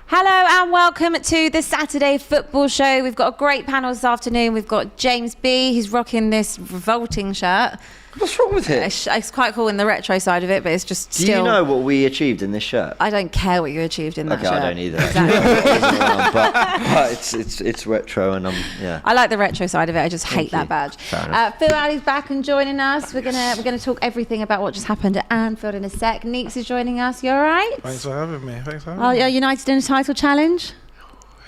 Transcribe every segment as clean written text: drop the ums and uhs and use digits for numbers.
Hello and welcome to the Saturday Football Show. We've got a great panel this afternoon. We've got James B. He's rocking this revolting shirt. What's wrong with it? It's quite cool in the retro side of it, but it's just still... Do you know what we achieved in this shirt? I don't care what you achieved in that shirt. Okay, I don't either. Exactly. but it's retro and yeah. I like the retro side of it. I just hate that badge. Fuad is back and joining us. We're gonna talk everything about what just happened at Anfield in a sec. Neeks is joining us. You all right? Thanks for having me. Oh, you're United in a title challenge?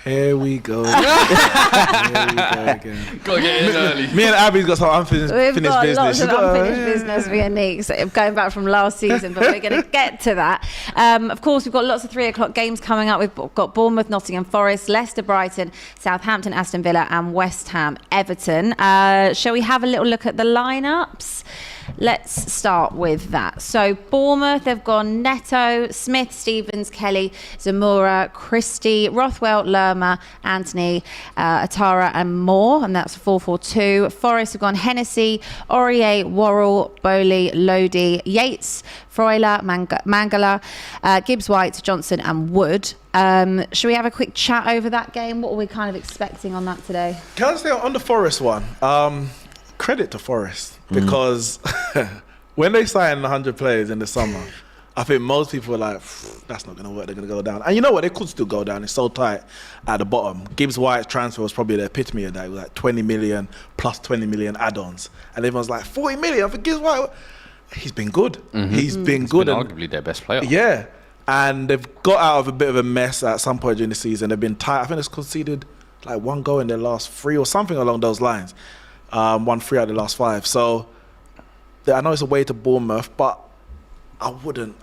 Here we go. Here we go again. Gotta get in early. Me and Abby's got some unfinished business. We've got lots of unfinished business via Neeks, going back from last season, but we're going to get to that. Of course, we've got lots of 3 o'clock games coming up. We've got Bournemouth, Nottingham Forest, Leicester, Brighton, Southampton, Aston Villa, and West Ham, Everton. Shall we have a little look at the lineups? Let's start with that. So Bournemouth, they've gone Neto, Smith, Stevens, Kelly, Zamora, Christie, Rothwell, Lerma, Anthony, Atara and Moore, and that's 4-4-2. Forest have gone Hennessy, Aurier, Worrell, Bowley, Lodi, Yates, Freuler, Mangala, Gibbs-White, Johnson and Wood. Shall we have a quick chat over that game? What are we kind of expecting on that today? Can I say on the Forest one? Credit to Forest because when they signed 100 players in the summer, I think most people were like, that's not going to work, they're going to go down. And you know what, they could still go down, it's so tight at the bottom. Gibbs-White's transfer was probably the epitome of that. It was like 20 million plus 20 million add-ons. And everyone's like, 40 million for Gibbs-White? He's been good. He's been good. Been arguably their best player. Yeah. And they've got out of a bit of a mess at some point during the season. They've been tight. I think they've conceded like 1 goal in their last 3 or something along those lines. 1-3 out of the last 5. So I know it's a way to Bournemouth, but I wouldn't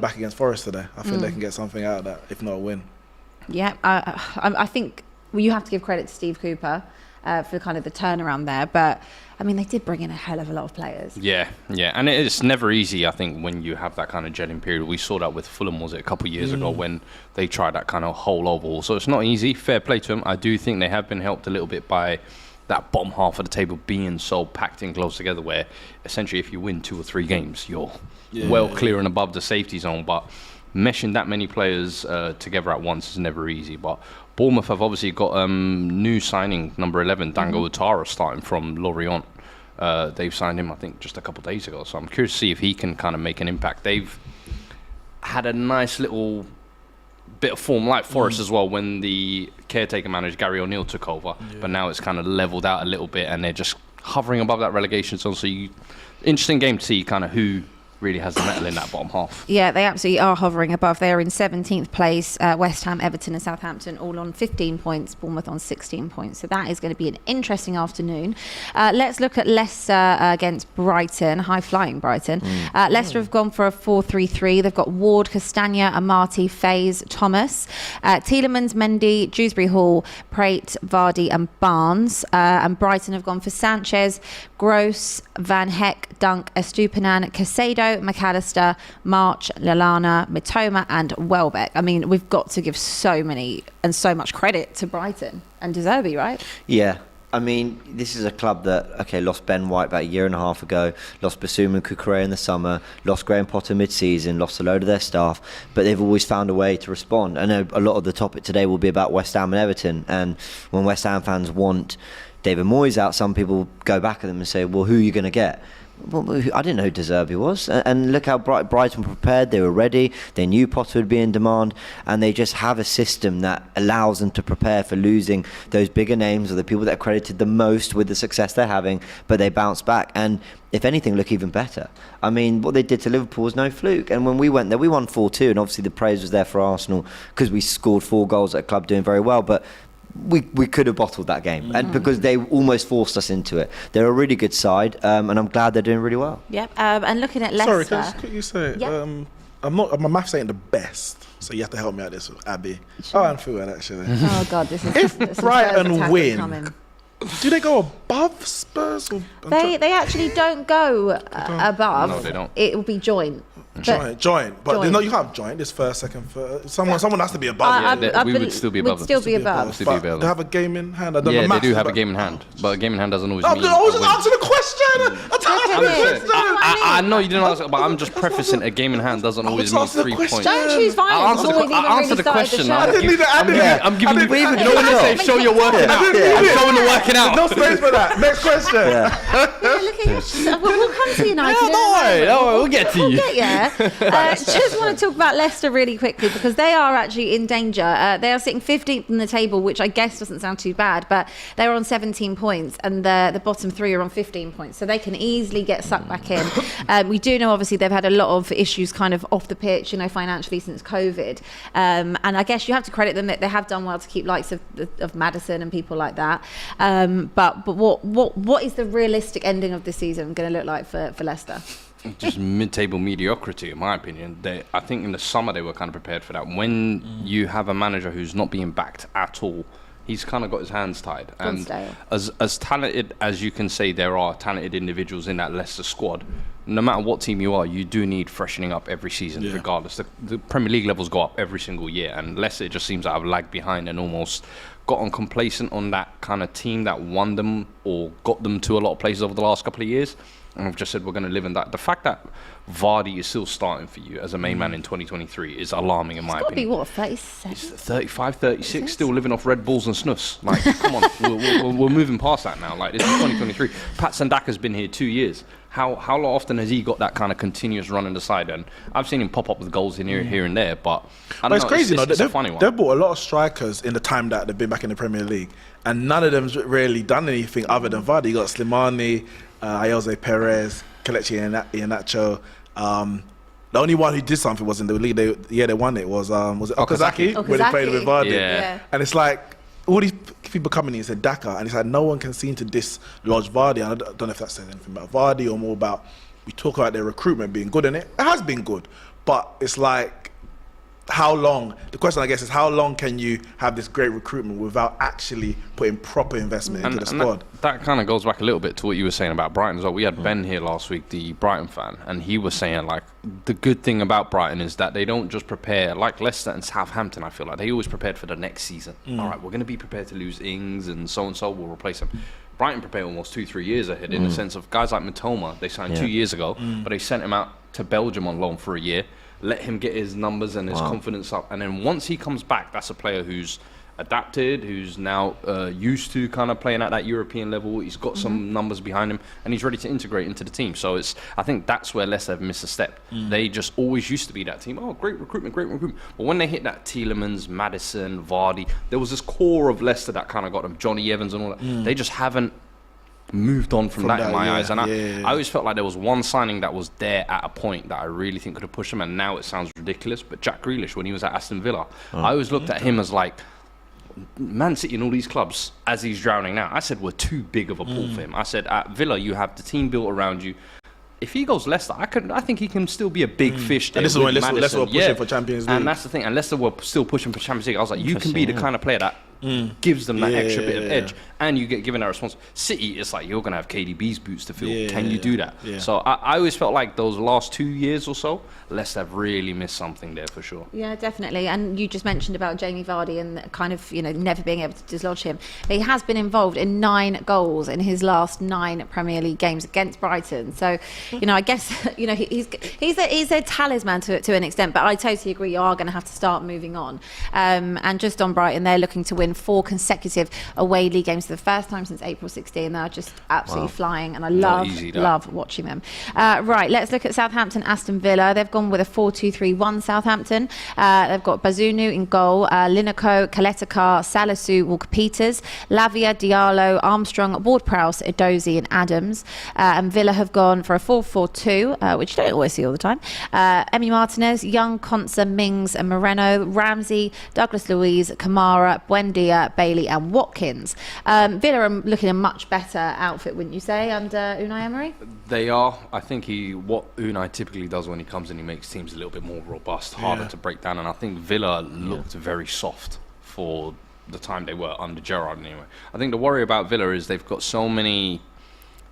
back against Forest today. I think they can get something out of that, if not a win. Yeah, I think you have to give credit to Steve Cooper for kind of the turnaround there. But, I mean, they did bring in a hell of a lot of players. Yeah. And it's never easy, I think, when you have that kind of gelling period. We saw that with Fulham, was it, a couple of years ago when they tried that kind of whole overhaul. So it's not easy. Fair play to them. I do think they have been helped a little bit by that bottom half of the table being so packed in close together, where essentially if you win 2 or 3 games, you're well clear and above the safety zone. But meshing that many players together at once is never easy. But Bournemouth have obviously got new signing, number 11, Dango Ouattara, starting from Lorient. They've signed him, I think, just a couple of days ago. So I'm curious to see if he can kind of make an impact. They've had a nice little bit of form like Forest as well when the caretaker manager Gary O'Neill took over, but now it's kind of leveled out a little bit and they're just hovering above that relegation zone. So interesting game to see kind of who really has the metal in that bottom half. Yeah, they absolutely are hovering above. They are in 17th place. West Ham, Everton and Southampton all on 15 points, Bournemouth on 16 points. So that is going to be an interesting afternoon. Let's look at Leicester against Brighton, high-flying Brighton. Leicester have gone for a 4-3-3. They've got Ward, Castagna, Amati, Faze, Thomas, Tielemans, Mendy, Dewsbury Hall, Prate, Vardy and Barnes. And Brighton have gone for Sanchez, Gross, Van Heck, Dunk, Estupinan, Casado, McAllister, March, Lallana, Mitoma and Welbeck. I mean, we've got to give so many and so much credit to Brighton and De Zerbi, right? Yeah. I mean, this is a club that, lost Ben White about 1.5 years ago, lost Basuma and Cucurella in the summer, lost Graham Potter mid-season, lost a load of their staff, but they've always found a way to respond. I know a lot of the topic today will be about West Ham and Everton, and when West Ham fans want David Moyes out, some people go back at them and say, well, who are you going to get? Well, I didn't know who De Zerbi was, and look how Brighton were prepared. They were ready. They knew Potter would be in demand, and they just have a system that allows them to prepare for losing those bigger names or the people that are credited the most with the success they're having, but they bounce back and, if anything, look even better. I mean, what they did to Liverpool was no fluke, and when we went there, we won 4-2, and obviously the praise was there for Arsenal because we scored 4 goals at a club doing very well, but we could have bottled that game, and because they almost forced us into it. They're a really good side, and I'm glad they're doing really well. Yep. And looking at Leicester. Sorry, can I just quickly say, my maths ain't the best, so you have to help me out this with Abby. Sure. Oh, and Fuad actually. Oh God, this is. If Brighton win, do they go above Spurs? Or they actually don't go above. No, they don't. It will be joint. Joint. But Joint. no, you can't joint. This first, second, third. Someone has to be above. We would still be above them. Still be above. But they have a game in hand. I don't know Yeah, they maths, do have a but- game in hand, but a game in hand doesn't always I mean. was a just win. answering the question. I know you didn't answer, but I'm just prefacing a game in hand doesn't always mean asking the 3 question. points. Don't choose violence. I'll Before we've even answer really the started question. the show. I didn't need it. I'm giving you. We've You know when they say show your working out? I'm showing the working out. No space for that. Next question. Yeah, look at you. We'll come to United. Yeah, don't worry, we'll get to you. We'll get you. Just want to talk about Leicester really quickly because they are actually in danger. They are sitting 15th in the table, which I guess doesn't sound too bad, but they're on 17 points and the bottom three are on 15 points, so they can easily get sucked back in. We do know obviously they've had a lot of issues kind of off the pitch, financially since COVID, and I guess you have to credit them that they have done well to keep likes of Maddison and people like that. But what is the realistic ending of this season going to look like for Leicester? Just mid-table mediocrity, in my opinion. I think in the summer they were kind of prepared for that. When you have a manager who's not being backed at all, he's kind of got his hands tied. And as talented as you can say there are talented individuals in that Leicester squad, no matter what team you are, you do need freshening up every season, regardless. The Premier League levels go up every single year, and Leicester just seems to have lagged behind and almost gotten complacent on that kind of team that won them or got them to a lot of places over the last couple of years. And I've just said we're going to live in that. The fact that Vardy is still starting for you as a main man in 2023 is alarming in my opinion. It's got to be, what, 37? He's 35, 36, still living off Red Bulls and snuffs. Like, come on, we're moving past that now. Like, this is 2023. Pat Sandaka's been here 2 years. How often has he got that kind of continuous run in the side? And I've seen him pop up with goals in here and there, but I don't know. It's crazy, it's a funny one. They've bought a lot of strikers in the time that they've been back in the Premier League, and none of them's really done anything other than Vardy. You got Slimani, Jose Perez, Kelechi Iheanacho. The only one who did something was in the league. They won it. Was it Okazaki when they played with Vardy? Yeah. And it's like all these people coming in and said Daka, and it's like no one can seem to dislodge Vardy. And I don't know if that says anything about Vardy or more about we talk about their recruitment being good, and it has been good, but it's like how long? The question I guess is how long can you have this great recruitment without actually putting proper investment into the squad? That kind of goes back a little bit to what you were saying about Brighton as well. We had Ben here last week, the Brighton fan, and he was saying like the good thing about Brighton is that they don't just prepare like Leicester and Southampton. I feel like they always prepared for the next season. All right, we're going to be prepared to lose Ings and so we'll replace them. Brighton prepared almost 2-3 years ahead in the sense of guys like Mitoma. They signed 2 years ago, but they sent him out to Belgium on loan for a year. Let him get his numbers and his confidence up, and then once he comes back, that's a player who's adapted, who's now used to kind of playing at that European level. He's got some numbers behind him, and he's ready to integrate into the team. So I think that's where Leicester have missed a step. They just always used to be that team. Oh, great recruitment. But when they hit that Tielemans, Maddison, Vardy, there was this core of Leicester that kind of got them, Johnny Evans and all that. They just haven't moved on from that in my eyes, and I always felt like there was one signing that was there at a point that I really think could have pushed him, and now it sounds ridiculous, but Jack Grealish, when he was at Aston Villa, I always looked at him as like Man City and all these clubs as he's drowning now. I said we're too big of a pool for him. I said at Villa you have the team built around you. If he goes Leicester, I think he can still be a big fish there. And this is when Leicester were pushing for Champions League. And that's the thing. And Leicester were still pushing for Champions League. I was like, you can be the kind of player that gives them that extra bit of edge, and you get given that response. City, it's like you're going to have KDB's boots to fill. Can you do that? So I always felt like those last 2 years or so, Leicester have really missed something there for sure. Yeah, definitely. And you just mentioned about Jamie Vardy and kind of, never being able to dislodge him. He has been involved in 9 goals in his last 9 Premier League games against Brighton. So, I guess, he's a talisman to an extent, but I totally agree you are going to have to start moving on. And just on Brighton, they're looking to win 4 consecutive away league games for the first time since April 16. They're just absolutely flying, and I love watching them. Right, let's look at Southampton, Aston Villa. They've gone with a 4-2-3-1 Southampton. They've got Bazunu in goal, Lineker, Kaletakar, Salisu, Walker-Peters, Lavia, Diallo, Armstrong, Ward-Prowse, Edozie and Adams. And Villa have gone for a 4-4-2, which you don't always see all the time. Emi Martinez, Young, Konsa, Mings and Moreno, Ramsey, Douglas Luiz, Kamara, Buendia, Bailey and Watkins. Villa are looking a much better outfit, wouldn't you say, under Unai Emery? They are. I think what Unai typically does when he comes in, he makes teams a little bit more robust, harder to break down, and I think Villa looked very soft for the time they were under Gerrard anyway. I think the worry about Villa is they've got so many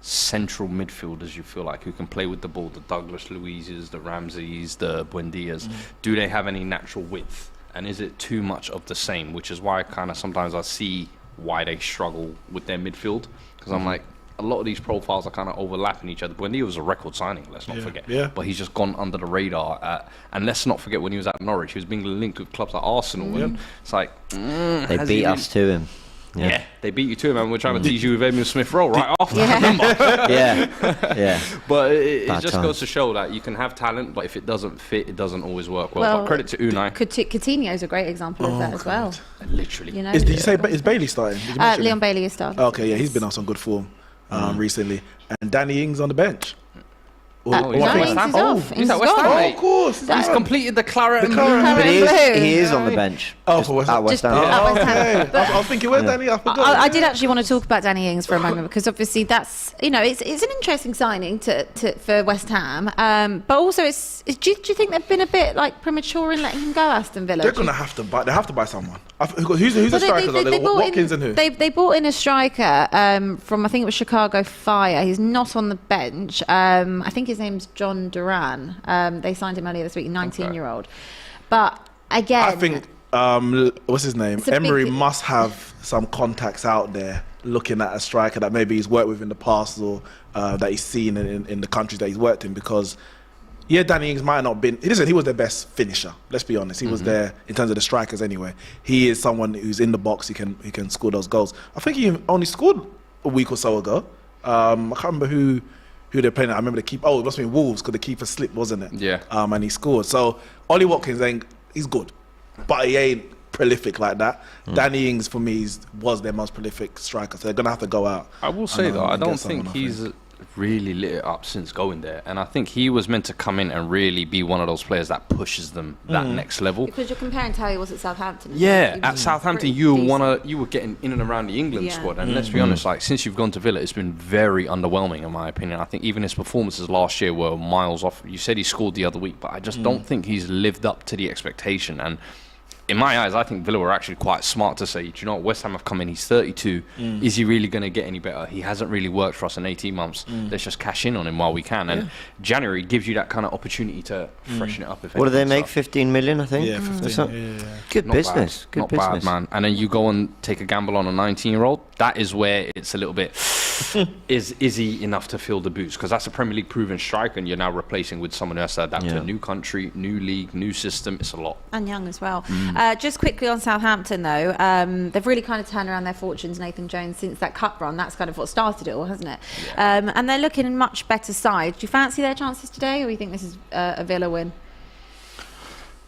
central midfielders you feel like who can play with the ball, the Douglas Luizes, the Ramseys, the Buendias, do they have any natural width? And is it too much of the same? Which is why kind of sometimes I see why they struggle with their midfield, because I'm like, a lot of these profiles are kind of overlapping each other. Buendia was a record signing, let's not forget. Yeah. But he's just gone under the radar. And let's not forget when he was at Norwich, he was being linked with clubs like Arsenal. And it's like, They beat us to him. Yeah, they beat you to him, and we're trying to tease you with Emil Smith Rowe right after that, remember? Yeah. But it just time. goes to show that you can have talent, but if it doesn't fit, it doesn't always work well. But credit to Unai. Coutinho's a great example of that as well. Literally. You know? Did you say is Bailey starting? Did you mention Leon him? Bailey is starting. Okay, yeah, he's been on some good form recently. And Danny Ings on the bench. Danny Ings is off. He's at West Ham, Oh, mate. of course. He's completed the claret and blue. But he Blue. is on the bench. Oh, for West At Ham. West Ham. At West Ham. Okay. I was thinking, where's Danny? I forgot. I did actually want to talk about Danny Ings for a moment, because obviously that's, it's an interesting signing for West Ham, but also do you think they've been a bit like premature in letting him go, Aston Villa? They're gonna have to buy. They have to buy someone. Who's the striker? Watkins and who? They bought in a striker from, I think it was Chicago Fire. He's not on the bench. I think his name's John Duran. They signed him earlier this week, 19-year-old. But again, I think what's his name? Emery must have some contacts out there looking at a striker that maybe he's worked with in the past, or that he's seen in the countries that he's worked in, because Danny Ings might not have been. He was their best finisher. Let's be honest. He was there in terms of the strikers anyway. He is someone who's in the box. He can score those goals. I think he only scored a week or so ago. I can't remember who they're playing. I remember the keeper. Oh, it must have been Wolves, because the keeper slipped, wasn't it? Yeah. And he scored. So Ollie Watkins he's good, but he ain't prolific like that. Danny Ings for me was their most prolific striker. So they're gonna have to go out. I will say though, I don't think he's really lit it up since going there, and I think he was meant to come in and really be one of those players that pushes them that next level. because you're comparing to how he was at Southampton. Yeah, at Southampton you decent. were getting in and around the England squad, and let's be honest, like since you've gone to Villa, it's been very underwhelming in my opinion. I think even his performances last year were miles off. You said he scored the other week, but I just don't think he's lived up to the expectation. And in my eyes, I think Villa were actually quite smart to say, do you know what, West Ham have come in, he's 32. Is he really going to get any better? He hasn't really worked for us in 18 months. Let's just cash in on him while we can. And January gives you that kind of opportunity to freshen it up. What do they make? 15 million, I think? Yeah, 15. Good Not business. bad. Good Not business. bad, man. And then you go and take a gamble on a 19-year-old. That is where it's a little bit, is he enough to fill the boots? Because that's a Premier League proven striker, and you're now replacing with someone who has to adapt to a new country, new league, new system. It's a lot. And young as well. Just quickly on Southampton though, they've really kind of turned around their fortunes, Nathan Jones, since that cup run. That's kind of what started it all, hasn't it? And they're looking in much better side. Do you fancy their chances today, or do you think this is a Villa win?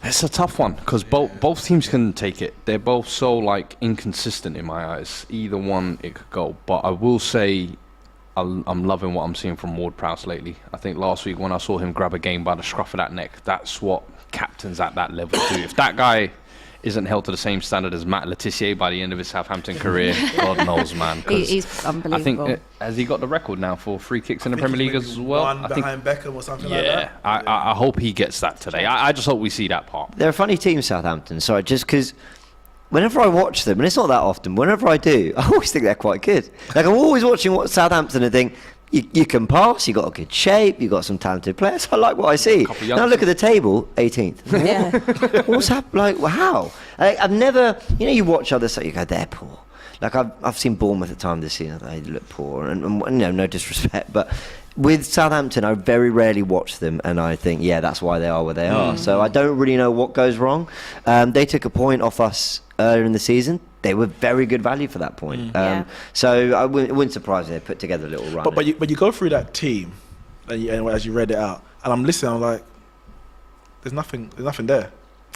It's a tough one because both teams can take it. They're both so inconsistent in my eyes. Either one it could go. But I will say I'm loving what I'm seeing from Ward-Prowse lately. I think last week when I saw him grab a game by the scruff of that neck, that's what captains at that level do. If that guy isn't held to the same standard as Matt Letizia by the end of his Southampton career, God knows, man. He's unbelievable. I think has he got the record now for free kicks in the Premier League as well? One I think behind Beckham or something like yeah. that. I hope he gets that today. I just hope we see that part. They're a funny team, Southampton. Sorry, just because whenever I watch them, and it's not that often, whenever I do, I always think they're quite good. I'm always watching Southampton and think, you can pass, you got a good shape, you got some talented players. I like what I see. Now look at the table, 18th. Yeah. What's happened? How? I've never, you watch others, you go, they're poor. I've seen Bournemouth at times this season, they look poor, and no disrespect, but with Southampton, I very rarely watch them, and I think, that's why they are where they are. So I don't really know what goes wrong. They took a point off us earlier in the season. They were very good value for that point. So it wouldn't surprise me they put together a little run. But you go through that team, and as you read it out, and I'm listening, I'm like, there's nothing there.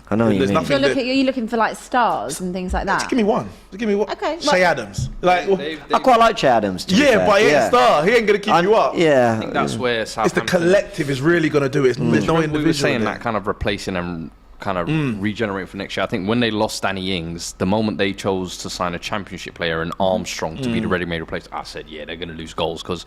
I know what you mean. Nothing Are you looking for stars and things like that? Just give me one. Okay. Shay Adams. I quite like Che Adams. But he ain't a star. He ain't going to keep you up. Yeah. I think that's where It's Southampton... the collective is really going to do it. There's no individual. We were saying there. that kind of replacing and kind of regenerating for next year. I think when they lost Danny Ings, the moment they chose to sign a championship player and Armstrong to be the ready-made replacement, I said, they're going to lose goals because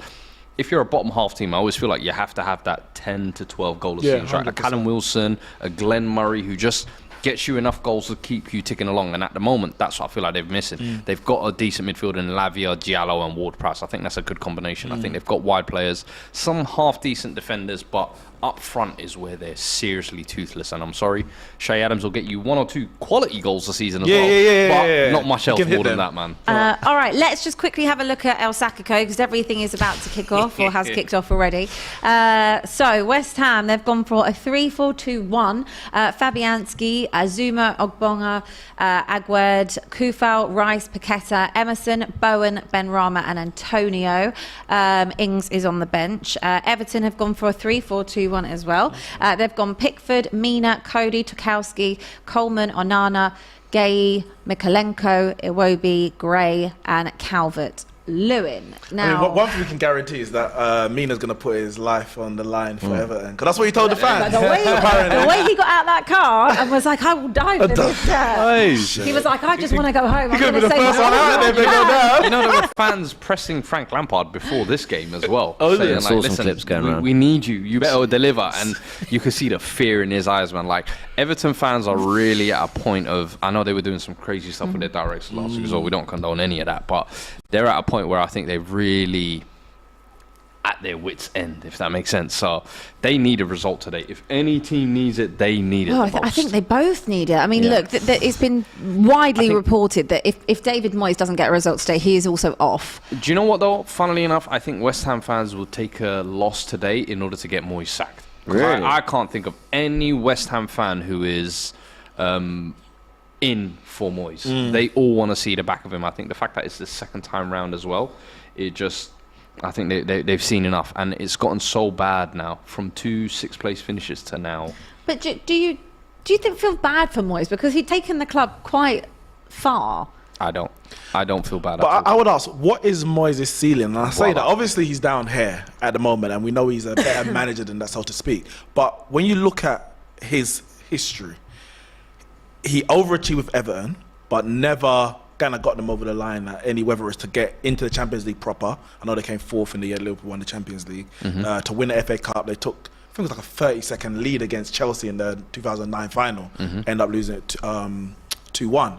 if you're a bottom half team, I always feel like you have to have that 10 to 12 goal a season. Right? A Callum Wilson, a Glenn Murray who just gets you enough goals to keep you ticking along. And at the moment, that's what I feel like they're missing. They've got a decent midfield in Lavia, Diallo and Ward-Prowse. I think that's a good combination. I think they've got wide players, some half-decent defenders, but up front is where they're seriously toothless. And I'm sorry, Shea Adams will get you 1 or 2 quality goals this season as well. But not much else more than that, man. All right, let's just quickly have a look at El Sacco because everything is about to kick off or has kicked off already. So West Ham, they've gone for a 3-4-2-1. Fabianski, Azuma, Ogbonga, Agüed, Kufal, Rice, Paqueta, Emerson, Bowen, Benrahma and Antonio. Ings is on the bench. Everton have gone for a 3-4-2-1 as well. They've gone Pickford, Mina, Cody, Tukowski, Coleman, Onana, Gay, Mikalenko, Iwobi, Gray and Calvert-Lewin. Now, I mean, one thing we can guarantee is that Mina's going to put his life on the line for Everton. Because that's what he told the fans. The way he got out that car and was like, I will die for this. He was like, I just want to go home. He could be the first one out there if they go down. You know, there were fans pressing Frank Lampard before this game as well. I saw some clips going around. We need you. You better deliver. And you could see the fear in his eyes, man. Like, Everton fans are really at a point of... I know they were doing some crazy stuff with their directors last week, so we don't condone any of that. But they're at a point where I think they've really... at their wits' end, if that makes sense. So they need a result today. If any team needs it, they need it the most. I think they both need it. I mean, look, it's been widely reported that if David Moyes doesn't get a result today, he is also off. Do you know what, though? Funnily enough, I think West Ham fans will take a loss today in order to get Moyes sacked. Really? I can't think of any West Ham fan who is in for Moyes. They all want to see the back of him. I think the fact that it's the second time round as well, it just... I think they've seen enough, and it's gotten so bad now from 2 6th place finishes to now. But do you feel bad for Moyes because he'd taken the club quite far? I don't feel bad. But I would ask, what is Moyes' ceiling? And I say that obviously he's down here at the moment, and we know he's a better manager than that, so to speak. But when you look at his history, he overachieved with Everton, but never kind of got them over the line at any, whether it's to get into the Champions League proper. I know they came 4th in the year Liverpool won the Champions League. To win the FA Cup, they took, I think it was like a 30-second lead against Chelsea in the 2009 final. End up losing it 2-1.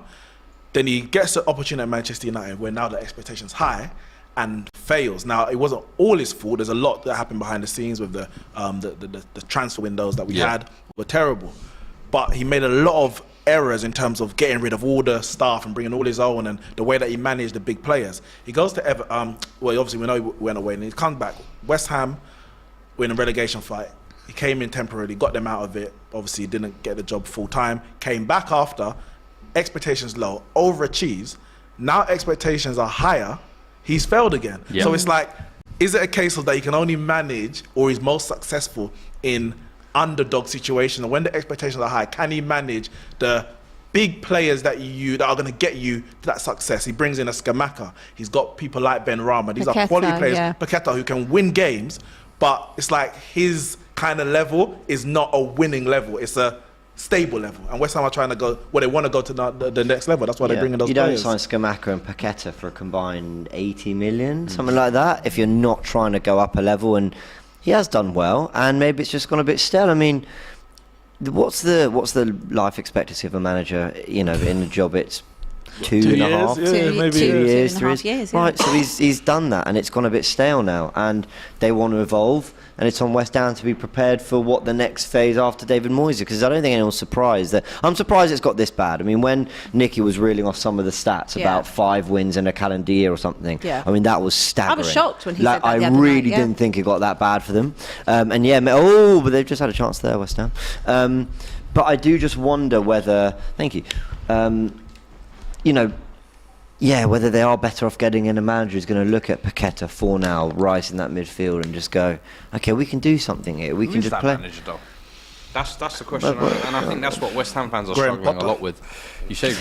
Then he gets the opportunity at Manchester United where now the expectation's high and fails. Now, it wasn't all his fault. There's a lot that happened behind the scenes with the transfer windows that we had were terrible. But he made a lot of errors in terms of getting rid of all the staff and bringing all his own, and the way that he managed the big players. He goes to well, obviously we know he went away, and he comes back. West Ham were in a relegation fight. He came in temporarily, got them out of it. Obviously, he didn't get the job full time. Came back after, expectations low, overachieves. Now expectations are higher. He's failed again. So it's like, is it a case of that he can only manage, or he's most successful in underdog situation, and when the expectations are high, can he manage the big players that are going to get you to that success? He brings in a Scamacca. He's got people like Benrahma. These are quality players. Paqueta, who can win games, but it's like his kind of level is not a winning level. It's a stable level. And West Ham are trying to go, well, they want to go to the next level. That's why they bring in those players. You don't sign Scamacca and Paqueta for a combined 80 million, something like that, if you're not trying to go up a level. And he has done well, and maybe it's just gone a bit stale. I mean, what's the life expectancy of a manager? You know, in the job, it's 2.5 years, maybe 2 years, 2.5 years. Right, so he's done that, and it's gone a bit stale now, and they want to evolve, and it's on West Ham to be prepared for what the next phase after David Moyes is, because I don't think anyone's surprised that. I'm surprised it's got this bad. I mean, when Nicky was reeling off some of the stats about 5 wins in a calendar year or something, I mean, that was staggering. I was shocked when he said that I the other really night, didn't think it got that bad for them. But they've just had a chance there, West Ham. But I do just wonder whether, whether they are better off getting in a manager who's going to look at Paqueta, Fornal, Rice in that midfield and just go, okay, we can do something here. We can just play. Manager, though? That's the question, and I think that's what West Ham fans are struggling a lot with. You say,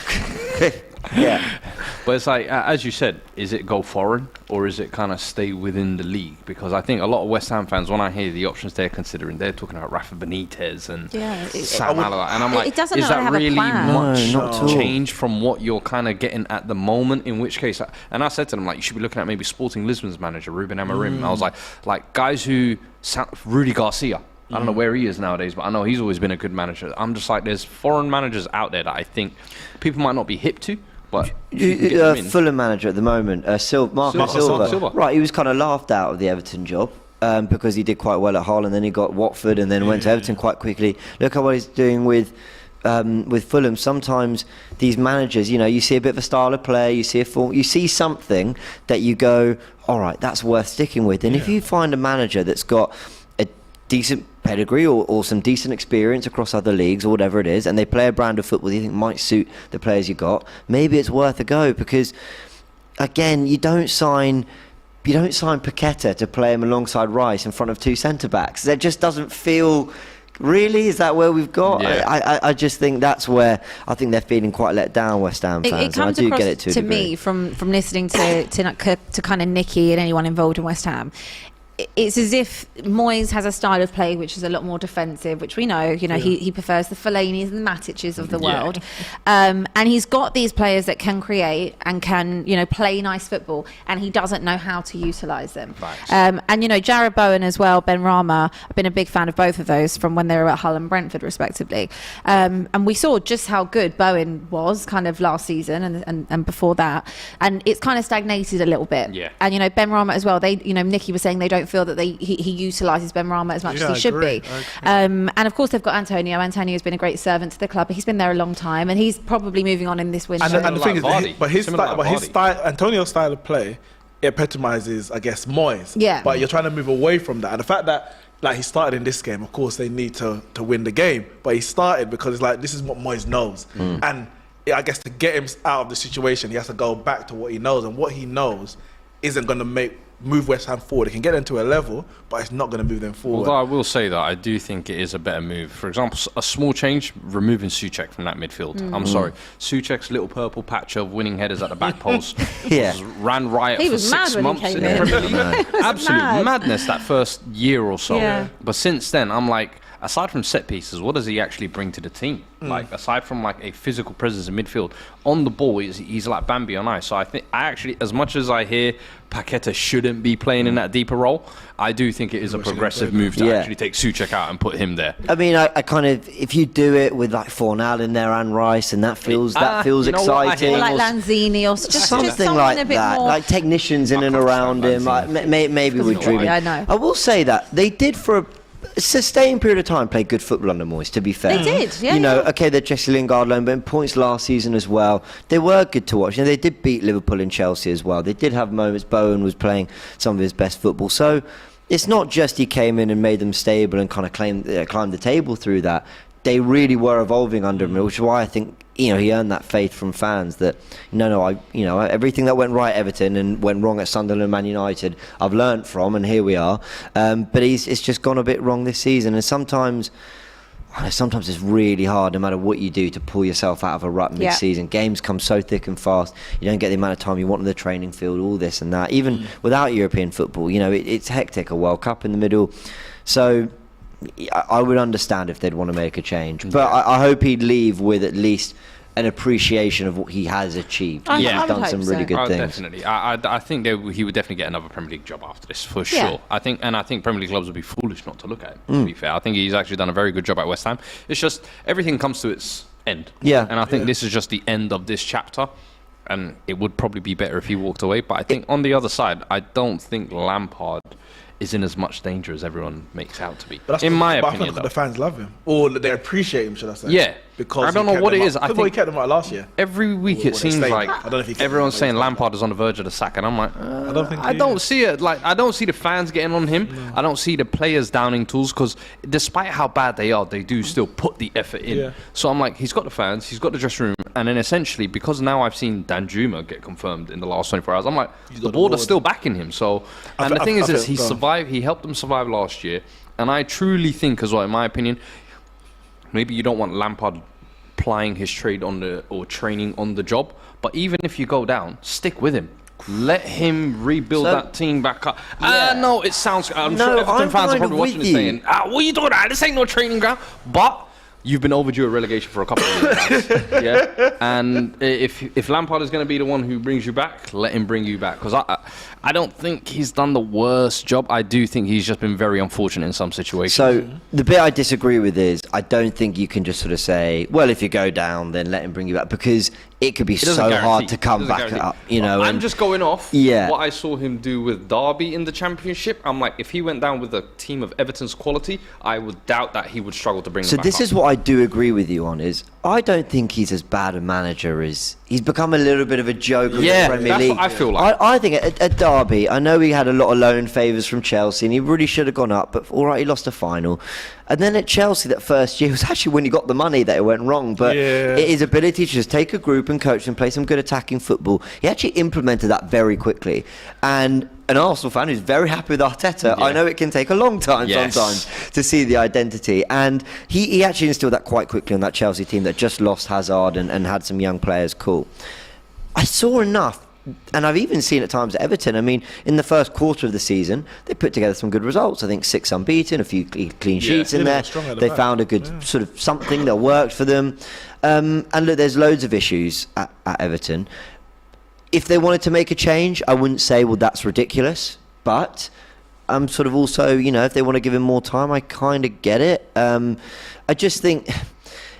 but it's like, as you said, is it go foreign or is it kind of stay within the league? Because I think a lot of West Ham fans, when I hear the options they're considering, they're talking about Rafa Benitez and Sam Allardyce, and I'm like, is that really much change from what you're kind of getting at the moment? In which case, and I said to them, like, you should be looking at maybe Sporting Lisbon's manager, Ruben Amorim. I was like guys who, Rudy Garcia. I don't know where he is nowadays, but I know he's always been a good manager. I'm just like, there's foreign managers out there that I think people might not be hip to, but Fulham manager at the moment, Marco Silva. Right, he was kind of laughed out of the Everton job. Because he did quite well at Hull, and then he got Watford, and then went to Everton quite quickly. Look at what he's doing with Fulham. Sometimes these managers, you see a bit of a style of play, you see something that you go, all right, that's worth sticking with. And if you find a manager that's got a decent pedigree or some decent experience across other leagues or whatever it is, and they play a brand of football you think might suit the players you got, maybe it's worth a go. Because again, you don't sign Paqueta to play him alongside Rice in front of two centre-backs. That just doesn't feel... Really? Is that where we've got? Yeah. I just think that's where I think they're feeling quite let down, West Ham fans. It comes and I do across get it to a degree. me from listening to kind of Nicky and anyone involved in West Ham. It's as if Moyes has a style of play which is a lot more defensive, which we know, he prefers the Fellaini's and the Matiches of the world. And he's got these players that can create and can, play nice football, and he doesn't know how to utilise them. And, Jared Bowen as well, Ben Rama, I've been a big fan of both of those from when they were at Hull and Brentford, respectively. And we saw just how good Bowen was kind of last season and before that. And it's kind of stagnated a little bit. Yeah. And, Ben Rama as well, Nicky was saying they don't feel that he utilises Ben Rama as much as he should be. And of course they've got Antonio. Antonio's been a great servant to the club, but he's been there a long time, and he's probably moving on in this window. And the thing is, his style, Antonio's style of play, epitomises, I guess, Moyes. Yeah. But you're trying to move away from that, and the fact that he started in this game, of course they need to win the game, but he started because it's like this is what Moyes knows, and I guess to get him out of the situation, he has to go back to what he knows, and what he knows isn't going to move West Ham forward. It can get them to a level, but it's not going to move them forward. Although I will say that I do think it is a better move. For example, a small change, removing Souček from that midfield. I'm sorry, Souček's little purple patch of winning headers at the back post ran riot for 6 months in the Premier League. Absolute madness that first year or so. Yeah. But since then, I'm like, aside from set pieces, what does he actually bring to the team? Like, aside from like a physical presence in midfield, on the ball, he's like Bambi on ice. So I actually, as much as I hear Paqueta shouldn't be playing in that deeper role, I do think it is a progressive move to actually take Souček out and put him there. I mean, I kind of, if you do it with like Fornal in there and Rice, and that feels exciting. Or like Lanzini, or just something like a bit that, more. Like technicians in and around him. Like, maybe we're dreaming. I know. I will say that they did for a sustained period of time play good football under Moyes, to be fair. They did, yeah. Okay, they're Jesse Lingard loan, but in points last season as well, they were good to watch. They did beat Liverpool and Chelsea as well. They did have moments. Bowen was playing some of his best football. So it's not just he came in and made them stable and kind of climbed the table through that. They really were evolving under him, which is why I think he earned that faith from fans that everything that went right at Everton and went wrong at Sunderland and Man United, I've learnt from, and here we are. But it's just gone a bit wrong this season, and sometimes it's really hard, no matter what you do, to pull yourself out of a rut mid-season. Games come so thick and fast. You don't get the amount of time you want in the training field, all this and that. Even without European football, it's hectic. A World Cup in the middle, so I would understand if they'd want to make a change, but I hope he'd leave with at least an appreciation of what he has achieved. He's done some really good things. Definitely. I think he would definitely get another Premier League job after this, for sure. I think Premier League clubs would be foolish not to look at it, to be fair. I think he's actually done a very good job at West Ham. It's just everything comes to its end. Yeah. And I think this is just the end of this chapter. And it would probably be better if he walked away. But I think on the other side, I don't think Lampard is in as much danger as everyone makes out to be. In my opinion, I think the fans love him, or they appreciate him, should I say? Yeah, because I don't know what it is. I think he kept them out last year. Every week it seems like everyone's saying Lampard is on the verge of the sack, and I'm like, I don't see it. Like, I don't see the fans getting on him. No. I don't see the players downing tools, because despite how bad they are, they do still put the effort in. Yeah. So I'm like, he's got the fans, he's got the dressing room, and then essentially, because now I've seen Danjuma get confirmed in the last 24 hours, I'm like, the board are still backing him. So, and the thing is, he survived. He helped them survive last year, and I truly think as well, in my opinion, maybe you don't want Lampard plying his trade or training on the job, but even if you go down, stick with him. Let him rebuild that team back up. No, it sounds. I'm sure Everton fans are probably watching this saying, "What are you doing? This ain't no training ground." But you've been overdue a relegation for a couple of years now. Yeah, and if Lampard is going to be the one who brings you back, let him bring you back, because I don't think he's done the worst job. I do think he's just been very unfortunate in some situations. So the bit I disagree with is I don't think you can just sort of say, well, if you go down, then let him bring you back, because it could be so hard to come back up. You know, I'm just going off what I saw him do with Derby in the Championship. I'm like, if he went down with a team of Everton's quality, I would doubt that he would struggle to bring them back up. So this is what I do agree with you on, is I don't think he's as bad a manager as he's become a little bit of a joke of the Premier League. What I feel like. I think at Derby, I know he had a lot of loan favours from Chelsea and he really should have gone up, but all right, he lost a final. And then at Chelsea, that first year was actually when he got the money that it went wrong. But his ability to just take a group and coach and play some good attacking football, he actually implemented that very quickly. And an Arsenal fan who's very happy with Arteta, I know it can take a long time sometimes to see the identity. And he actually instilled that quite quickly on that Chelsea team that just lost Hazard and had some young players. Cool. I saw enough. And I've even seen at times at Everton. I mean, in the first quarter of the season, they put together some good results. I think 6 unbeaten, a few clean sheets in there. They found a good sort of something that worked for them. And look, there's loads of issues at Everton. If they wanted to make a change, I wouldn't say, well, that's ridiculous. But I'm sort of also, you know, if they want to give him more time, I kind of get it. I just think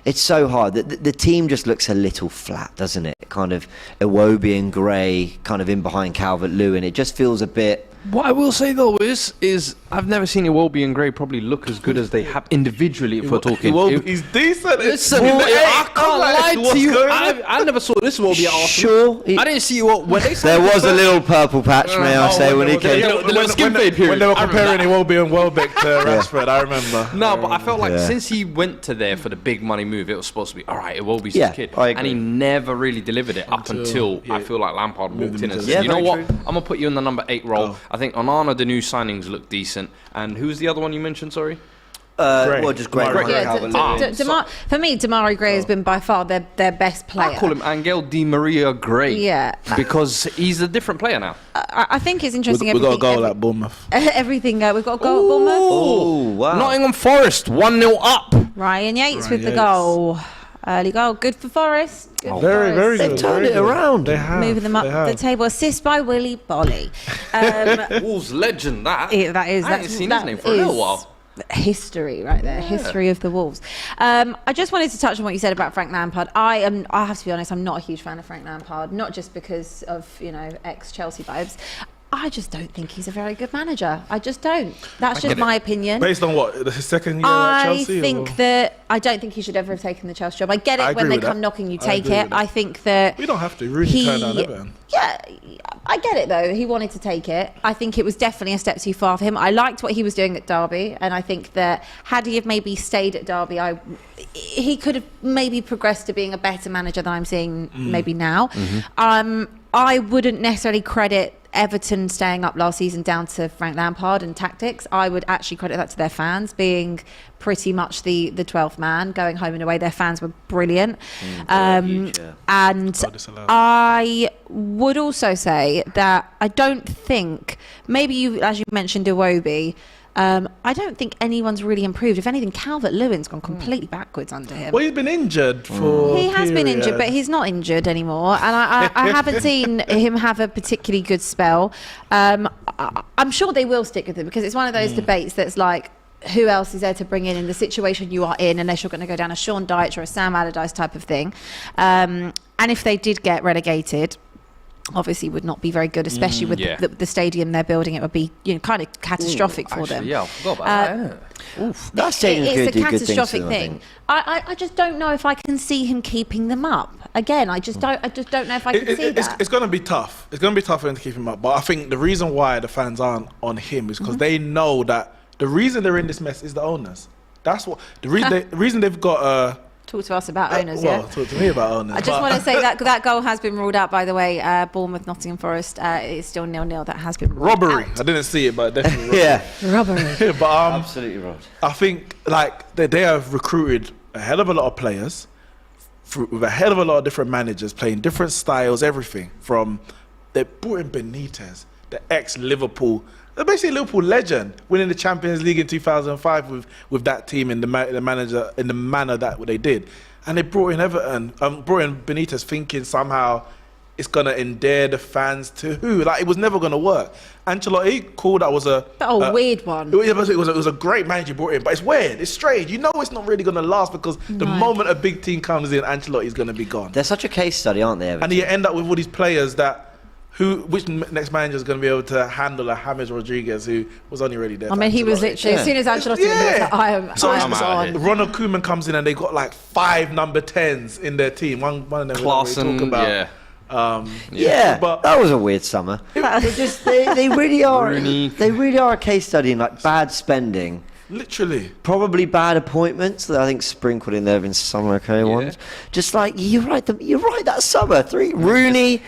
it's so hard. The team just looks a little flat, doesn't it? Kind of Iwobi and Gray kind of in behind Calvert-Lewin. It just feels a bit... What I will say though is I've never seen Iwobi and Gray probably look as good as they have individually. If we're talking, he's decent. Listen, I can't lie to you. I never saw this Iwobi at Arsenal. I didn't see you when they. There was a little purple patch, may I say, when he came. The little skin fade period. When they were comparing Iwobi and Welbeck to Rashford, I remember. No, but I felt like since he went to there for the big money move, it was supposed to be all right. Iwobi's his kid, and he never really delivered it up until I feel like Lampard walked in and said, "You know what? I'm gonna put you in the number 8 role." I think Onana, the new signings look decent. And who's the other one you mentioned, sorry? Well, just Gray. For me, Demarai Gray has been by far their best player. I call him Angel Di Maria Gray. Yeah. Because he's a different player now. I think it's interesting. We've got a goal at Bournemouth. We've got a goal at Bournemouth. Oh, wow. Nottingham Forest, 1-0 up. Ryan Yates with the gool. Early goal. Good for Forest. Good very, very good. They've turned it around. They have. Moving them up the table. Assist by Willy Bolly. Wolves legend, that. I haven't seen his name for a little while. History right there. History of the Wolves. I just wanted to touch on what you said about Frank Lampard. I have to be honest, I'm not a huge fan of Frank Lampard, not just because of, you know, ex-Chelsea vibes. I just don't think he's a very good manager. I just don't. That's just my opinion. Based on what? His second year at Chelsea? I don't think he should ever have taken the Chelsea job. I get it when they come knocking, you take it. I think that... We don't have to. Rooney turned down Everton. Yeah, I get it though. He wanted to take it. I think it was definitely a step too far for him. I liked what he was doing at Derby, and I think that had he have maybe stayed at Derby, he could have maybe progressed to being a better manager than I'm seeing maybe now. I wouldn't necessarily credit Everton staying up last season down to Frank Lampard and tactics. I would actually credit that to their fans being pretty much the 12th man, going home and away. Their fans were brilliant. And I would also say that I don't think, maybe you, as you mentioned, Iwobi, I don't think anyone's really improved. If anything, Calvert-Lewin's gone completely backwards under him. Well, he's been injured for He has been injured, but he's not injured anymore. And I haven't seen him have a particularly good spell. I'm sure they will stick with him because it's one of those debates that's like, who else is there to bring in the situation you are in, unless you're going to go down a Sean Dyche or a Sam Allardyce type of thing. And if they did get relegated, obviously would not be very good, especially with the stadium they're building. It would be, you know, kind of catastrophic for them. Yeah, I forgot about that. That stadium's going to do good things. It's a catastrophic thing. I just don't know if I can see him keeping them up. Again, I just don't know if I can see that. It's going to be tough. It's going to be tough for him to keep him up. But I think the reason why the fans aren't on him is because they know that the reason they're in this mess is the owners. That's what the reason they've got. Talk to us about owners, talk to me about owners. I just want to say that goal has been ruled out, by the way. Bournemouth, Nottingham Forest, it's still 0-0. That has been ruled robbery. out. I didn't see it, but definitely robbery. But absolutely robbed. I think like they have recruited a hell of a lot of players with a hell of a lot of different managers playing different styles. Everything from they brought in Benitez. the ex-Liverpool, they're basically a Liverpool legend, winning the Champions League in 2005 with that team in the manager in the manner that they did, and they brought in Everton, brought in Benitez, thinking somehow it's gonna endear the fans to who? Like, it was never gonna work. Ancelotti, cool, that was a weird one. It was a great manager brought in, but it's weird, it's strange. You know, it's not really gonna last because the moment a big team comes in, Ancelotti's gonna be gone. They're such a case study, aren't they? Everton? And you end up with all these players that. Which next manager is going to be able to handle a James Rodriguez who was only already there? I mean, he was literally, as soon as Ancelotti was there, I am on. Ronald Koeman comes in and they got like 5 number 10s in their team. One of them Klaassen, we talk about. But that was a weird summer. they really are. Rooney. They really are a case study in like bad spending. Literally. Probably bad appointments that I think sprinkled in there in some okay ones. Just like you're right that summer. 3 Rooney,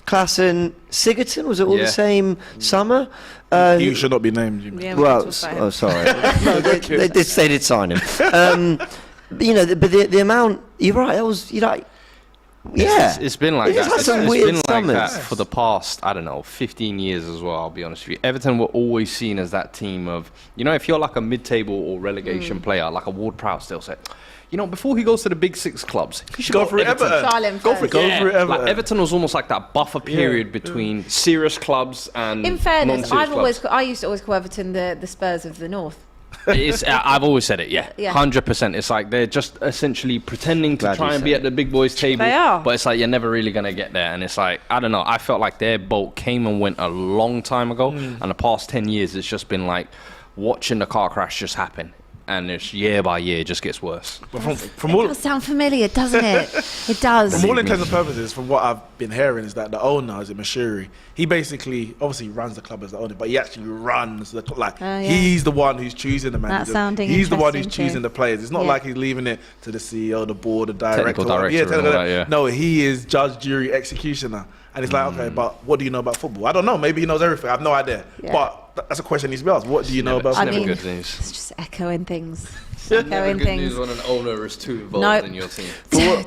Klaassen, Sigurdsson, was it all the same summer? You should not be named. Yeah, well, sorry. No, they did sign him. But the amount, you're right, that was, It's been like that. It's been like that for the past, 15 years as well, I'll be honest with you. Everton were always seen as that team of, if you're like a mid-table or relegation player, like a Ward-Prowse, they'll say, before he goes to the big 6 clubs, he should go for Everton. Go for Everton. Like Everton was almost like that buffer period between serious clubs and in fairness, non-serious clubs. I used to always call Everton the Spurs of the North. I've always said it, 100%. It's like they're just essentially pretending to try and be at the big boys' table. They are. But it's like you're never really going to get there. And it's like, I don't know, I felt like their boat came and went a long time ago. And the past 10 years, it's just been like watching the car crash just happen. And it's year by year, it just gets worse. But it does sound familiar, doesn't it? It does. From all intents and purposes, from what I've been hearing, is that the owner, is Mashiri, he basically, obviously runs the club as the owner, but he actually runs the club. He's the one who's choosing the manager. He's the one who's choosing the players. It's not like he's leaving it to the CEO, the board, the director. Technical director. No, he is judge, jury, executioner. And it's like, okay, but what do you know about football? I don't know. Maybe he knows everything. I have no idea. Yeah. But that's a question needs to be asked. What do you know about football? Never good news. It's just echoing things. Never good news when an owner is too involved in your team.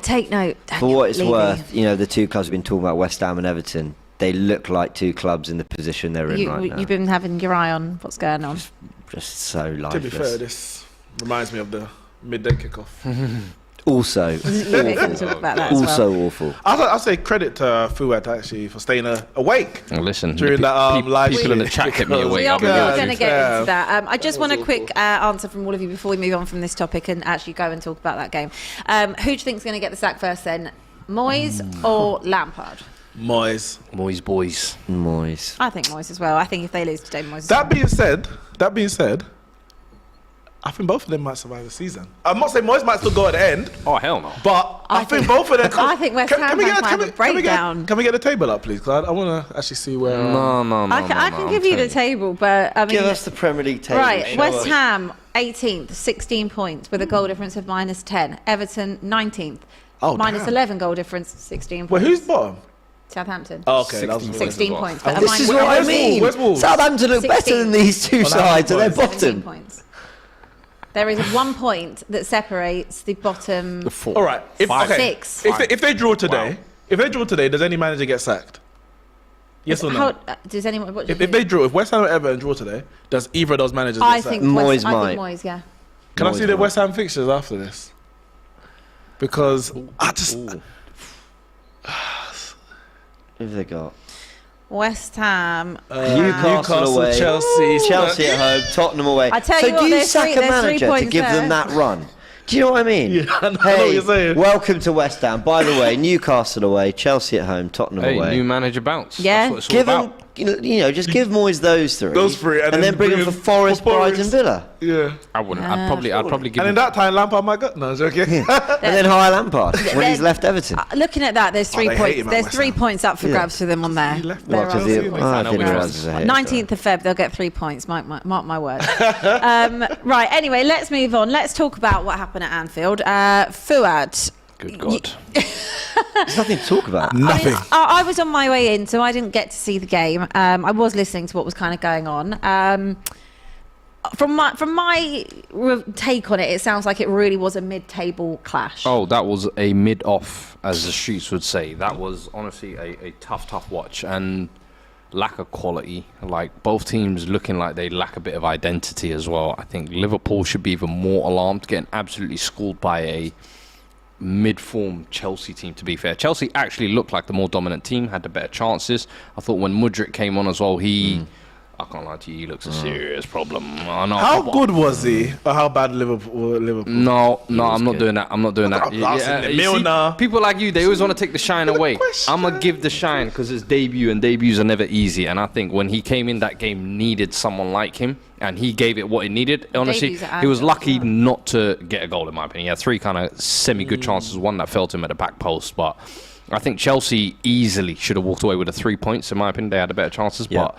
Take note. For what it's worth, the 2 clubs we've been talking about, West Ham and Everton, they look like 2 clubs in the position they're in right now. You've been having your eye on what's going on. Just so lifeless. To be fair, this reminds me of the midday kickoff. Also awful. I'll say credit to Fuad actually for staying awake. Well, listen, during that live people in the chat kept me awake. We are going to get into that. I just want a quick answer from all of you before we move on from this topic and actually go and talk about that game. Who do you think is going to get the sack first then? Moyes or Lampard? Moyes boys. Moyes. I think Moyes as well. I think if they lose today, Moyes. That being said, I think both of them might survive the season. I'm not saying Moyes might still go at the end. Oh, hell no. But I think both of them. I think West Ham might have a breakdown. Can we get the table up, please? Because I want to actually see where. I can give you the table, but I mean, give us the Premier League table. Right, West Ham 18th, 16 points with a goal difference of -10. Everton 19th, -11 goal difference, 16 points. Well, who's bottom? Southampton. Oh, okay, 16 points. This is what I mean. Southampton look better than these 2 sides at their bottom. Points. There is 1 point that separates the bottom. The 4. All right. Six. If they draw today, does any manager get sacked? Yes or no? Does anyone? If they draw, if West Ham or Everton draw today, does either of those managers get sacked? I think Moyes, yeah. Can I see the West Ham fixtures after this? Because I just. Who have they got? West Ham, Newcastle away, Chelsea at home, Tottenham away. I tell so you what, do you there's sack three- a there's 3 manager to points give there. them that run? Do you know what I mean? Yeah, I know hey, what you're saying. Welcome to West Ham. By the way, Newcastle away, Chelsea at home, Tottenham away. New manager bounce. Yeah. That's what it's Give all them, about. just give Moyes those 3. Those 3, and then bring them for Forest, Brighton, Villa. Yeah. I wouldn't. I'd probably give And in him that time, Lampard might go. No, I'm joking. And then hire Lampard when he's left Everton. Looking at that, there's 3 they hate points. him at There's West 3 Ham. points up for grabs for them on there. He left. There Well, are 'cause three he- points. I didn't realise it was a hit. 19th of Feb, they'll get 3 points. Mark my word. Right. Anyway, let's move on. Let's talk about what happened at Anfield. Fuad. Good God. There's nothing to talk about. Nothing. I was on my way in, so I didn't get to see the game. I was listening to what was kind of going on. From my take on it, it sounds like it really was a mid-table clash. Oh, that was a mid-off, as the streets would say. That was honestly a tough watch. And lack of quality. Like, both teams looking like they lack a bit of identity as well. I think Liverpool should be even more alarmed, getting absolutely schooled by a mid-form Chelsea team, to be fair. Chelsea actually looked like the more dominant team, had the better chances. I thought when Mudryk came on as well, I can't lie to you, he looks a serious problem. How good was he? Or how bad Liverpool? No, I'm not doing that. I'm not doing that. People like you, they always want to take the shine away. I'm going to give the shine because it's debut, and debuts are never easy. And I think when he came in, that game needed someone like him, and he gave it what it needed. Honestly, he was lucky not to get a goal, in my opinion. He had 3 kind of semi-good chances, one that fell to him at the back post. But I think Chelsea easily should have walked away with the 3 points, in my opinion. They had the better chances, but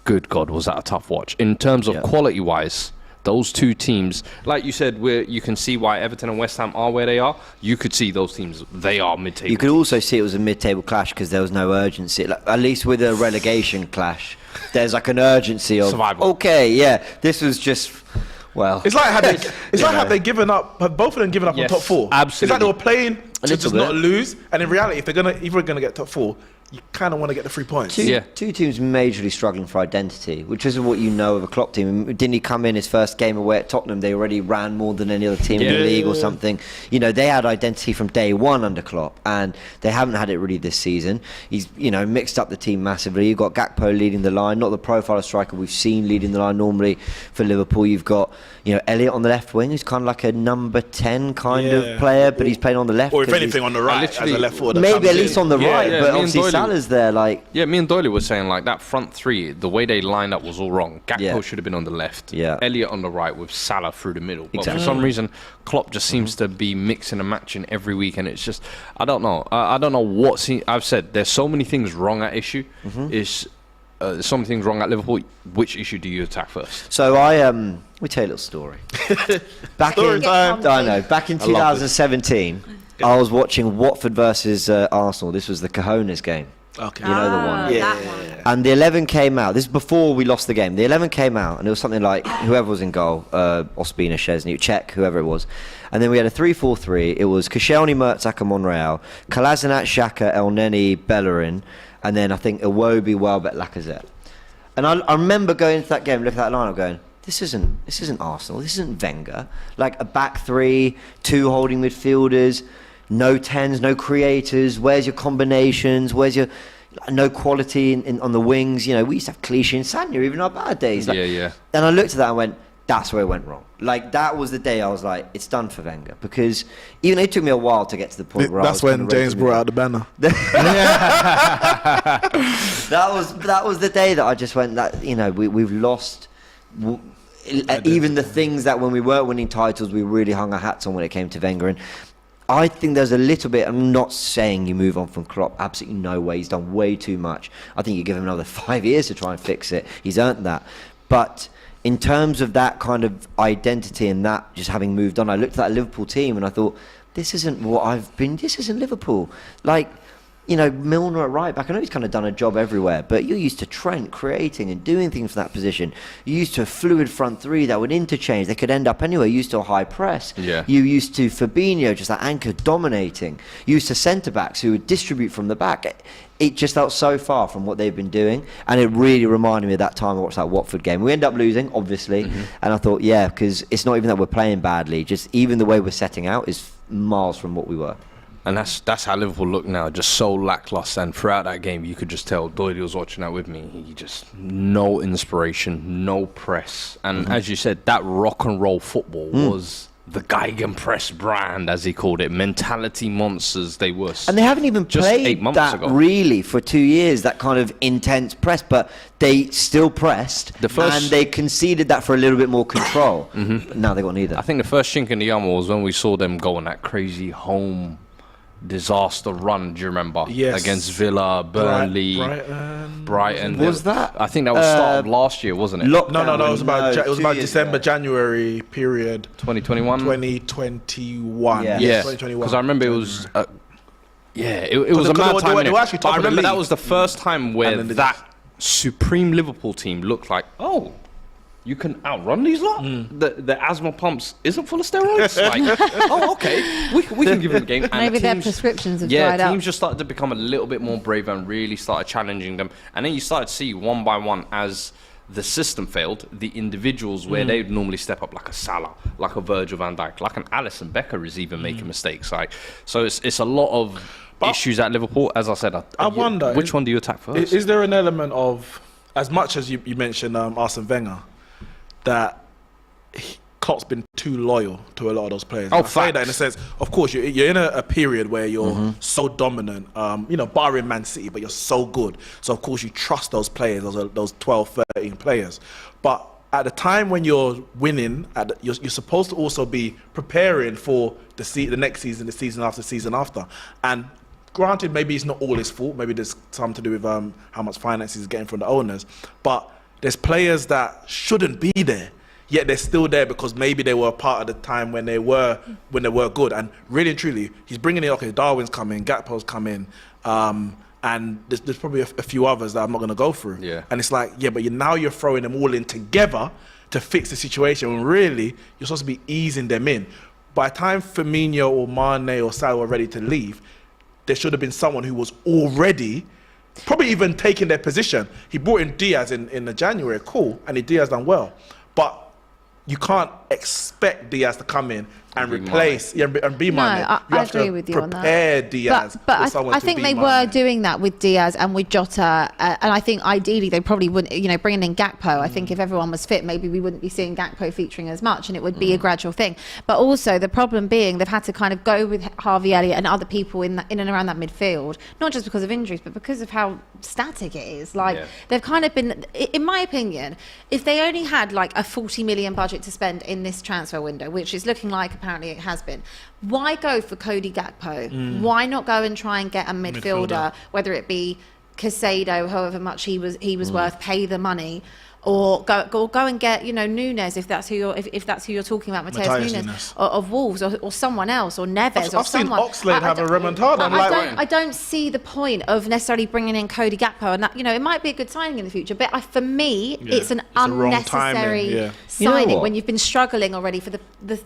good God, was that a tough watch. In terms of quality-wise, those two teams, like you said, where you can see why Everton and West Ham are where they are, you could see those teams, they are mid-table. You could also see it was a mid-table clash because there was no urgency. Like, at least with a relegation clash, there's like an urgency of, survival. Okay, yeah, this was just... Well, it's like had they given up, both of them given up on top 4. Absolutely. It's like they were playing to just not lose, and in reality, if they're either gonna get top 4, you kind of want to get the 3 points. Two teams majorly struggling for identity, which isn't what you know of a Klopp team. Didn't he come in his first game away at Tottenham? They already ran more than any other team in the league or something. You know, they had identity from day one under Klopp, and they haven't had it really this season. He's, mixed up the team massively. You've got Gakpo leading the line, not the profile of striker we've seen leading the line normally for Liverpool. You've got, Elliott on the left wing, who's kind of like a number 10 kind of player, but he's playing on the left. Or if anything, on the right, as a left forward. Maybe at least on the right, but obviously Salah's there. Me and Doyle was saying, like, that front 3, the way they lined up was all wrong. Gakpo should have been on the left, Elliott on the right with Salah through the middle. But for some reason, Klopp just seems to be mixing and matching every week, and it's just, I don't know. I don't know what I've said. There's so many things wrong at issue. So many things wrong at Liverpool. Which issue do you attack first? So we tell you a little story. Back in 2017, I was watching Watford versus Arsenal. This was the Cojones game. Okay. You know the one. Yeah. And the 11 came out. This is before we lost the game. The 11 came out, and it was something like whoever was in goal, Ospina, Szczesny, Czech, whoever it was. And then we had a 3-4-3. It was Koscielny, Mertesacker, Monreal, Kolasinac, Xhaka, Elneny, Bellerin, and then I think Iwobi, Welbeck, Lacazette. And I remember going into that game, looking at that lineup, going, This isn't Arsenal. This isn't Wenger. Like a back 3, 2 holding midfielders. No 10s, no creators. Where's your combinations? Where's your no quality on the wings? We used to have Clichy and Sanya even on our bad days. And I looked at that and went, that's where it went wrong. Like, that was the day I was like, it's done for Wenger. Because even it took me a while to get to the point where that's when James brought out the banner. That was the day that I just went, that we've lost. Even the things that when we weren't winning titles, we really hung our hats on when it came to Wenger. And I think there's a little bit, I'm not saying you move on from Klopp, absolutely no way, he's done way too much. I think you give him another 5 years to try and fix it, he's earned that. But in terms of that kind of identity and that just having moved on, I looked at that Liverpool team and I thought, this isn't Liverpool. Like, Milner at right back, I know he's kind of done a job everywhere, but you're used to Trent creating and doing things from that position. You're used to a fluid front 3 that would interchange. They could end up anywhere. You're used to a high press. Yeah. You used to Fabinho, just that anchor dominating. You used to centre-backs who would distribute from the back. It just felt so far from what they've been doing, and it really reminded me of that time I watched that Watford game. We end up losing, obviously, and I thought, because it's not even that we're playing badly, just even the way we're setting out is miles from what we were. And that's how Liverpool look now, just so lackluster. And throughout that game, you could just tell, Doyle was watching that with me, he just, no inspiration, no press. And as you said, that rock and roll football was the Gegenpress brand, as he called it. Mentality monsters they were. And they haven't even played that really for 2 years, that kind of intense press, but they still pressed, and they conceded that for a little bit more control. Now they got neither. I think the first chink in the armor was when we saw them go on that crazy home disaster run, do you remember? Yes. Against Villa, Burnley, Brighton. Was that? I think that was start of last year, wasn't it? No, it was about December, January period. 2021? 2021. Yeah. Yeah, 2021. because I remember it was... it was a mad time. But I remember that was the first time where that supreme Liverpool team looked like, you can outrun these lot. The asthma pumps isn't full of steroids. Like, oh, okay, we can give them a game. And Maybe their prescriptions have dried up. teams just started to become a little bit more brave and really started challenging them. And then you started to see one by one as the system failed, the individuals where they'd normally step up, like a Salah, like a Virgil van Dijk, like an Alisson Becker is even making mistakes. Like, so it's a lot of issues at Liverpool. As I said, I wonder which one do you attack first? Is there an element of, as much as you mentioned Arsene Wenger, that Klopp's been too loyal to a lot of those players? Oh, I say that in a sense, of course, you're in a period where you're so dominant, barring Man City, but you're so good. So, of course, you trust those players, those 12, 13 players. But at the time when you're winning, you're supposed to also be preparing for the next season, the season after. And granted, maybe it's not all his fault. Maybe there's something to do with how much finance he's getting from the owners. But there's players that shouldn't be there, yet they're still there because maybe they were a part of the time when they were good. And really and truly, he's bringing in, okay, Darwin's coming, Gakpo's coming, and there's probably a few others that I'm not going to go through. Yeah. And it's like, yeah, but now you're throwing them all in together to fix the situation when really you're supposed to be easing them in. By the time Firmino or Mane or Salah were ready to leave, there should have been someone who was already probably even taking their position. He brought in Diaz in the January, cool, and Diaz done well. But you can't expect Diaz to come in and replace and be Mane. I agree with you on that. Prepare Diaz. But I think they were doing that with Diaz and with Jota, and I think ideally they probably wouldn't, bringing in Gakpo. I think if everyone was fit, maybe we wouldn't be seeing Gakpo featuring as much, and it would be a gradual thing. But also the problem being they've had to kind of go with Harvey Elliott and other people in and around that midfield, not just because of injuries, but because of how static it is. They've kind of been, in my opinion, if they only had like a 40 million budget to spend in this transfer window, which is looking like apparently it has been, why go for Cody Gakpo? Why not go and try and get a midfielder, whether it be Casado, however much he was worth, pay the money, or go and get Nunes if that's who you're talking about, Mateus Nunes of Wolves, or someone else, or Neves, or someone. I've seen Oxlade have a remontada. I don't see the point of necessarily bringing in Cody Gakpo, and that it might be a good signing in the future, but for me it's an unnecessary signing when you've been struggling already for the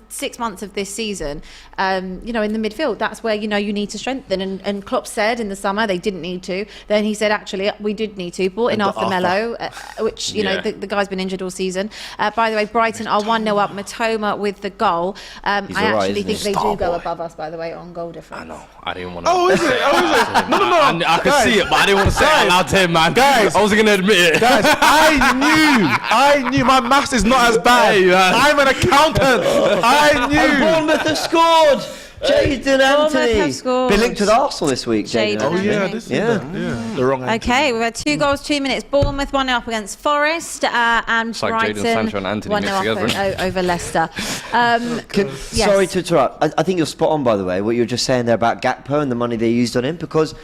6 months of this season. In the midfield, that's where you need to strengthen. And Klopp said in the summer they didn't need to. Then he said actually we did need to. Brought in Arthur Melo, which the guy's been injured all season. By the way, Brighton are 1-0 up. Matoma with the goal. I actually think they do go above us, by the way, on goal difference. I know. I didn't want to. Oh, is it? No. I could see it, but I didn't want to say it out loud to him, man. Guys, I wasn't going to admit it. Guys, I knew my maths is not as bad. Hey, I'm an accountant. I knew. And Bournemouth have scored. Jadon Anthony. Been linked with Arsenal this week. Jadon Anthony. The wrong answer. Okay, we've had 2 goals, 2 minutes. Bournemouth 1-0 up against Forest, and it's like Brighton Jadon Sancho and Anthony 1-0 up over Leicester. Yes. Sorry to interrupt. I think you're spot on, by the way, what you were just saying there about Gakpo and the money they used on him, because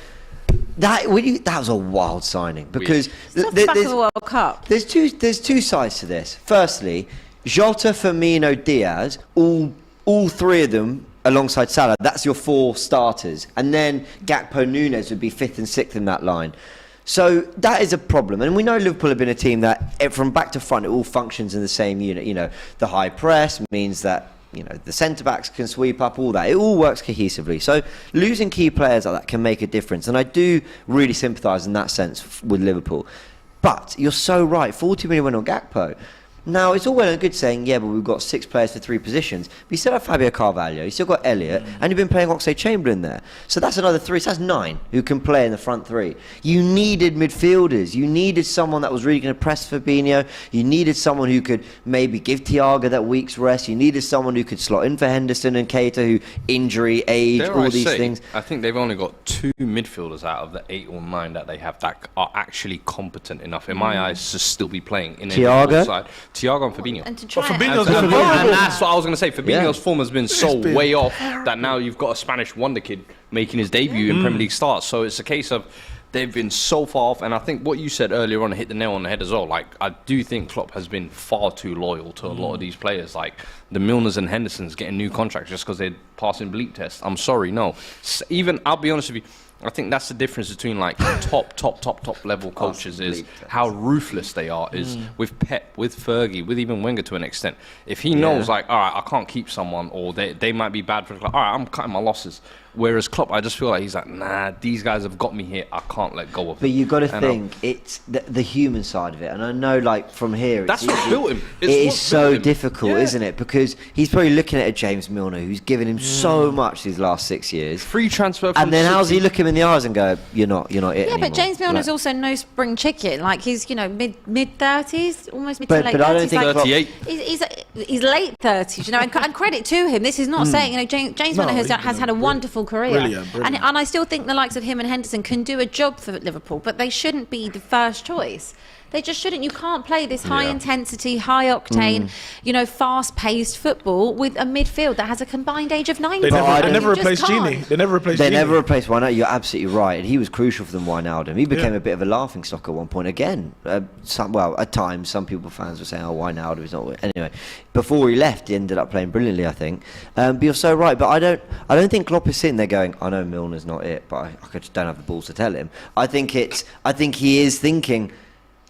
that was a wild signing. Because it's off the back of the World Cup. There's two sides to this. Firstly, Jota, Firmino, Diaz, all three of them alongside Salah, that's your 4 starters. And then Gakpo, Nunes would be 5th and 6th in that line. So that is a problem. And we know Liverpool have been a team that from back to front, it all functions in the same unit. The high press means that the centre-backs can sweep up, all that. It all works cohesively. So losing key players like that can make a difference. And I do really sympathise in that sense with Liverpool. But you're so right, 40 million went on Gakpo. Now, it's all well and good saying, yeah, but we've got 6 players for 3 positions. But you still have Fabio Carvalho, you still got Elliott, and you've been playing Oxlade-Chamberlain there. So that's another 3, so that's 9 who can play in the front 3. You needed midfielders. You needed someone that was really going to press Fabinho. You needed someone who could maybe give Thiago that week's rest. You needed someone who could slot in for Henderson and Keita, who injury, age, all these things. I think they've only got 2 midfielders out of the 8 or 9 that they have that are actually competent enough, in my eyes, to still be playing in a Liverpool side. Thiago and Fabinho. And to try Fabinho's and that's what I was going to say. Fabinho's form has been way off that now you've got a Spanish wonder kid making his debut in Premier League starts. So it's a case of they've been so far off. And I think what you said earlier on hit the nail on the head as well. Like, I do think Klopp has been far too loyal to a lot of these players. Like the Milners and Hendersons getting new contracts just because they're passing bleep tests. I'm sorry, no. Even, I'll be honest with you, I think that's the difference between like top level coaches is how ruthless they are. Is with Pep, with Fergie, with even Wenger to an extent. If he knows like, all right, I can't keep someone, or they might be bad for the club. All right, I'm cutting my losses. Whereas Klopp, I just feel like he's like, nah, these guys have got me here. I can't let go of it. But you've got to think it's the human side of it. And I know, like, from here... That's what built him. It is so difficult, isn't it? Because he's probably looking at a James Milner who's given him so much these last 6 years. Free transfer from And then how's he look him in the eyes and go, you're not it anymore. Yeah, but James Milner's also no spring chicken. Like, he's, mid-30s, almost mid to late 30s. But I don't think... 38. He's late 30s, and credit to him. This is not saying, James Milner has had a wonderful career. Brilliant. And I still think the likes of him and Henderson can do a job for Liverpool, but they shouldn't be the first choice. They just shouldn't. You can't play this high intensity, high octane, fast paced football with a midfield that has a combined age of 90. They never replaced Gini. They never replaced Wijnaldum. You're absolutely right. And he was crucial for them, Wijnaldum. He became a bit of a laughing stock at one point again. At times, some fans were saying, Wijnaldum is not... Anyway, before he left, he ended up playing brilliantly, I think. But you're so right. But I don't think Klopp is sitting there going, I know Milner's not it, but I just don't have the balls to tell him. I think he is thinking...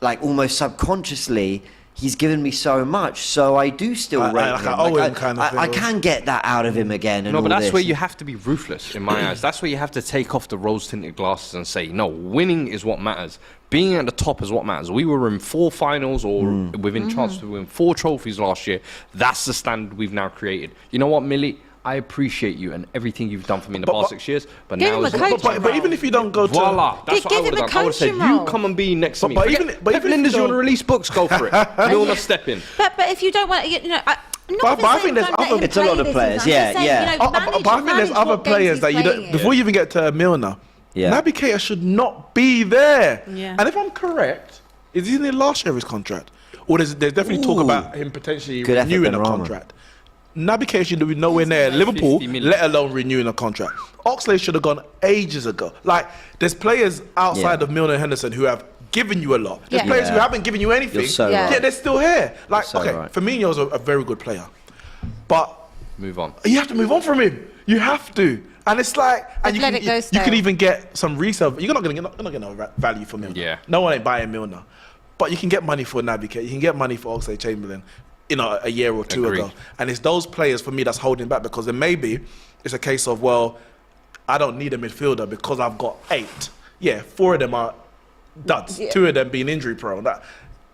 like almost subconsciously, he's given me so much, so I do still rate him. I can get that out of him again. No, but that's where you have to be ruthless, in my eyes. That's where you have to take off the rose-tinted glasses and say, no, winning is what matters. Being at the top is what matters. We were in 4 finals or within chance to win 4 trophies last year. That's the standard we've now created. You know what, Millie? I appreciate you and everything you've done for me in the past 6 years. But give now him a coaching but even if you don't go to... Voila. That's what I would have done. I would have said, you come and be next to me. But even if you want to release books, go for it. Milner, step in. But if you don't want... I think there's other... It's a lot of players, But I think there's other players that you don't... Before you even get to Milner, Naby Keita should not be there. Yeah. And if I'm correct, is he in the last year of his contract? Or there's definitely talk about him potentially renewing a contract. Naby Keita should be nowhere near Liverpool, let alone renewing a contract. Oxlade should have gone ages ago. Like, there's players outside of Milner and Henderson who have given you a lot. There's players who haven't given you anything, yet they're still here. Like, Firmino's a very good player. But... move on. You have to move on from him. You have to. And it's like... and you can even get some resale... You're not going to get no value for Milner. Yeah. No one ain't buying Milner. But you can get money for Naby Keita. You can get money for Oxlade-Chamberlain. A year or two ago. And it's those players for me that's holding back, because then maybe it's a case of, well, I don't need a midfielder because I've got 8. Yeah, 4 of them are duds. 2 of them being injury prone.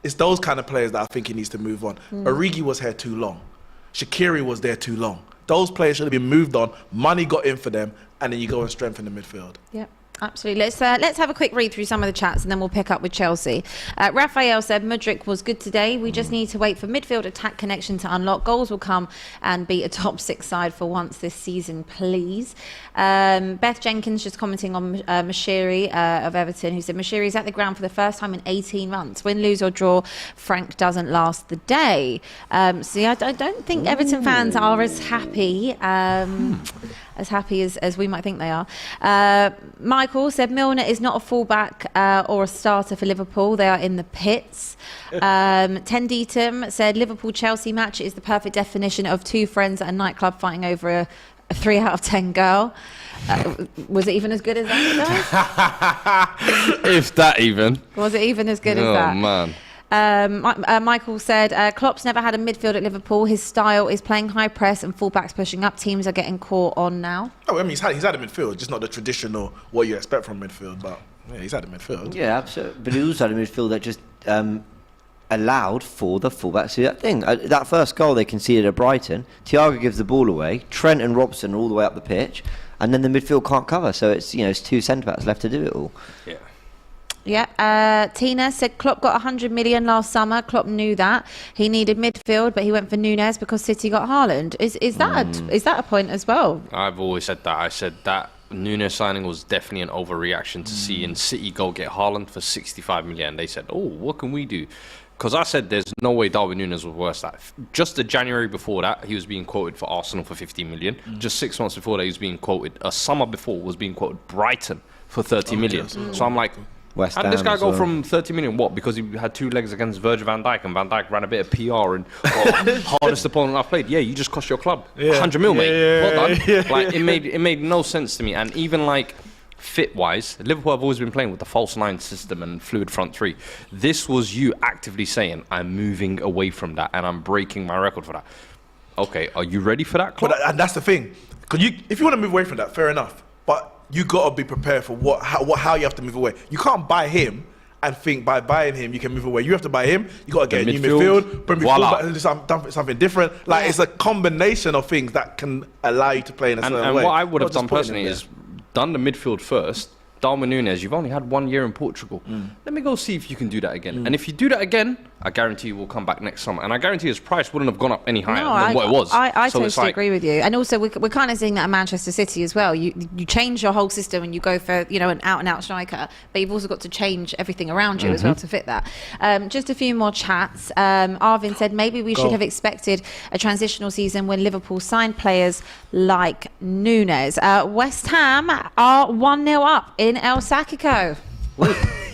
It's those kind of players that I think he needs to move on. Origi was here too long. Shaqiri was there too long. Those players should have been moved on. Money got in for them, and then you go and strengthen the midfield. Yep. Absolutely. Let's have a quick read through some of the chats and then we'll pick up with Chelsea. Raphael said Mudryk was good today. We just need to wait for midfield attack connection to unlock. Goals will come and be a top 6 side for once this season, please. Beth Jenkins just commenting on Mashiri of Everton, who said Mashiri's at the ground for the first time in 18 months. Win, lose or draw, Frank doesn't last the day. See, I don't think Everton fans are as happy as we might think they are. Michael said Milner is not a fullback or a starter for Liverpool. They are in the pits. Tenditum said Liverpool-Chelsea match is the perfect definition of 2 friends at a nightclub fighting over a 3 out of 10 girl. Was it even as good as that, guys? If that even. Was it even as good as that? Oh, man. Michael said Klopp's never had a midfield at Liverpool. His style is playing high press and fullbacks pushing up. Teams are getting caught on now. Oh, I mean, he's had a midfield, just not the traditional what you expect from midfield, but he's had a midfield. Yeah, absolutely. But he also had a midfield that just allowed for the fullbacks to do that thing. That first goal they conceded at Brighton, Thiago gives the ball away, Trent and Robson are all the way up the pitch, and then the midfield can't cover. So it's 2 centre-backs left to do it all. Yeah. Yeah, Tina said Klopp got 100 million last summer. Klopp knew that. He needed midfield, but he went for Núñez because City got Haaland. Is that a point as well? I've always said that. I said that Núñez signing was definitely an overreaction to seeing City go get Haaland for 65 million. They said, oh, what can we do? Because I said there's no way Darwin Núñez was worse than that. Just the January before that, he was being quoted for Arsenal for 50 million. Just 6 months before that, he was being quoted. A summer before was being quoted Brighton for 30 million. So I'm like... West How did this guy go from 30 million? What? Because he had 2 legs against Virgil van Dijk, and Van Dijk ran a bit of PR and hardest opponent I've played. Yeah, you just cost your club 100 mil, mate. Well done. Like it made no sense to me. And even like fit-wise, Liverpool have always been playing with the false 9 system and fluid front 3. This was you actively saying, I'm moving away from that and I'm breaking my record for that. Okay, are you ready for that, Klopp? And that's the thing. Because if you want to move away from that, fair enough. But you got to be prepared for how you have to move away. You can't buy him and think by buying him you can move away. You have to buy him. You got to get a new midfield, bring midfield, something different. Like it's a combination of things that can allow you to play in a certain way. And what I would have done personally is done the midfield first. Darwin Núñez, you've only had 1 year in Portugal. Let me go see if you can do that again. And if you do that again, I guarantee you will come back next summer. And I guarantee his price wouldn't have gone up any higher than what it was. I totally agree with you. And also, we're kind of seeing that at Manchester City as well. You change your whole system and you go for an out-and-out striker, but you've also got to change everything around you as well to fit that. Just a few more chats. Arvin said maybe we should have expected a transitional season when Liverpool signed players like Núñez. West Ham are 1-0 up in El Sacico.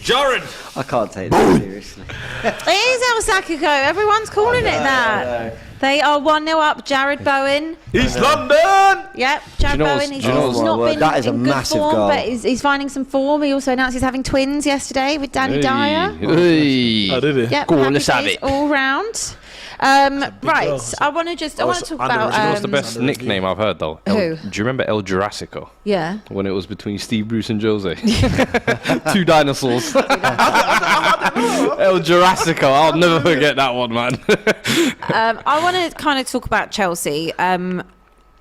Jared! I can't take that seriously. It is El Sacico. Everyone's calling it that. They are 1-0 up. Jared Bowen. East London! Yep, Jared Bowen. He's not been that is a in good massive form, goal. but he's finding some form. He also announced he's having twins yesterday with Danny Dyer. Hey. Oh, did he? Yep, Go on, happy let's have days it. all round. Right, I want to talk about. You know what's the best nickname I've heard though? Who? Do you remember El Jurassico? Yeah. When it was between Steve Bruce and Jose. 2 dinosaurs. El Jurassico. I'll never forget that one, man. I want to kind of talk about Chelsea.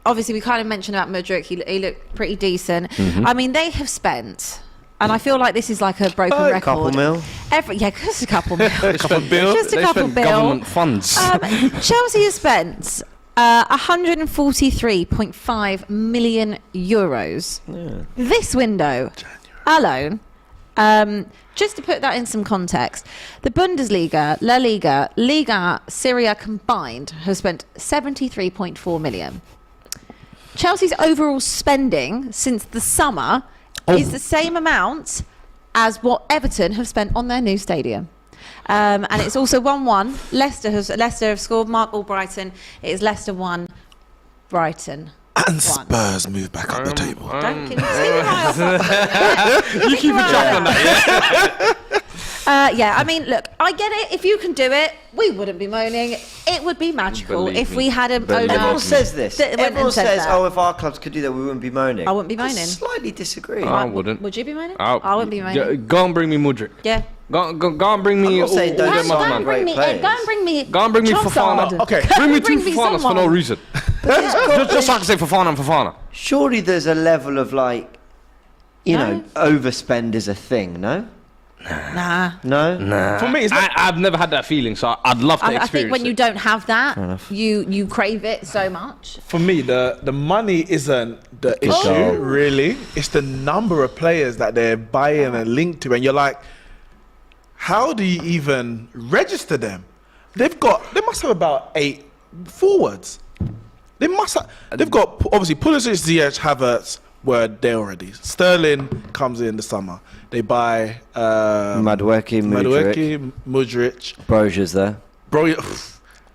Obviously, we kind of mentioned about Mudryk. He looked pretty decent. I mean, they have spent. And I feel like this is like a broken record. Couple mil. Just a couple mil. They spent bill. Just a couple bill. Government funds. Chelsea has spent 143.5 million euros this window alone. Just to put that in some context, the Bundesliga, La Liga, Liga, Serie A combined have spent 73.4 million. Chelsea's overall spending since the summer is the same amount as what Everton have spent on their new stadium. And it's also 1-1. Leicester have scored. Mark Albrighton. It is Leicester 1, Brighton 1. And Spurs move back up the table. Don't keep right off. You keep a track on that, yeah, I mean, look, I get it. If you can do it, we wouldn't be moaning. It would be magical Believe if me. we had an owner. Everyone says this. that went Everyone and said says, that. "Oh, if our clubs could do that, we wouldn't be moaning." I wouldn't be moaning. Slightly disagree. I wouldn't. Would you be moaning? I wouldn't be moaning. Go and bring me Mudryk. Yeah. Go and bring me I'm not saying don't all them sign other Go man. and bring me. Great Go and bring me. Go and bring me Trossard. Fofana. Okay. Bring me Bring 2 me Fofanas for someone. no reason. just so I can say Fofana and Fofana. Surely there's a level of like, No. overspend is a thing. No. Nah. For me, it's not. I've never had that feeling, so I'd love to I experience think when it. you don't have that, you crave it so much. For me, the money isn't the issue, really. It's the number of players that they're buying and linked to. And you're like, how do you even register them? They must have about 8 forwards. They've got, obviously, Pulisic, Ziyech, Havertz were there already. Sterling comes in the summer. They buy Madueke, Mudryk. Brozia's there.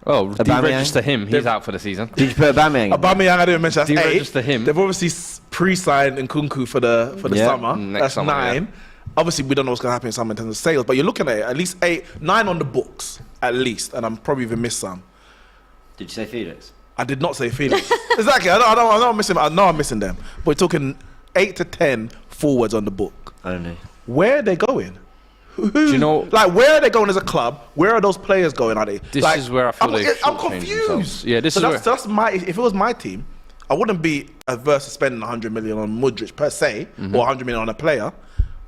Oh, Aubameyang? deregister him. He's out for the season. Did you put Aubameyang? Aubameyang, I didn't mention, that's 8. Deregister him. They've obviously pre-signed Nkunku for the summer. Next That's summer, 9. yeah. Obviously, we don't know what's going to happen in summer in terms of sales, but you're looking at it, at least 9 on the books, at least, and I'm probably even missed some. Did you say Felix? I did not say Felix. Exactly. I know I'm missing. I know I'm missing them. But we're talking 8 to 10 forwards on the book. Only. Where are they going? Do you know? Like, where are they going as a club? Where are those players going? Are they? This like, is where I feel I'm they've I'm shortchanged confused. themselves. Yeah, this so is that's my. If it was my team, I wouldn't be averse to spending 100 million on Mudryk per se, or 100 million on a player.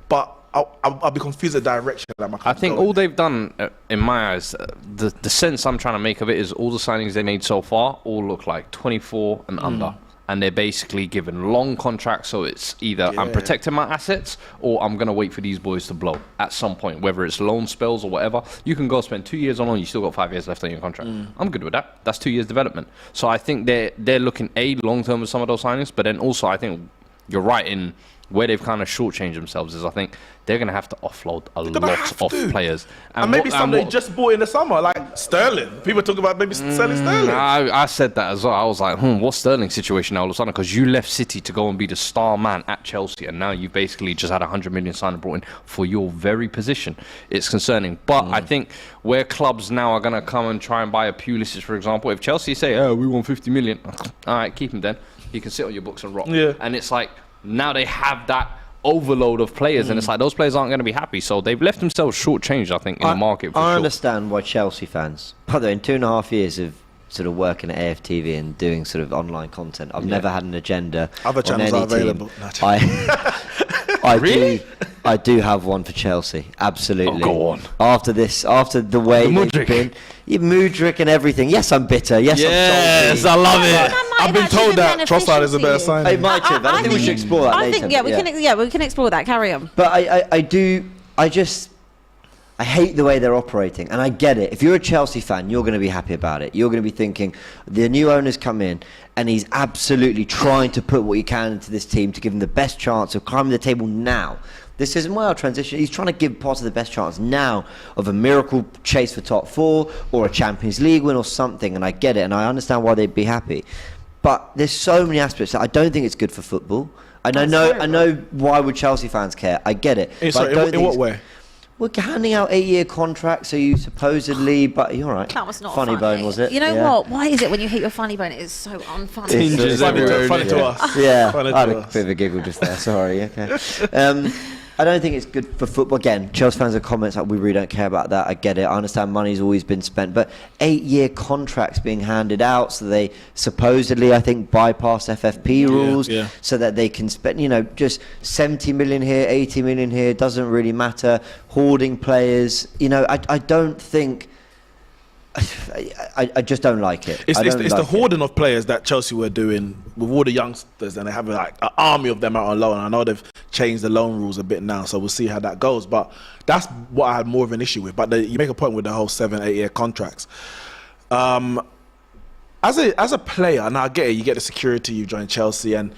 But I'll be confused the direction that my club's I think going. all they've done, in my eyes, the sense I'm trying to make of it is all the signings they made so far all look like 24 and under. And they're basically given long contracts, so it's either I'm protecting my assets or I'm going to wait for these boys to blow at some point, whether it's loan spells or whatever. You can go spend 2 years on loan, you still got 5 years left on your contract. I'm good with that. That's 2 years development. So I think they're looking, long-term with some of those signings, but then also I think you're right in where they've kind of shortchanged themselves is I think they're going to have to offload a lot of players. And maybe somebody just bought in the summer, like Sterling. People talk about maybe selling Sterling. I said that as well. I was like, what's Sterling's situation now all of a sudden? Because you left City to go and be the star man at Chelsea, and now you've basically just had 100 million signing brought in for your very position. It's concerning. But I think where clubs now are going to come and try and buy a Pulisic, for example, if Chelsea say, oh, we want 50 million, all right, keep him then. He can sit on your books and rock. Yeah. And it's like, now they have that overload of players, and it's like those players aren't going to be happy, so they've left themselves shortchanged, I think, in the market. I understand why Chelsea fans, by the way, in 2.5 years of sort of working at AFTV and doing sort of online content, I've never had an agenda. Other channels are available. I do have one for Chelsea, absolutely. Oh, go on. After the way they've been, Mudryk and everything. Yes, I'm bitter. Yes, I'm salty. I love it. I've been told that Trossard is a better signing. It might have. I think we should explore that later. We can explore that. Carry on. But I hate the way they're operating, and I get it. If you're a Chelsea fan, you're going to be happy about it. You're going to be thinking, the new owner's come in, and he's absolutely trying to put what he can into this team to give them the best chance of climbing the table now. This isn't well transition. He's trying to give part of the best chance now of a miracle chase for top 4 or a Champions League win or something, and I get it, and I understand why they'd be happy. But there's so many aspects that I don't think it's good for football. I know why would Chelsea fans care. I get it. In what way? We're handing out 8-year contracts, so you supposedly, but you're right. That was not funny bone, was it? You know what? Why is it when you hit your funny bone, it is so unfunny? It's funny to us. Yeah, Funny I had to a us. bit of a giggle just there. Sorry. Okay. I don't think it's good for football. Again, Chelsea fans have comments like, we really don't care about that. I get it. I understand money's always been spent, but 8-year contracts being handed out, so they supposedly, I think, bypass FFP rules, so that they can spend, just 70 million here, 80 million here, doesn't really matter. Hoarding players, I don't think. I just don't like it. It's the hoarding of players that Chelsea were doing with all the youngsters, and they have like an army of them out on loan. I know they've changed the loan rules a bit now, so we'll see how that goes. But that's what I had more of an issue with. But you make a point with the whole 7-8 year contracts. As a player, and I get it, you get the security, you join Chelsea, and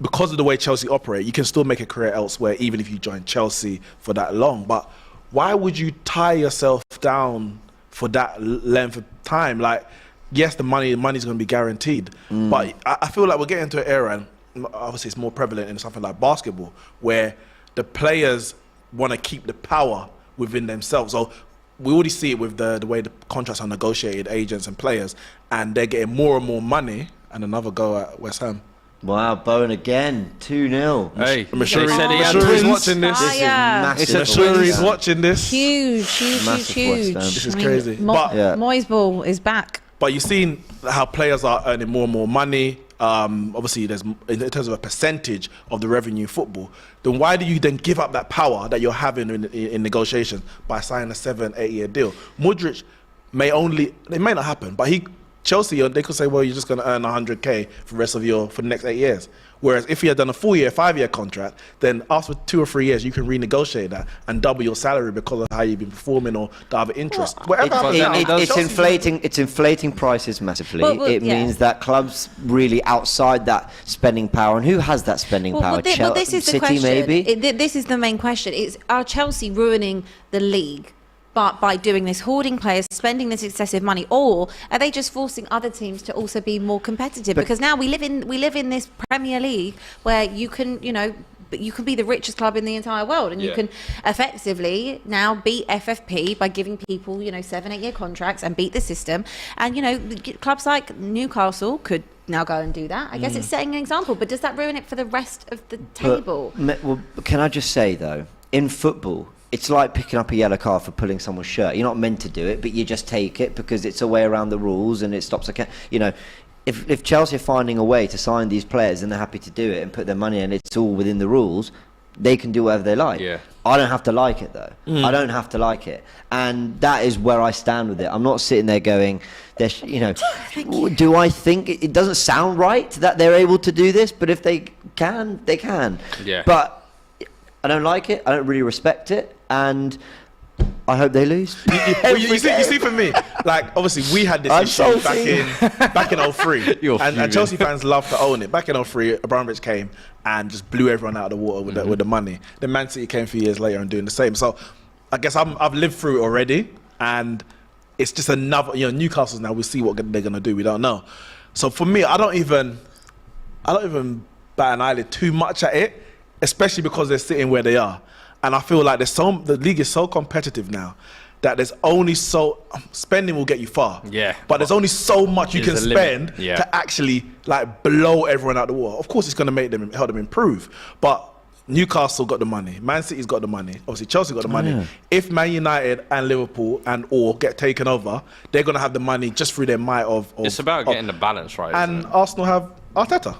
because of the way Chelsea operate, you can still make a career elsewhere, even if you join Chelsea for that long. But why would you tie yourself down for that length of time? Like, yes, the money's going to be guaranteed, but I feel like we're getting to an era, and obviously it's more prevalent in something like basketball, where the players want to keep the power within themselves. So we already see it with the way the contracts are negotiated, agents and players, and they're getting more and more money. And another go at West Ham. Wow, Bowen again, 2-0. Hey, I'm sure they said he had he's twins. watching this. This is massive. I'm sure he's watching this. Huge. This is crazy. Moyes ball is back. But you've seen how players are earning more and more money. Obviously, there's in terms of a percentage of the revenue in football. Then why do you then give up that power that you're having in negotiations by signing a 7-8 year deal? Mudryk it may not happen, but Chelsea, they could say, well, you're just going to earn 100k for the next 8 years. Whereas if he had done a 5-year contract, then after 2 or 3 years, you can renegotiate that and double your salary because of how you've been performing or the other interest. It's inflating prices massively. It means that clubs really outside that spending power, and who has that spending power? This is the City, question. maybe. This is the main question: are Chelsea ruining the league? But by doing this, hoarding players, spending this excessive money, or are they just forcing other teams to also be more competitive? Because now we live in this Premier League where you can be the richest club in the entire world, and you can effectively now beat FFP by giving people 7-8 year contracts and beat the system. And clubs like Newcastle could now go and do that. I guess it's setting an example, but does that ruin it for the rest of the table? Well, can I just say though, in football, it's like picking up a yellow card for pulling someone's shirt. You're not meant to do it, but you just take it because it's a way around the rules and it stops if Chelsea are finding a way to sign these players and they're happy to do it and put their money in, it's all within the rules, they can do whatever they like. I don't have to like it though. I don't have to like it, and that is where I stand with it. I'm not sitting there going, do I think it doesn't sound right that they're able to do this? But if they can, they can. But I don't like it. I don't really respect it. And I hope they lose. Well, you see, for me, like obviously we had this issue back in 03, and Chelsea fans love to own it. Back in 03, Abramovich came and just blew everyone out of the water with the money. Then Man City came a few years later and doing the same. So I guess I've lived through it already, and it's just another. Newcastle's now. We'll see what they're gonna do. We don't know. So for me, I don't even bat an eyelid too much at it, especially because they're sitting where they are. And I feel like the league is so competitive now that there's only spending will get you far. Yeah. But there's only so much you can spend to actually like blow everyone out the water. Of course, it's going to help them improve. But Newcastle got the money. Man City's got the money. Obviously, Chelsea got the money. Yeah. If Man United and Liverpool or get taken over, they're going to have the money just through their might of it's about getting the balance right. And Arsenal have Arteta.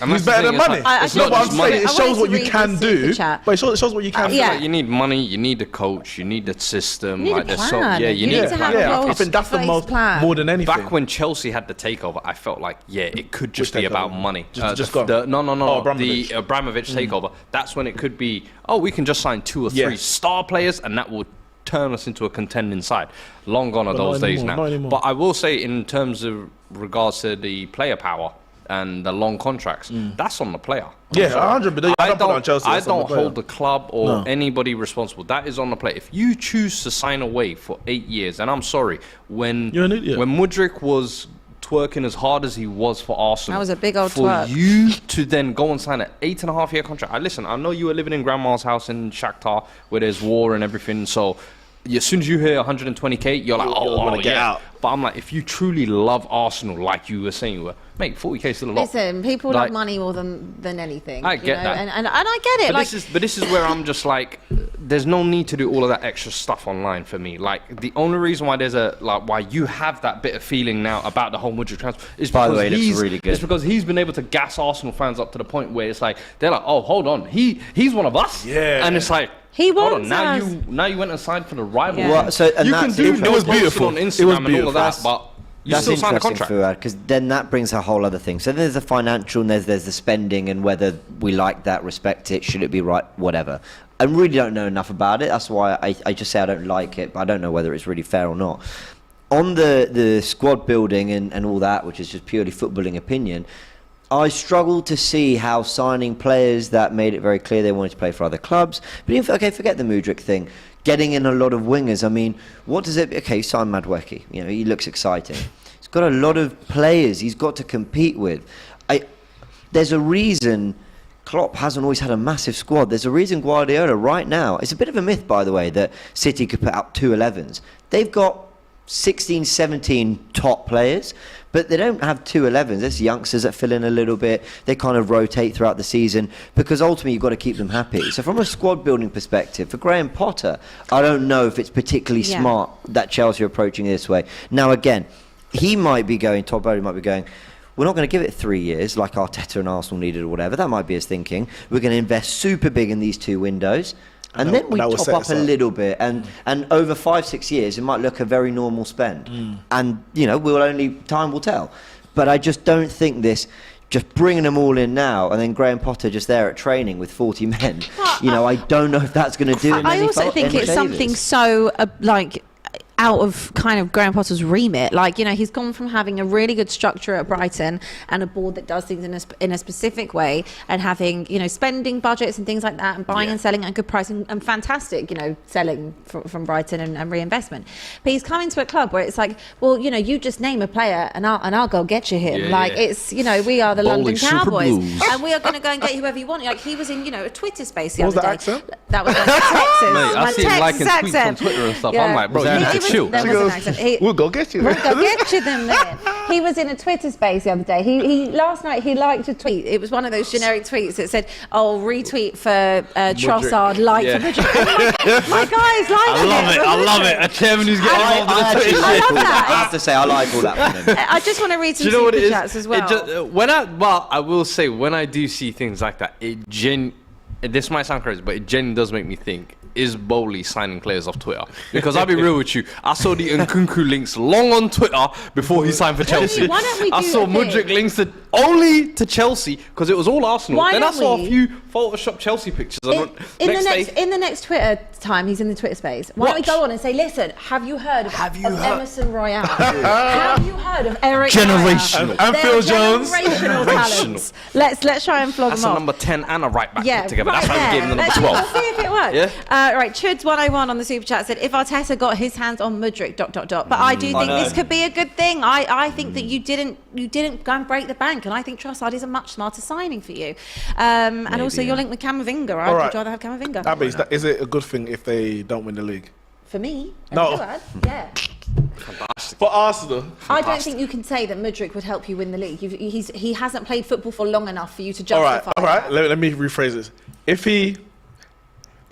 And who's better than money? It's not what I'm saying. It shows what you can do, but it shows what you can do. Like you need money, you need a coach, you need a system. You need a plan. You need to have I think that's the most plan. More than anything. Back when Chelsea had the takeover, I felt like it could just be about money. Just go. The Abramovich takeover. That's when it could be. We can just sign 2 or 3 star players, and that will turn us into a contending side. Long gone are those days now. But I will say, in terms of regards to the player power and the long contracts, that's on the player. Yeah, 100%. I don't hold the club or anybody responsible. That is on the player. If you choose to sign away for 8 years, and I'm sorry, when Mudryk was twerking as hard as he was for Arsenal, that was a big old twerk. For you to then go and sign an 8.5-year contract. I know you were living in Grandma's house in Shakhtar where there's war and everything, so as soon as you hear 120k, you're like, get out. But I'm like, if you truly love Arsenal, like you were saying you were, mate, 40k is still a lot. Listen, people love money more than anything. I get that, and I get it. But this is where I'm just like, there's no need to do all of that extra stuff online for me. Like the only reason why why you have that bit of feeling now about the whole Mudryk transfer is because he's really good. It's because he's been able to gas Arsenal fans up to the point where it's like they're like, oh, hold on, he's one of us. Yeah, and it's like. He wants now you went and signed for the rival. Yeah. Well, so, and you can do it was beautiful on Instagram and all of that, but you still sign a contract. Because then that brings a whole other thing. So there's the financial and there's the spending and whether we like that, respect it, should it be right, whatever. I really don't know enough about it. That's why I just say I don't like it, but I don't know whether it's really fair or not. On the squad building and all that, which is just purely footballing opinion, I struggled to see how signing players that made it very clear they wanted to play for other clubs. But even, forget the Mudryk thing. Getting in a lot of wingers. I mean, what does it... Okay, sign Mudryk. He looks exciting. He's got a lot of players he's got to compete with. There's a reason Klopp hasn't always had a massive squad. There's a reason Guardiola right now... It's a bit of a myth, by the way, that City could put out 2 11s. They've got 16, 17 top players, but they don't have 2 11s. There's youngsters that fill in a little bit. They kind of rotate throughout the season because ultimately you've got to keep them happy. So from a squad building perspective, for Graham Potter, I don't know if it's particularly smart that Chelsea are approaching it this way. Now again, he might be going, Todd Bowley might be going, we're not going to give it 3 years like Arteta and Arsenal needed or whatever. That might be his thinking. We're going to invest super big in these 2 windows. And then we top up a little bit, and over 5-6 years, it might look a very normal spend. And time will tell. But I just don't think just bringing them all in now, and then Graham Potter just there at training with 40 men. I don't know if that's going to do. I also think it's something so out of kind of Graham Potter's remit. He's gone from having a really good structure at Brighton and a board that does things in a specific way, and having, spending budgets and things like that, and buying and selling at a good price, and fantastic, selling from Brighton and reinvestment. But he's come into a club where it's like, well, you just name a player and I'll go get you him. It's, we are the London Cowboys and we are going to go and get whoever you want. He was in, a Twitter space the other day. Accent? That was Texas. Mate, I see him liking tweets on Twitter and stuff. I'm like, bro, you need to chill. There was an accent. We'll go get you. We'll go get you them then. He was in a Twitter space the other day. He last night he liked a tweet. It was one of those generic tweets that said, retweet for Trossard, like for Mudryk. My guy's liking it. I love it. A chairman who's getting involved in the Twitter shit. I have to say, I like all that from him. I just want to read some super chats as well. I will say, when I do see things like that, this might sound crazy, but it genuinely does make me think, is Bowley signing players off Twitter? Because I'll be real with you, I saw the Nkunku links long on Twitter before he signed for Chelsea. Why don't we do I saw Mudryk links to only to Chelsea because it was all Arsenal. Why Then I don't saw we- a few Photoshop Chelsea pictures. In the next Twitter time, he's in the Twitter space. Why don't we go on and say, listen, have you heard of Emerson Royale? Have you heard of Eric Generational. And They're Phil Jones. generational talents. Let's try and flog That's them a off. number 10 and a right back Yeah, put together. right That's why we gave him the there. number Let's 12. see if it works. Yeah. Right, Chuds 101 on the super chat said, if Arteta got his hands on Mudryk, ... But I do think this could be a good thing. I think that you didn't go and break the bank, and I think Trossard is a much smarter signing for you. And also you're linked with Camavinga. All right. I'd rather have Camavinga. Abby, is it a good thing if they don't win the league? For me, No. Fuad, yeah. For Arsenal. I don't think you can say that Mudryk would help you win the league. He hasn't played football for long enough for you to All justify. right. that. Let me rephrase this. If he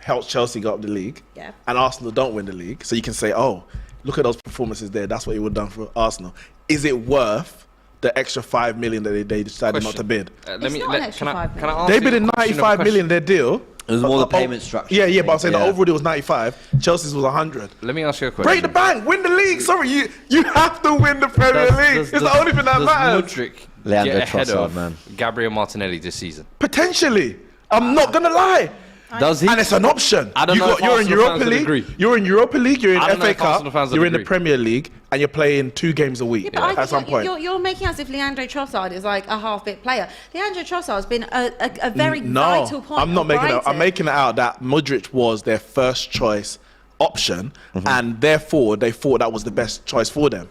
helps Chelsea go up the league, Yeah. and Arsenal don't win the league, so you can say, oh, look at those performances there. That's what he would have done for Arsenal. Is it worth the extra 5 million that they decided not to bid? It's not an extra 5 million. ask They you bid a in question of 95 million their deal. It was more the payment structure. Yeah, but I'm saying the Yeah. overall deal was 95. Chelsea's was 100. Let me ask you a question. Break the bank, win the league. Sorry, you have to win the Premier League. It's the only thing that matters. Mudryk Leandro get ahead Trossard, of man. Gabriel Martinelli this season? Potentially. I'm not going to lie. Does he? And it's an option. I don't know if You're in Arsenal Europa fans would League. agree. You're in Europa League. You're in I don't know FA if Arsenal Cup. fans would You're in the agree. Premier League, and you're playing 2 games a week But I at think some point. You're making as if Leandro Trossard is like a half-bit player. Leandro Trossard has been a very No, vital point. I'm not for making it. I'm Brighton. making it out that Mudryk was their first choice option, and therefore they thought that was the best choice for them.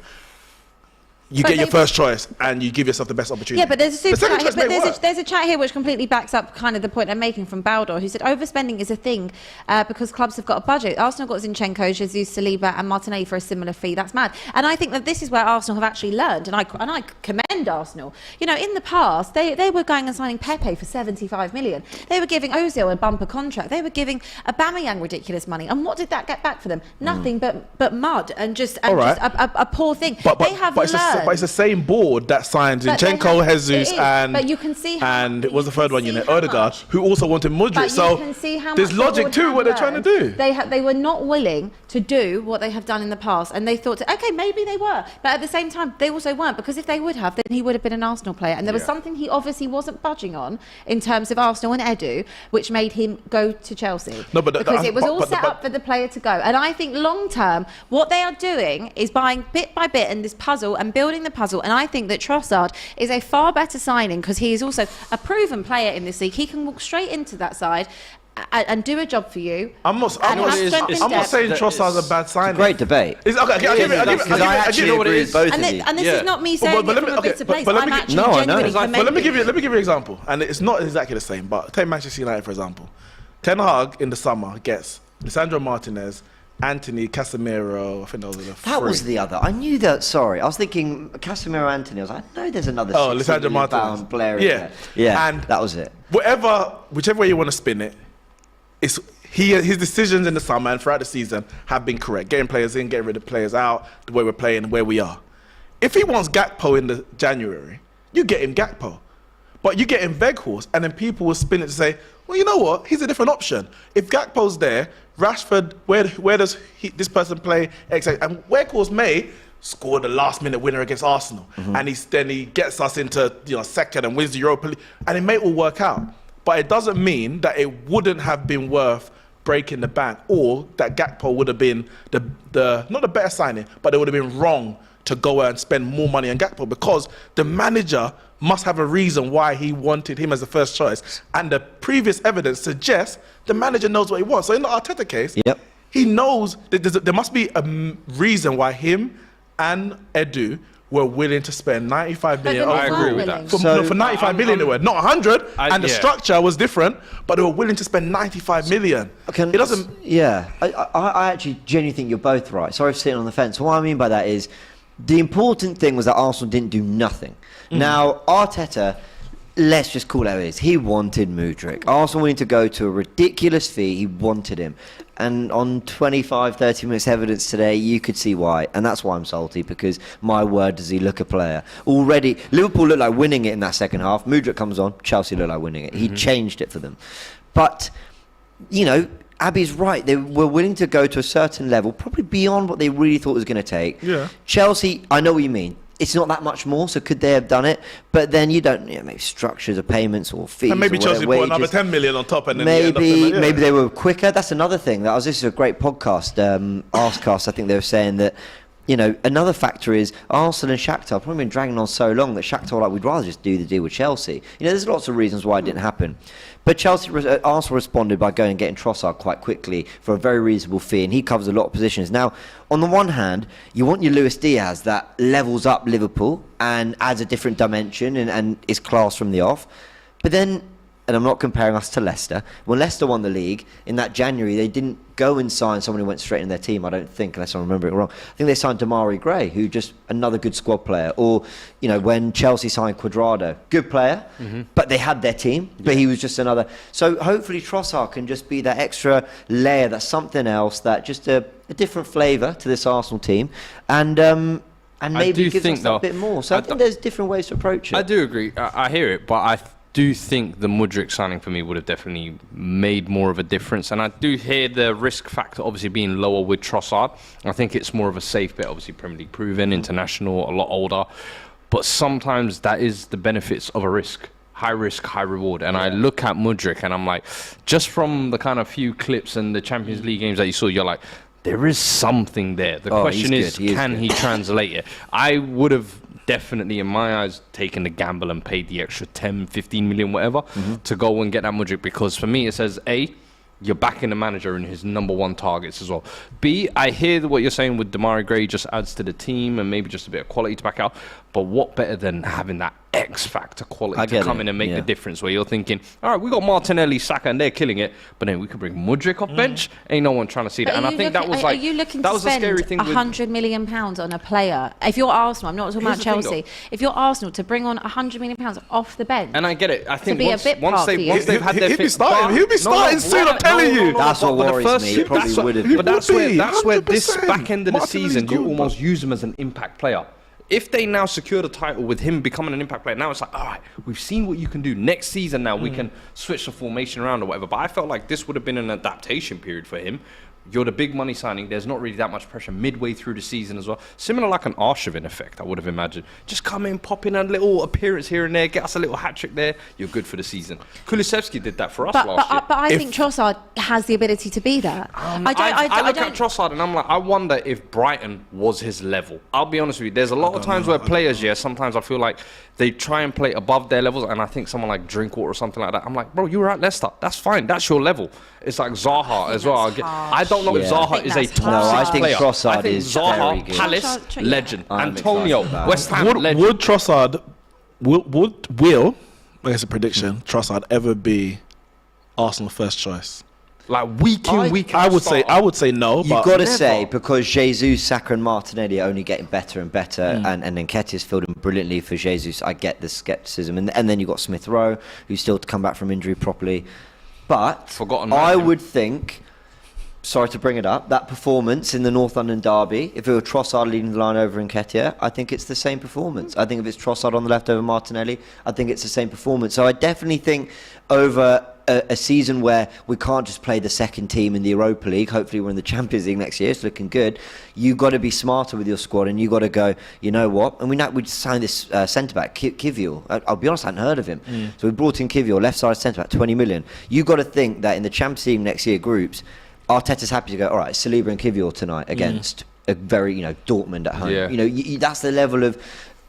You But get your they- first choice, and you give yourself the best opportunity. Yeah, but there's a super The second chat here, choice but may work. there's a chat here which completely backs up kind of the point I'm making from Baldor, who said overspending is a thing because clubs have got a budget. Arsenal got Zinchenko, Jesus, Saliba, and Martinelli for a similar fee. That's mad. And I think that this is where Arsenal have actually learned, and I commend Arsenal. You know, in the past they were going and signing Pepe for 75 million. They were giving Ozil a bumper contract. They were giving Aubameyang ridiculous money. And what did that get back for them? Nothing but mud and just All right. a poor thing. But they have learned. it's the same board that signed But they Zinchenko, have- Jesus, it is, and but you can see how- and but it was you the third can one, see how Odegaard, much. who also wanted Mudryk. But So you can see how there's much logic the to board what they're have trying to learned. do. They were not willing to do what they have done in the past, and they thought, okay, maybe they were, but at the same time, they also weren't, because if they would have, then he would have been an Arsenal player, and there was something he obviously wasn't budging on in terms of Arsenal and Edu, which made him go to Chelsea. No, but because it was all but- set but- up for the player to go, and I think long term, what they are doing is buying bit by bit in this puzzle and building the puzzle, and I think that Trossard is a far better signing because he is also a proven player in this league. He can walk straight into that side and do a job for you. I'm not and have strength in I'm not depth. saying Trossard's a bad signing. Great debate. It's, okay, I'll give it. Because I actually agree with both of you. And this is not me saying but it let me- from a okay, bitter but- place. but let I'm me- actually No, I know. genuinely But But let me give you commending an example, and it's not exactly the same. But take Manchester United for example. Ten Hag in the summer gets Lisandro Martinez, Anthony, Casemiro. I think those are the That three. was the other. I knew that. Sorry, I was thinking Casemiro Anthony. I was like, no, there's another. Oh, 60 Lisandro million Martinez. pound player. in Yeah. there. Yeah, And that was it. Whichever way you want to spin it, his decisions in the summer and throughout the season have been correct. Getting players in, getting rid of players out, the way we're playing, where we are. If he wants Gakpo in the January, you get him Gakpo. But you get him Weghorst, and then people will spin it to say, well, you know what? He's a different option. If Gakpo's there, Rashford, where does this person play? And Weghorst may score the last-minute winner against Arsenal, and then he gets us into second and wins the Europa League, and it may all work out. But it doesn't mean that it wouldn't have been worth breaking the bank, or that Gakpo would have been not the better signing, but it would have been wrong to go and spend more money on Gakpo, because the manager must have a reason why he wanted him as the first choice. And the previous evidence suggests the manager knows what he wants. So in the Arteta case, Yep. he knows that there must be a reason why him and Edu were willing to spend 95 But million. they I agree weren't with willing. that. For, So- no, for 95 million they were, not 100. And the yeah. structure was different, but they were willing to spend 95 million. It doesn't... Yeah, I actually genuinely think you're both right. Sorry for sitting on the fence. What I mean by that is, the important thing was that Arsenal didn't do nothing. Now, Arteta, let's just call it how it is. He wanted Mudryk. Arsenal wanted to go to a ridiculous fee. He wanted him. And on 25, 30 minutes evidence today, you could see why. And that's why I'm salty, because my word, does he look a player. Already, Liverpool looked like winning it in that second half. Mudryk comes on, Chelsea looked like winning it. He changed it for them. But, Abby's right. They were willing to go to a certain level, probably beyond what they really thought it was going to take. Yeah. Chelsea, I know what you mean. it's not that much more, so could they have done it? But then you don't, maybe structures of payments or fees. And maybe or Chelsea wages. put another 10 million on top, and then maybe they were quicker. That's another thing. This is a great podcast, Arscast. I think they were saying that, another factor is Arsenal and Shakhtar have probably been dragging on so long that Shakhtar were like, we'd rather just do the deal with Chelsea. There's lots of reasons why it didn't happen. But Arsenal responded by going and getting Trossard quite quickly for a very reasonable fee, and he covers a lot of positions. Now, on the one hand, you want your Luis Diaz that levels up Liverpool and adds a different dimension and is class from the off. But then, and I'm not comparing us to Leicester, when Leicester won the league, in that January, they didn't go and sign someone who went straight in their team, I don't think, unless I remember it wrong. I think they signed Damari Gray, who just another good squad player. Or, when Chelsea signed Cuadrado, good player, but they had their team, but he was just another. So hopefully Trossard can just be that extra layer, that's something else, that just a different flavour to this Arsenal team. And maybe gives us a bit more. So I think there's different ways to approach it. I do agree. I hear it, but I do think the Mudryk signing for me would have definitely made more of a difference, and I do hear the risk factor obviously being lower with Trossard. I think it's more of a safe bet, obviously Premier League proven, international, a lot older, but sometimes that is the benefits of a risk. High risk, high reward. And I look at Mudryk and I'm like, just from the kind of few clips and the Champions League games that you saw, you're like, there is something there. The question is, can he translate it? I would have definitely, in my eyes, taken the gamble and paid the extra 10, 15 million, whatever, to go and get that Mudryk, because for me it says, A, you're backing the manager in his number one targets as well. B, I hear what you're saying with Damari Gray, just adds to the team and maybe just a bit of quality to back out. But what better than having that X factor quality to come in and make the difference, where you're thinking, all right, we got Martinelli, Saka, and they're killing it, but then we could bring Mudryk off bench. Ain't no one trying to see that. And I think that was like, are you looking that to was a scary thing. £100 million on a player? If you're Arsenal, I'm not talking about Chelsea. If you're Arsenal, to bring on £100 million off the bench, and I get it. I think once they've had their he'll be starting soon. I'm telling you. That's what worries me. He probably would have. But that's where this back end of the season, you almost use him as an impact player. If they now secure the title with him becoming an impact player, now it's like, all right, we've seen what you can do. Next season now we can switch the formation around or whatever. But I felt like this would have been an adaptation period for him. You're the big money signing. There's not really that much pressure midway through the season as well. Similar like an Arshavin effect, I would have imagined. Just come in, pop in a little appearance here and there, get us a little hat-trick there. You're good for the season. Kulusevski did that for us last year. But I think Trossard has the ability to be that. I look at Trossard and I'm like, I wonder if Brighton was his level. I'll be honest with you. There's a lot of times where players, sometimes I feel like they try and play above their levels, and I think someone like Drinkwater or something like that, I'm like, bro, you were at Leicester. That's fine. That's your level. It's like Zaha as well. I don't know if Zaha is a top 6 player. Trossard I think is Zaha, very good. Palace, legend. Antonio, West Ham, legend. Would Trossard, will, I guess a prediction, Trossard ever be Arsenal first choice? Like week in, week out. I would say no. You've got to say, because Jesus, Saka and Martinelli are only getting better and better, and Nketiah's filled in brilliantly for Jesus. I get the scepticism, and then you've got Smith Rowe, who's still to come back from injury properly. But I would think, sorry to bring it up, that performance in the North London derby, if it were Trossard leading the line over Nketiah, I think it's the same performance. I think if it's Trossard on the left over Martinelli, I think it's the same performance. So I definitely think over a season where we can't just play the second team in the Europa League, hopefully we're in the Champions League next year, it's looking good, you've got to be smarter with your squad, and you've got to go, you know what, and we signed this centre-back, Kivior. I'll be honest, I hadn't heard of him. So we brought in Kivior, left-side centre-back, 20 million. You've got to think that in the Champions League next year groups, Arteta's happy to go, all right, Saliba and Kivior tonight against a very, Dortmund at home. Yeah. That's the level of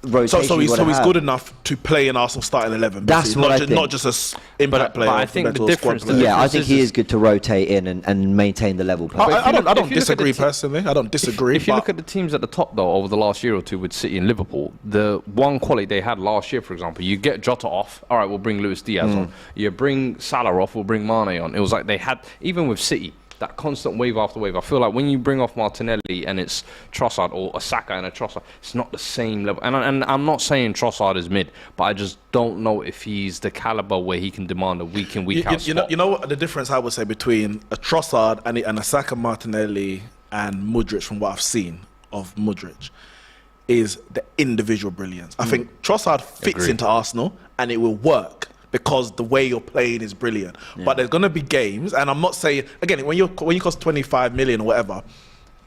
rotation. So he's good enough to play in Arsenal starting 11. That's what I think. Not just as impact player. But I think the difference. I think he is good to rotate in and maintain the level. I don't disagree personally. I don't disagree. If you look at the teams at the top though over the last year or two with City and Liverpool, the one quality they had last year, for example, you get Jota off. All right, we'll bring Luis Diaz on. You bring Salah off. We'll bring Mane on. It was like they had, even with City, that constant wave after wave. I feel like when you bring off Martinelli and it's Trossard, or a Saka and a Trossard, it's not the same level. And I'm not saying Trossard is mid, but I just don't know if he's the caliber where he can demand a week in, week out spot. You know what the difference I would say between a Trossard and a Saka, Martinelli and Mudryk, from what I've seen of Mudryk, is the individual brilliance. I think Trossard fits into Arsenal and it will work, because the way you're playing is brilliant. But there's going to be games, and I'm not saying, again, when you cost 25 million or whatever,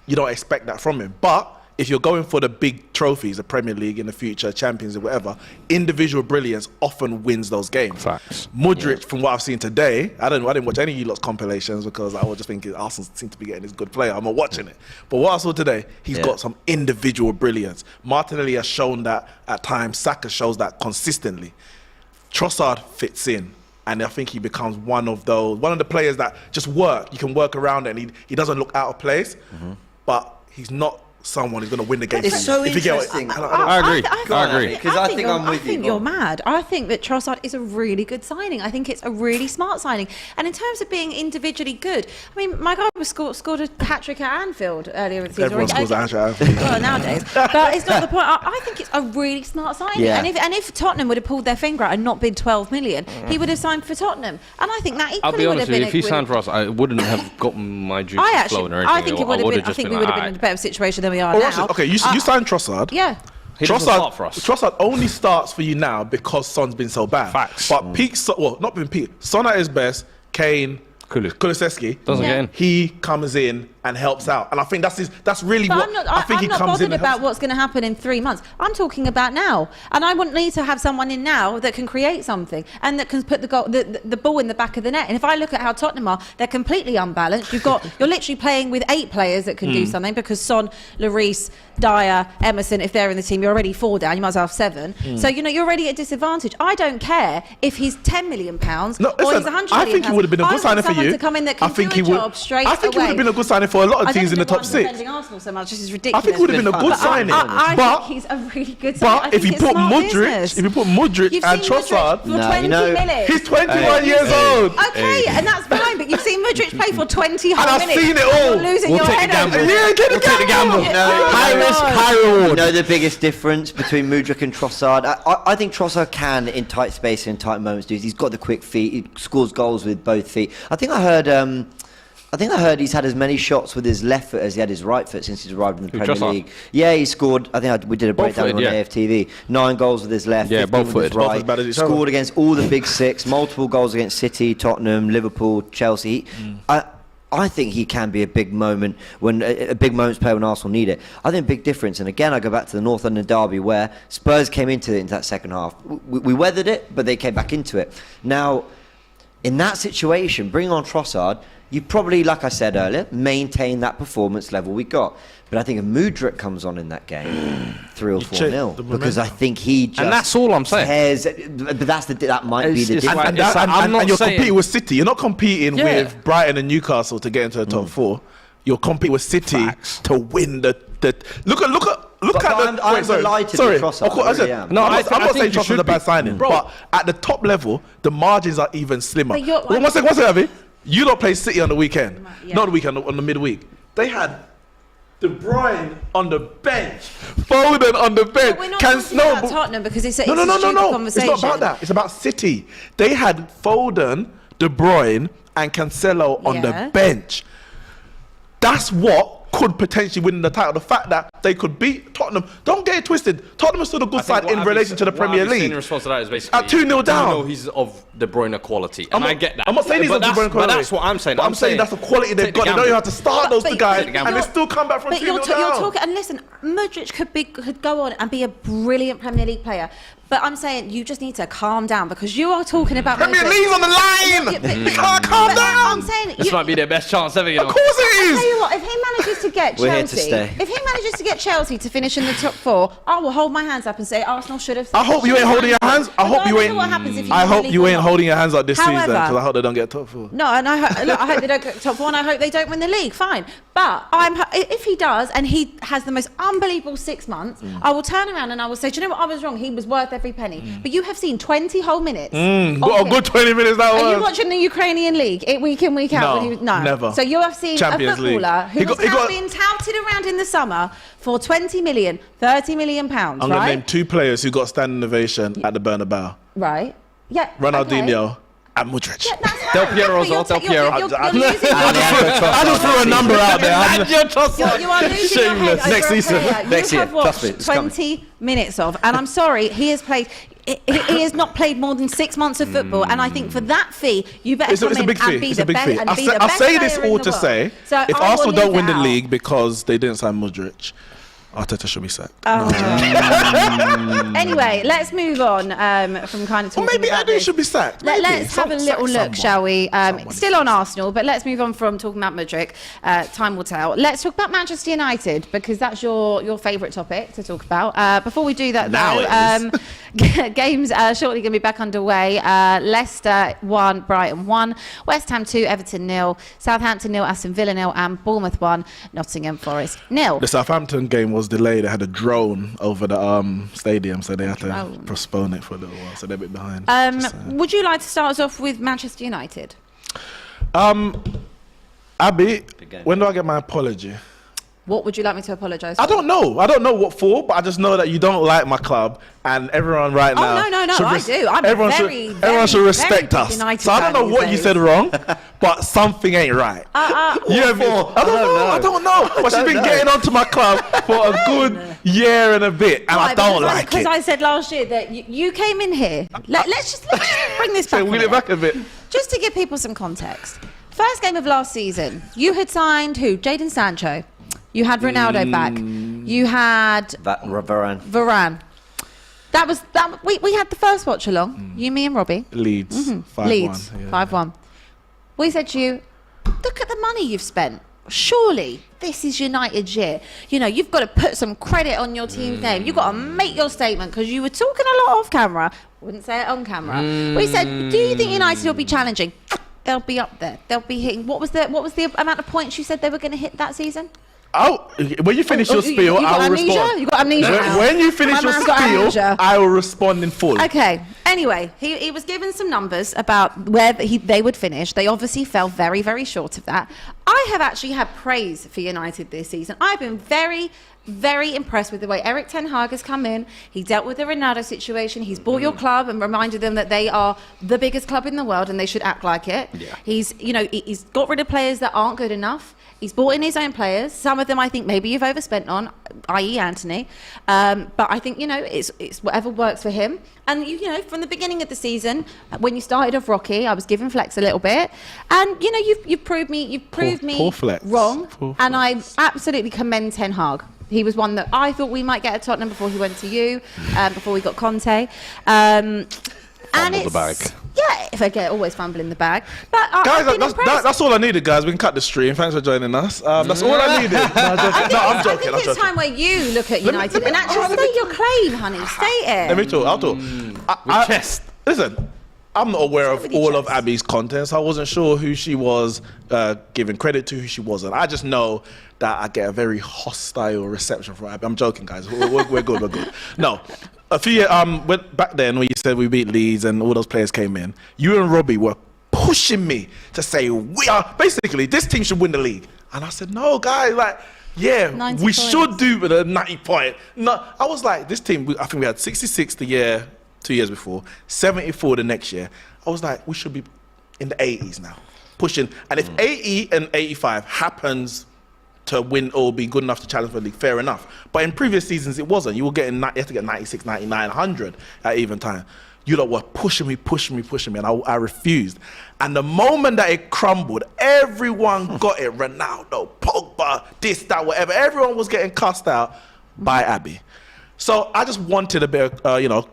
you don't expect that from him. But if you're going for the big trophies, the Premier League in the future, Champions or whatever, individual brilliance often wins those games. Facts. Mudryk, from what I've seen today, I didn't watch any of you lot's compilations because I was just thinking Arsenal seem to be getting this good player. I'm not watching it. But what I saw today, he's got some individual brilliance. Martinelli has shown that at times. Saka shows that consistently. Trossard fits in. And I think he becomes one of the players that just work. You can work around it, and he doesn't look out of place, but he's not someone who's going to win the game. It's so interesting. I agree. Because I think I'm with you. I think you're mad. I think that Trossard is a really good signing. I think it's a really smart signing. And in terms of being individually good, I mean, my guy scored a hat-trick at Anfield earlier in the season. Everyone scores a hat-trick at Anfield. Well, nowadays. But it's not the point. I think it's a really smart signing. Yeah. And if Tottenham would have pulled their finger out and not bid 12 million, he would have signed for Tottenham. And I think that I'll equally be would honest have been with you, if he signed for us, I wouldn't have gotten my juices flowing or anything. I think it would have been. I think we would have been in a better situation than we are now. Okay, you signed Trossard. Yeah. He doesn't start for us. Trossard only starts for you now because Son's been so bad. Facts. But not been peak. Son at his best, Kane, Kulusevski, doesn't get in. He comes in and helps out, and I think that's really what I think. I'm He not comes in bothered about what's going to happen in 3 months. I'm talking about now, and I wouldn't need to have someone in now that can create something and that can put the ball in the back of the net. And if I look at how Tottenham are, they're completely unbalanced. You're literally playing with 8 players that can do something because Son, Lloris, Dyer, Emerson, if they're in the team, you're already 4 down. You might as well have 7. So you're already at a disadvantage. I don't care if he's £10 million or he's £100 million. I think he would have been a good signing for you. To come in that can do a job straight I think he would have been a good signing for a lot of teams in the top 6. Defending Arsenal so much. This is ridiculous. I think it would have been a good signing. I think he's a really good signing. But if you put Mudryk and Trossard, for 20 million. He's 21 years old. Okay, and that's fine. But you've seen Mudryk play for 20 whole minutes. And I've seen it all. You're losing your head over it. Yeah, take the gamble. High risk, high reward. You know the biggest difference between Mudryk and Trossard? I think Trossard can, in tight space and tight moments, do. He's got the quick feet. He scores goals with both feet. I think I heard he's had as many shots with his left foot as he had his right foot since he's arrived in the Premier League. Yeah, he scored. I think we did a breakdown on AFTV. 9 goals with his left. Yeah, both footed. Right. Scored against all the big 6. Multiple goals against City, Tottenham, Liverpool, Chelsea. I think he can be a big moment when a big moment's player when Arsenal need it. I think a big difference. And again, I go back to the North London derby where Spurs came into that second half. We weathered it, but they came back into it. Now, in that situation, bringing on Trossard, you probably, like I said earlier, maintain that performance level we got. But I think if Mudryk comes on in that game, 3 or 4-0, because I think he just and that's all I'm saying. Cares, but that might be the difference. And you're competing with City. You're not competing with Brighton and Newcastle to get into the top 4. You're competing with City to win the. Look at I'm delighted with Trossard. I'm not saying Trossard's a bad signing, but at the top level, the margins are even slimmer. One second, Abby. You don't play City on the weekend. Not the weekend, on the midweek. They had De Bruyne on the bench, Foden on the bench. We're not talking about Tottenham because it's a stupid conversation. It's not about that. It's about City. They had Foden, De Bruyne, and Cancelo on the bench. That's what could potentially win the title. The fact that they could beat Tottenham. Don't get it twisted. Tottenham is still a good side in relation to the Premier League. In response to that is basically at 2-0 down. He's of De Bruyne quality, and I get that. I'm not saying he's of De Bruyne quality, but that's what I'm saying. But I'm saying that's the quality they've got. They don't even have to start those two guys, and they still come back from 2-0 down. You're talking, and listen, Mudryk could go on and be a brilliant Premier League player. But I'm saying you just need to calm down because you are talking about Premier League's on the line. You can't calm down. I'm saying this might be their best chance ever. Of course it is. I'll tell you what, if he manages to get Chelsea, to finish in the top 4, I will hold my hands up and say Arsenal should have. I hope you ain't holding your hands. I hope you ain't holding your hands up this season because I hope they don't get top 4. No, and I hope they don't get top 4, and I hope they don't win the league. Fine, but if he does and he has the most unbelievable 6 months, I will turn around and I will say, do you know what? I was wrong. He was worth every penny. But you have seen 20 whole minutes. What a good 20 minutes that was. Are you watching the Ukrainian league week in, week out? No, never. So you have seen Champions a footballer who has been touted around in the summer for 20 million, 30 million pounds, I'm going to name 2 players who got standing ovation at the Bernabeu. Right. Yeah. Ronaldinho and Mudryk. Yeah, Del Piero as well. Del Piero. I just threw a number out there. You are losing your head Next season. Next year. You have watched 20 minutes of, and I'm sorry, he has played. He has not played more than 6 months of football, and I think for that fee, you better come in and be the best. I say this all to say, if Arsenal don't win the league because they didn't sign Mudryk, Arteta should be sacked. Anyway, let's move on from kind of talking Or maybe about Eddie this. should be sacked. Let's have a little look, someone. shall we? Someone Still on Arsenal, but let's move on from talking about Mudryk. Time will tell. Let's talk about Manchester United, because that's your favourite topic to talk about. Before we do that, Now though, games shortly going to be back underway. Leicester 1, Brighton 1, West Ham 2, Everton 0, Southampton 0, Aston Villa 0, and Bournemouth 1, Nottingham Forest 0. The Southampton game was delayed. They had a drone over the stadium, so they had to postpone it for a little while. So they're a bit behind. Would you like to start us off with Manchester United? Abby, when do I get my apology? What would you like me to apologise for? I don't know. I don't know what for, but I just know that you don't like my club, and everyone right now. Oh, no, should I do. I'm everyone very should respect very us. United So I don't know fan what these you said wrong, but something ain't right. You have I don't know. But she's been getting onto my club for a good year and a bit, and I don't like it. Because I said last year that you came in here. Let's just bring this back. So wheel it back a bit. Just to give people some context. First game of last season, you had signed who? Jadon Sancho. You had Ronaldo back. You had Varane. That was that. We had the first watch along. You, me, and Robbie. Leeds. 5-1. Leeds 5-1. We said to you, look at the money you've spent. Surely this is United's year. You know, you've got to put some credit on your team's name. You've got to make your statement, because you were talking a lot off camera. Wouldn't say it on camera. We said, do you think United will be challenging? They'll be up there. They'll be hitting. What was the amount of points you said they were going to hit that season? When you finish your spiel, I will respond. You got amnesia now. When you finish your spiel, I will respond in full. Okay. Anyway, he was given some numbers about where they would finish. They obviously fell very, very short of that. I have actually had praise for United this season. I've been very, very impressed with the way Eric Ten Hag has come in. He dealt with the Ronaldo situation. He's bought your club and reminded them that they are the biggest club in the world and they should act like it. Yeah. He's got rid of players that aren't good enough. He's bought in his own players. Some of them I think maybe you've overspent on, i.e. Anthony. But I think, it's whatever works for him. And, from the beginning of the season, when you started off rocky, I was giving Flex a little bit. And, you've proved me wrong. And I absolutely commend Ten Hag. He was one that I thought we might get at Tottenham before he went to you, before we got Conte. Fumble the bag. Yeah, if I get always fumbling the bag. But guys, that's all I needed, guys. We can cut the stream. Thanks for joining us. That's all I needed. I'm joking. I think it's time where you look at United and actually state your claim, honey. State it. Let me talk. I'll talk. With chest. Listen, I'm not aware of all of Abby's content, so I wasn't sure who she was giving credit to, who she wasn't. I just know that I get a very hostile reception from Abby. I'm joking, guys. We're good. We're good. No. A few years, back then when you said we beat Leeds and all those players came in, you and Robbie were pushing me to say basically this team should win the league, and I said no, guys, we should do with a 90 point. No, I was like, this team. I think we had 66 the year 2 years before, 74 the next year. I was like, we should be in the 80s now, pushing. And if 80 and 85 happens to win or be good enough to challenge for the league, fair enough. But in previous seasons, it wasn't. You had to get 96, 99, 100 at even time. You lot were pushing me, and I refused. And the moment that it crumbled, everyone got it. Ronaldo, Pogba, this, that, whatever. Everyone was getting cussed out by Abby. So I just wanted a bit of,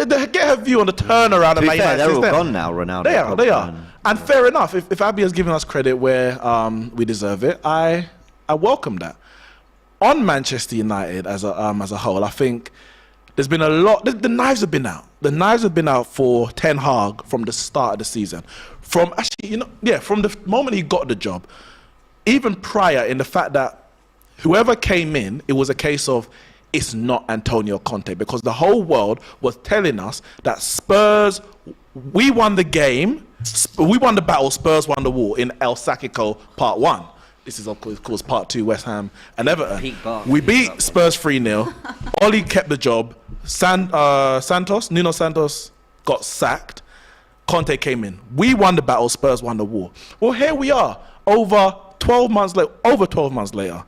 get her view on the turnaround of Man United. They're all gone now, Ronaldo. They are. And fair enough. If Abby has given us credit where we deserve it, I welcome that. On Manchester United as a whole, I think there's been a lot. The knives have been out. The knives have been out for Ten Hag from the start of the season. From the moment he got the job, even prior, in the fact that whoever came in, it was a case of it's not Antonio Conte, because the whole world was telling us that Spurs, we won the game, we won the battle, Spurs won the war in El Sacico Part 1. This is, of course, Part 2, West Ham and Everton. We beat Spurs 3-0. Oli kept the job. Nuno Santos got sacked. Conte came in. We won the battle, Spurs won the war. Well, here we are, over 12 months later.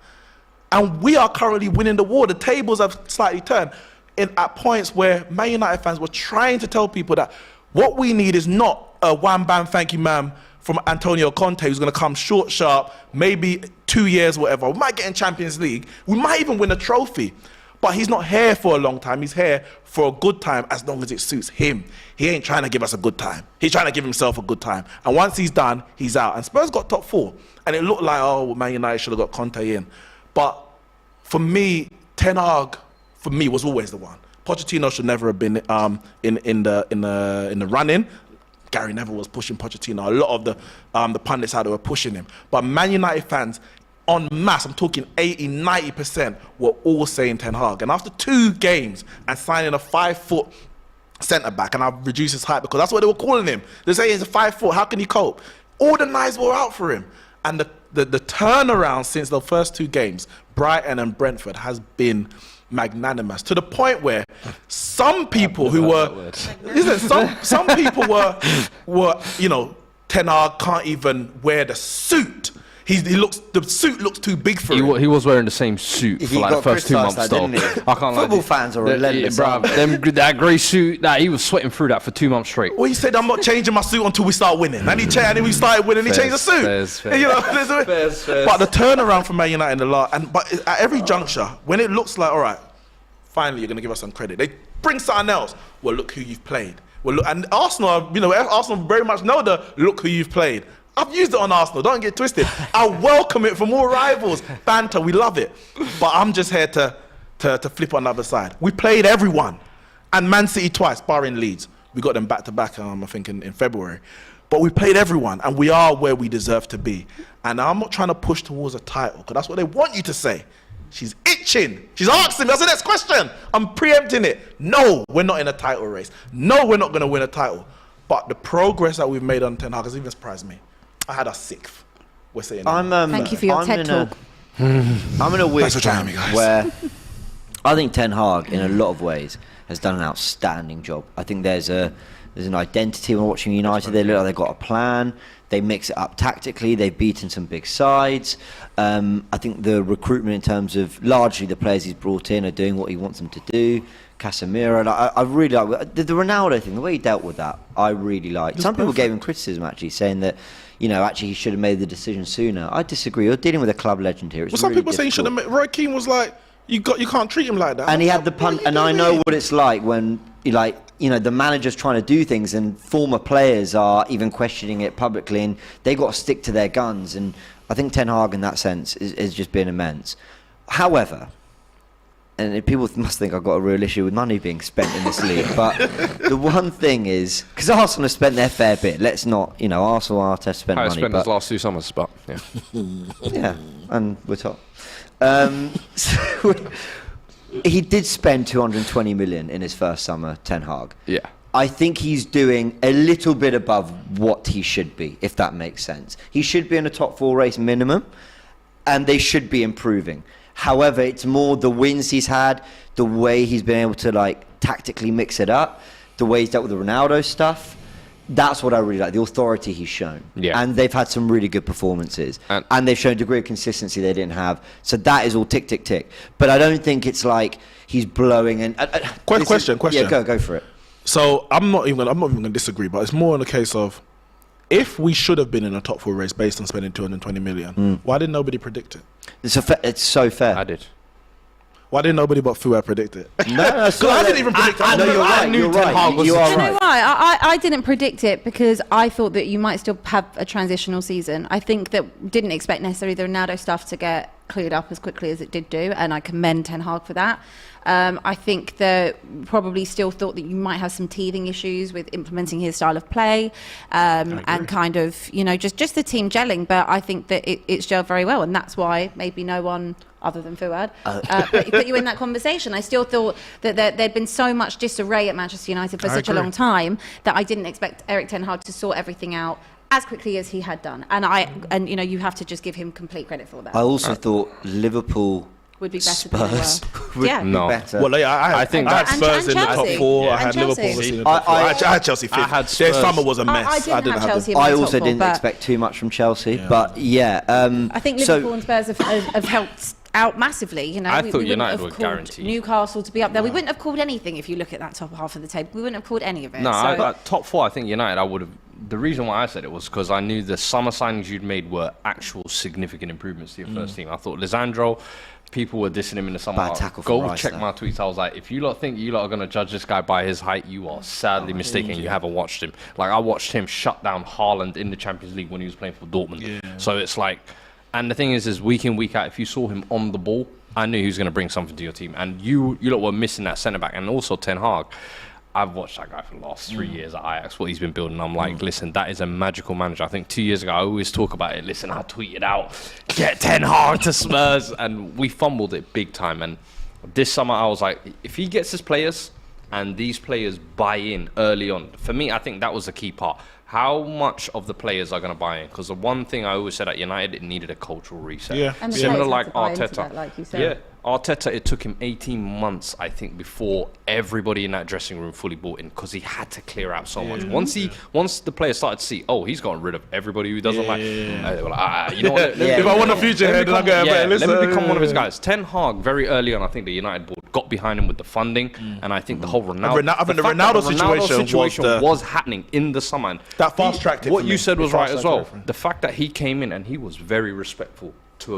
And we are currently winning the war. The tables have slightly turned at points where Man United fans were trying to tell people that what we need is not a wham bam thank you ma'am from Antonio Conte, who's going to come short, sharp, maybe 2 years, whatever. We might get in Champions League. We might even win a trophy. But he's not here for a long time. He's here for a good time as long as it suits him. He ain't trying to give us a good time. He's trying to give himself a good time. And once he's done, he's out. And Spurs got top 4. And it looked like, oh, Man United should have got Conte in. But for me, Ten Hag, for me, was always the one. Pochettino should never have been in the run-in. Gary Neville was pushing Pochettino. A lot of the pundits out there were pushing him. But Man United fans, en masse, I'm talking 80, 90%, were all saying Ten Hag. And after 2 games and signing a 5-foot centre-back, and I've reduced his height because that's what they were calling him. They say he's a 5 foot, how can he cope? All the knives were out for him. And the turnaround since the first 2 games, Brighton and Brentford, has been magnanimous, to the point where some people who were, some people were, you know, Ten Hag can't even wear the suit. The suit looks too big for him. He was wearing the same suit for like the first 2 months. I can't Football fans are relentless. That grey suit, he was sweating through that for 2 months straight. Well, he said, I'm not changing my suit until we start winning. And we started winning, he changed the suit. You know, but the turnaround from Man United in the but at every juncture, when it looks like, all right, finally you're going to give us some credit, they bring something else. Well, look who you've played. Well, look, and Arsenal, you know, Arsenal very much know the look who you've played. I've used it on Arsenal, don't get twisted. I welcome it from all rivals. Banter, we love it. But I'm just here to flip on the other side. We played everyone. And Man City twice, barring Leeds. We got them back to back, I think, in February. But we played everyone, and we are where we deserve to be. And I'm not trying to push towards a title, because that's what they want you to say. She's itching. She's asking me, that's the next question. I'm preempting it. No, we're not in a title race. No, we're not going to win a title. But the progress that we've made on Ten Hag has even surprised me. I had a 6th. We're saying. Thank you for your TED talk. I'm in a weird time where I think Ten Hag, in a lot of ways, has done an outstanding job. I think there's an identity when watching United. They look like they've got a plan. They mix it up tactically. They've beaten some big sides. I think the recruitment in terms of largely the players he's brought in are doing what he wants them to do. Casemiro, I really like the Ronaldo thing, the way he dealt with that. I really liked. Some people gave him criticism actually, saying that, you know, actually he should have made the decision sooner. I disagree. You're dealing with a club legend here. Some people say he should have made. Roy Keane was like, you can't treat him like that. And he had the punt, and I know what it's like when the manager's trying to do things and former players are even questioning it publicly, and they got to stick to their guns. And I think Ten Hag in that sense is just been immense. However, and people must think I've got a real issue with money being spent in this league, but the one thing is, because Arsenal have spent their fair bit, let's not, Arsenal have spent money. I spent his last 2 summers, but yeah. Yeah, and we're top. So he did spend 220 million in his first summer, Ten Hag. Yeah. I think he's doing a little bit above what he should be, if that makes sense. He should be in a top 4 race minimum, and they should be improving. However, it's more the wins he's had, the way he's been able to tactically mix it up, the way he's dealt with the Ronaldo stuff. That's what I really like, the authority he's shown. Yeah. And they've had some really good performances. And they've shown a degree of consistency they didn't have. So that is all tick, tick, tick. But I don't think it's like he's blowing and... Question. Yeah, go for it. So I'm not even going to disagree, but it's more in the case of, if we should have been in a top 4 race based on spending 220 million, why did nobody predict it? It's so fair. I did. Why didn't nobody but Fuad predict it? No, I didn't even predict it. No, you're right. You're right. You are right. Why? I didn't predict it because I thought that you might still have a transitional season. I think that didn't expect necessarily the Ronaldo stuff to get cleared up as quickly as it did do, and I commend Ten Hag for that. I think that probably still thought that you might have some teething issues with implementing his style of play, and kind of, just the team gelling. But I think that it's gelled very well, and that's why maybe no one other than Fuad put you in that conversation. I still thought that there'd been so much disarray at Manchester United for such a long time that I didn't expect Erik Ten Hag to sort everything out as quickly as he had done. And you have to just give him complete credit for that. I also thought Liverpool would be better Spurs than would be better. Well, I think I had Spurs in the top 4. I had Liverpool in the top 4. I had Chelsea 5th. Their summer was a mess. I didn't have Chelsea. I also didn't expect too much from Chelsea, but I think Liverpool and Spurs have helped out massively. I thought United were guaranteed. Newcastle to be up there. We wouldn't have called anything if you look at that top half of the table. We wouldn't have called any of it. No, top 4. I think United. I would have the reason why I said it was because I knew the summer signings you'd made were actual significant improvements to your first team. I thought Lisandro, people were dissing him in the summer. Bad tackle Go from Rice, check though. my tweets. I was like, if you lot think you lot are going to judge this guy by his height, you are sadly mistaken. You haven't watched him. Like, I watched him shut down Haaland in the Champions League when he was playing for Dortmund. So it's like, and the thing is week in, week out, if you saw him on the ball, I knew he was going to bring something to your team. And you lot were missing that centre-back. And also Ten Hag. I've watched that guy for the last 3 years at Ajax, what he's been building. I'm like, listen, that is a magical manager. I think 2 years ago, I always talk about it. Listen, I tweeted out, get Ten Hag to Spurs. And we fumbled it big time. And this summer, I was like, if he gets his players and these players buy in early on, for me, I think that was the key part. How much of the players are going to buy in? Because the one thing I always said at United, it needed a cultural reset. Yeah. And the Similar players like had to buy into Arteta. that, like you said. Yeah. Arteta, it took him 18 months, I think, before everybody in that dressing room fully bought in because he had to clear out so much. Once the players started to see, oh, he's gotten rid of everybody who doesn't they were like, you know what? If I want a future head, then I'll go, let me become one of his guys. Ten Hag, very early on, I think the United board got behind him with the funding, and I think the whole Ronaldo... I think the Ronaldo situation was happening in the summer. And that fast-tracked it what for you me. said was It right as well. fast-tracked it. The fact that he came in and he was very respectful to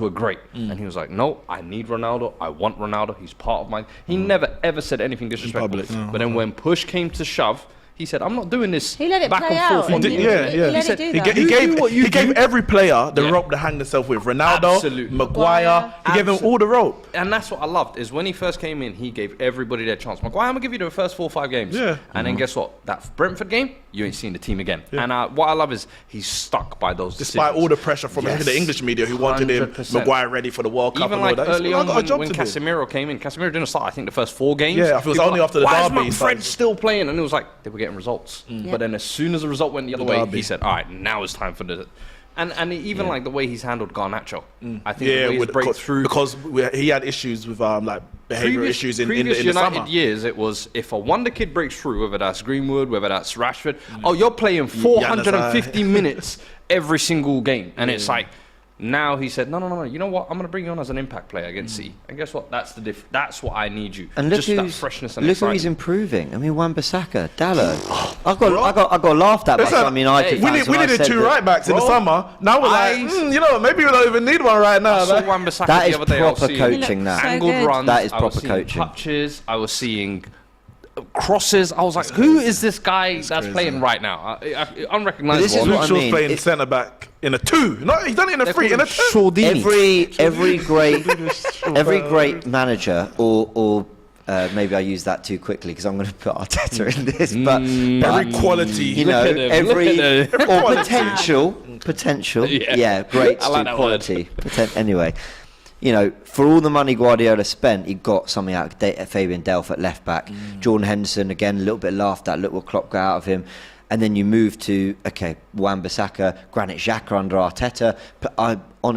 a great, and he was like, no, I need Ronaldo, I want Ronaldo, he's part of mine. He never ever said anything disrespectful. public, no. But then when push came to shove, he said, I'm not doing this. He let it back play and forth out. on He the- let He it do He, that. he gave every player the Yeah. rope to hang themselves with. Ronaldo, Absolutely. Maguire, he gave them all the rope. And that's what I loved, is when he first came in, he gave everybody their chance. Maguire, I'm going to give you the first 4 or 5 games. Yeah. And then guess what? That Brentford game, you ain't seen the team again. And what I love is he's stuck by those Despite decisions. all the pressure from the English media who wanted him 100%. Maguire ready for the World Cup Even and all like that. He said, early "Well, on I got a job when to do." Casemiro came in, Casemiro didn't start, I think, the first 4 games. Yeah, I feel it was People only were after the why derby is he my started- friend still playing? And it was like, they were getting results. But then as soon as the result went the other way, derby. he said, all right, now it's time for the... And even like the way he's handled Garnacho. I think the Yeah, way he's breakthrough... because he had issues with like behavioural issues in the United summer. years, it was if a wonder kid breaks through, whether that's Greenwood, whether that's Rashford, oh, you're playing 450 minutes every single game. And it's like, now he said, no, you know what? I'm going to bring you on as an impact player against City. And guess what? That's the that's what I need you. And look just that freshness and look who he's excitement. improving. I mean, Wan-Bissaka, Dallo. I got laughed at by some United fans. We when I needed said 2 that- right backs in the Bro, summer. Now we're like, you know, maybe we don't even need one right now. I saw Like, Wan-Bissaka That the is other day. I was proper seeing coaching. That So angled good. runs. That is I was proper seeing coaching. touches. I was seeing crosses. I was like, who is this guy that's playing right now? Unrecognizable. This is Luke what I Shaw's mean. playing centre back in a 2. No, he's done it in a 3, in a 2. Every great manager or maybe I use that too quickly because I'm going to put Arteta in this, but Every quality. you know, Look at him, every look at or Quality. potential, Yeah. great I like to that quality. Anyway, you know, for all the money Guardiola spent, he got something out of Fabian Delph at left back. Jordan Henderson, again, a little bit laughed at. Look what Klopp got out of him. And then you move to, Wan-Bissaka, Granit Xhaka under Arteta. But I owe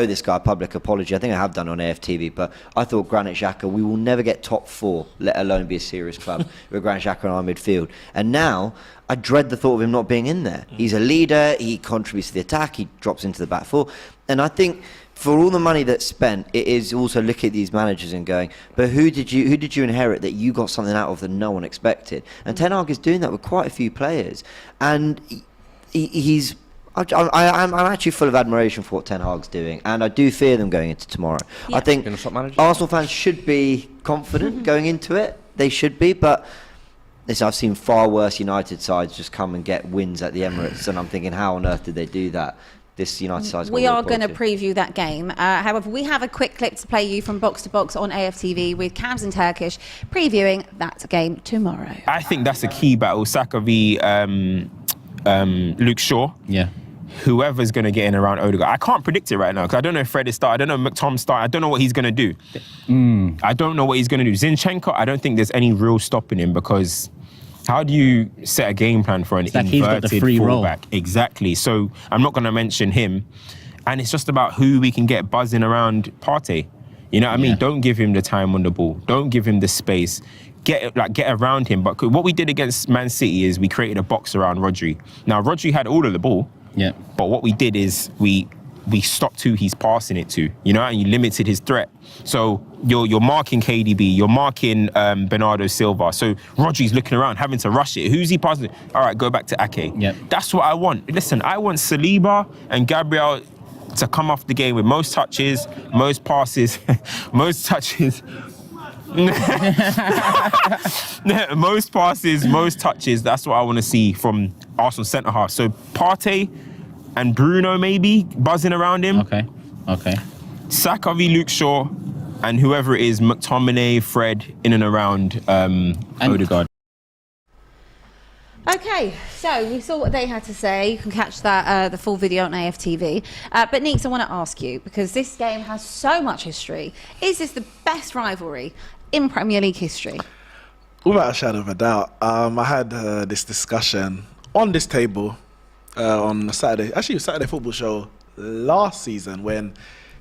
this guy a public apology. I think I have done on AFTV, but I thought Granit Xhaka, we will never get top 4, let alone be a serious club with Granit Xhaka in our midfield. And now, I dread the thought of him not being in there. He's a leader, he contributes to the attack, he drops into the back 4. And I think for all the money that's spent, it is also looking at these managers and going, but who did you inherit that you got something out of that no one expected? And Ten Hag is doing that with quite a few players, and he's. I'm actually full of admiration for what Ten Hag's doing, and I do fear them going into tomorrow. Yeah. I think Gonna stop managing? Arsenal fans should be confident going into it. They should be, but. Listen, I've seen far worse United sides just come and get wins at the Emirates, and I'm thinking, how on earth did they do that? This United side's got We real are going to quality. preview that game. However, we have a quick clip to play you from Box to Box on AFTV with Cams in Turkish previewing that game tomorrow. I think that's a key battle. Saka v Luke Shaw. Yeah. Whoever's going to get in around Odegaard. I can't predict it right now because I don't know if Fred is start. I don't know if McTom start. I don't know what he's going to do. I don't know what he's going to do. Zinchenko, I don't think there's any real stopping him because how do you set a game plan for an like he's got the inverted free roll. fullback? Exactly. So I'm not going to mention him. And it's just about who we can get buzzing around Partey. You know what I mean? Don't give him the time on the ball. Don't give him the space. Get around him. But what we did against Man City is we created a box around Rodri. Now, Rodri had all of the ball. Yeah. But what we did is we we stopped who he's passing it to, you know, and you limited his threat. So you're marking KDB, you're marking Bernardo Silva. So Rodri's looking around, having to rush it. Who's he passing it? All right, go back to Ake. Yep. That's what I want. Listen, I want Saliba and Gabriel to come off the game with most touches, most passes, most touches. Most passes, most touches. That's what I want to see from Arsenal centre half. So Partey and Bruno maybe buzzing around him. Okay. Saka v Luke Shaw, and whoever it is, McTominay, Fred, in and around Odegaard. Okay, so we saw what they had to say. You can catch that the full video on AFTV. But Neeks, I want to ask you, because this game has so much history. Is this the best rivalry in Premier League history? Without a shadow of a doubt. I had this discussion on this table on a Saturday football show last season when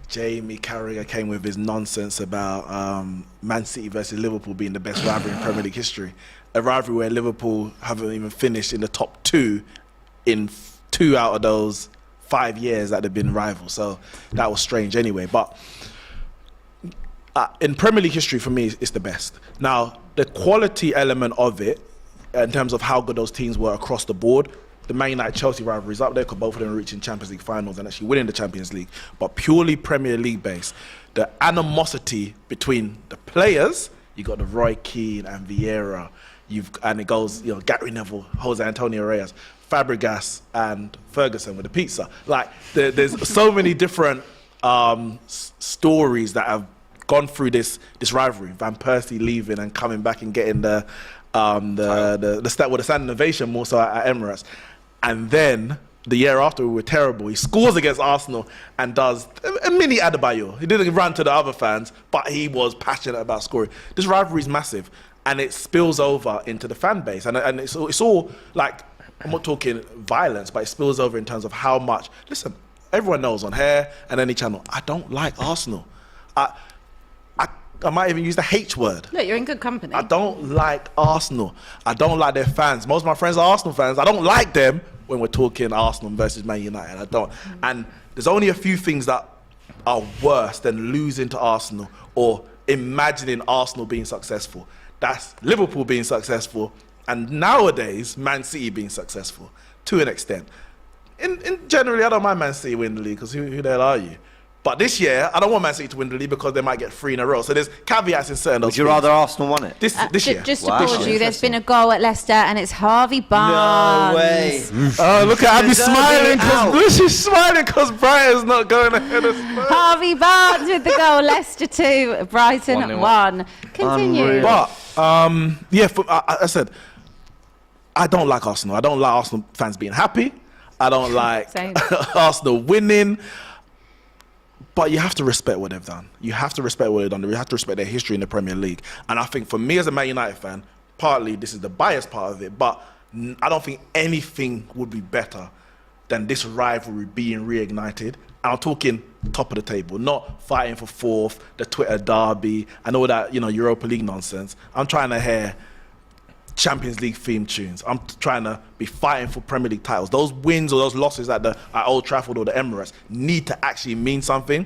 Jamie Carragher came with his nonsense about Man City versus Liverpool being the best rivalry in Premier League history. A rivalry where Liverpool haven't even finished in the top 2 in 2 out of those 5 years that they've been rivals. So that was strange anyway. But in Premier League history, for me, it's the best. Now, the quality element of it, in terms of how good those teams were across the board, the Man United-Chelsea rivalry is up there because both of them are reaching Champions League finals and actually winning the Champions League. But purely Premier League based, the animosity between the players, you got the Roy Keane and Vieira, and it goes, you know, Gary Neville, Jose Antonio Reyes, Fabregas and Ferguson with the pizza. Like, there's so many different stories that have gone through this rivalry. Van Persie leaving and coming back and getting the standing ovation more so at Emirates. And then the year after we were terrible, he scores against Arsenal and does a mini Adebayo. He didn't run to the other fans, but he was passionate about scoring. This rivalry is massive, and it spills over into the fan base. And it's all like, I'm not talking violence, but it spills over in terms of how much. Listen, everyone knows on here and any channel, I don't like Arsenal. I might even use the H word. Look, you're in good company. I don't like Arsenal. I don't like their fans. Most of my friends are Arsenal fans. I don't like them when we're talking Arsenal versus Man United. I don't. And there's only a few things that are worse than losing to Arsenal or imagining Arsenal being successful. That's Liverpool being successful and nowadays Man City being successful to an extent. In generally, I don't mind Man City winning the league because who the hell are you? But this year, I don't want Man City to win the league because they might get 3 in a row. So there's caveats in certain those Would you things. rather Arsenal won it? This year. Just to Wow. pause you, there's been a goal at Leicester and it's Harvey Barnes. No way. Oh, look at Abbi Deserving out. she's smiling because Brighton's not going ahead of Spurs. Harvey Barnes with the goal. Leicester 2, Brighton 1-1. 1. Continue. Unreal. But, I said, I don't like Arsenal. I don't like Arsenal fans being happy. I don't like Same. Arsenal winning. But you have to respect what they've done. You have to respect what they've done. You have to respect their history in the Premier League. And I think for me as a Man United fan, partly this is the biased part of it, but I don't think anything would be better than this rivalry being reignited. And I'm talking top of the table, not fighting for 4th, the Twitter derby, and all that, Europa League nonsense. I'm trying to hear Champions League theme tunes. I'm trying to be fighting for Premier League titles. Those wins or those losses at Old Trafford or the Emirates need to actually mean something.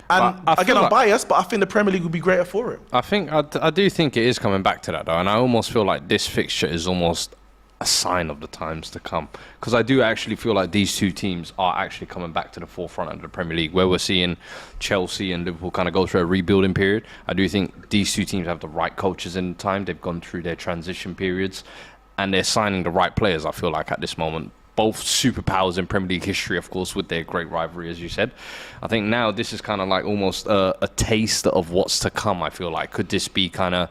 And again, I'm biased, but I think the Premier League would be greater for it. I do think it is coming back to that though, and I almost feel like this fixture is almost a sign of the times to come, because I do actually feel like these two teams are actually coming back to the forefront of the Premier League, where we're seeing Chelsea and Liverpool kind of go through a rebuilding period. I do think these two teams have the right coaches in time. They've gone through their transition periods and they're signing the right players, I feel like, at this moment. Both superpowers in Premier League history, of course, with their great rivalry, as you said. I think now this is kind of like almost a taste of what's to come, I feel like. Could this be kind of...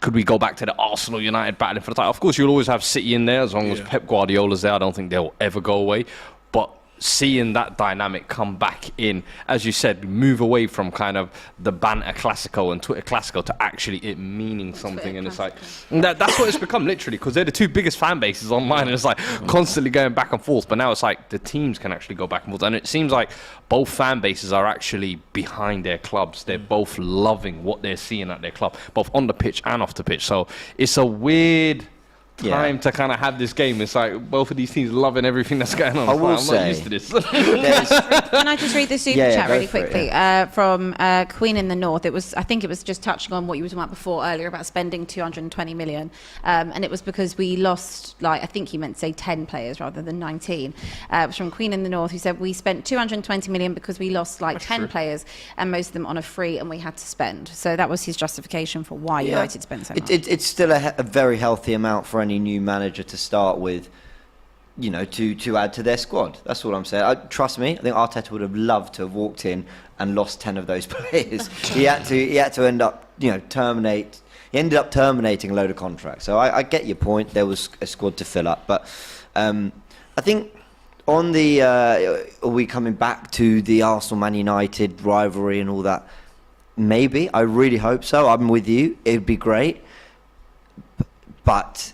Could we go back to the Arsenal United battling for the title? Of course, you'll always have City in there as long as Pep Guardiola's there. I don't think they'll ever go away. But seeing that dynamic come back in, as you said, move away from kind of the banter Classico and Twitter Classico to actually it meaning something. And it's like, that's what it's become, literally, because they're the two biggest fan bases online. And it's like constantly going back and forth. But now it's like the teams can actually go back and forth. And it seems like both fan bases are actually behind their clubs. They're both loving what they're seeing at their club, both on the pitch and off the pitch. So it's a weird time to kind of have this game. It's like both of these teams loving everything that's going on. I will I'm say, not used to this. Can I just read the super chat go really for it, quickly from Queen in the North? I think it was just touching on what you were talking about before earlier about spending 220 million, and it was because we lost, I think he meant to say 10 players rather than 19. It was from Queen in the North, who said we spent 220 million because we lost 10 players, and most of them on a free, and we had to spend. So that was his justification for why United spent so much. It's still a very healthy amount for any new manager to start with, to add to their squad. That's all I'm saying. Trust me, I think Arteta would have loved to have walked in and lost 10 of those players. He had to end up, terminate. He ended up terminating a load of contracts. So I get your point. There was a squad to fill up, but I think on the are we coming back to the Arsenal-Man United rivalry and all that? Maybe. I really hope so. I'm with you. It'd be great, but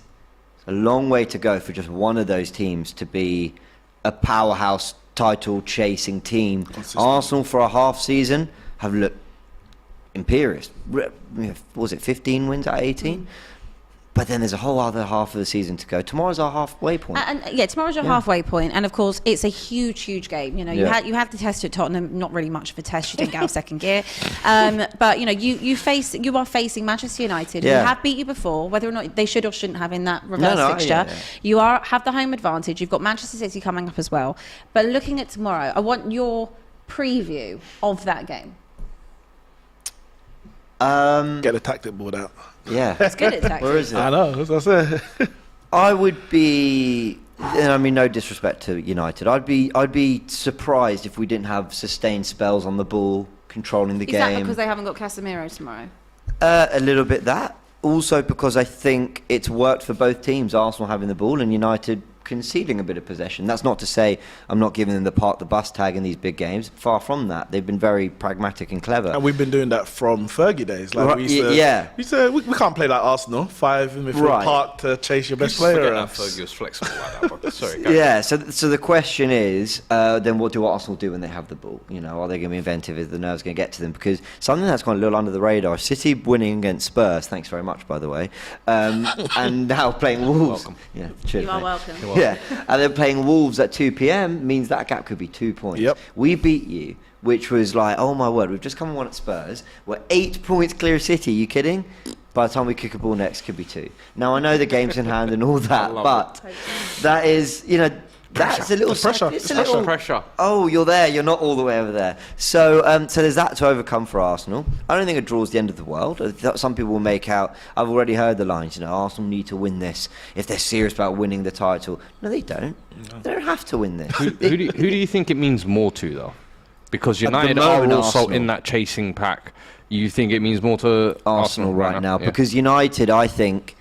a long way to go for just one of those teams to be a powerhouse title chasing team. Arsenal for a half season have looked imperious. Was it 15 wins out of 18? But then there's a whole other half of the season to go. Tomorrow's our halfway point. Tomorrow's your halfway point, and of course it's a huge game. You had the test at Tottenham, not really much of a test. You didn't get out of second gear, but you are facing Manchester United, who have beat you before, whether or not they should or shouldn't have in that reverse fixture. You have the home advantage. You've got Manchester City coming up as well. But looking at tomorrow, I want your preview of that game. Get the tactic board out. Yeah. It's good at tactics. Where is it? I know, that's what I said. I would be, and I mean no disrespect to United, I'd be surprised if we didn't have sustained spells on the ball, controlling the game. Is that because they haven't got Casemiro tomorrow? A little bit that. Also because I think it's worked for both teams, Arsenal having the ball and United conceding a bit of possession. That's not to say I'm not giving them the park the bus tag in these big games. Far from that. They've been very pragmatic and clever. And we've been doing that from Fergie days. We can't play like Arsenal, 5 in midfield park to chase your best player. Fergie was flexible like that. Sorry. Yeah. So the question is, then what do Arsenal do when they have the ball? Are they going to be inventive? Is the nerves going to get to them? Because something that's gone a little under the radar. City winning against Spurs. Thanks very much, by the way. And now playing Wolves. Welcome. Yeah. Cheers, you are mate. welcome. Yeah, and then playing Wolves at 2 p.m. means that gap could be 2 points. Yep. We beat you, which was like, oh my word, we've just come and won at Spurs. We're 8 points clear of City. You kidding? By the time we kick a ball next, could be 2. Now I know the game's in hand and all that, but that is, that's a little pressure. It's a little pressure. Oh, you're there. You're not all the way over there. So, so there's that to overcome for Arsenal. I don't think a draw is the end of the world. Some people will make out. I've already heard the lines. Arsenal need to win this if they're serious about winning the title. No, they don't. No. They don't have to win this. Who do you think it means more to though? Because United are also Arsenal. in that chasing pack. You think it means more to Arsenal right now? Because United, I think,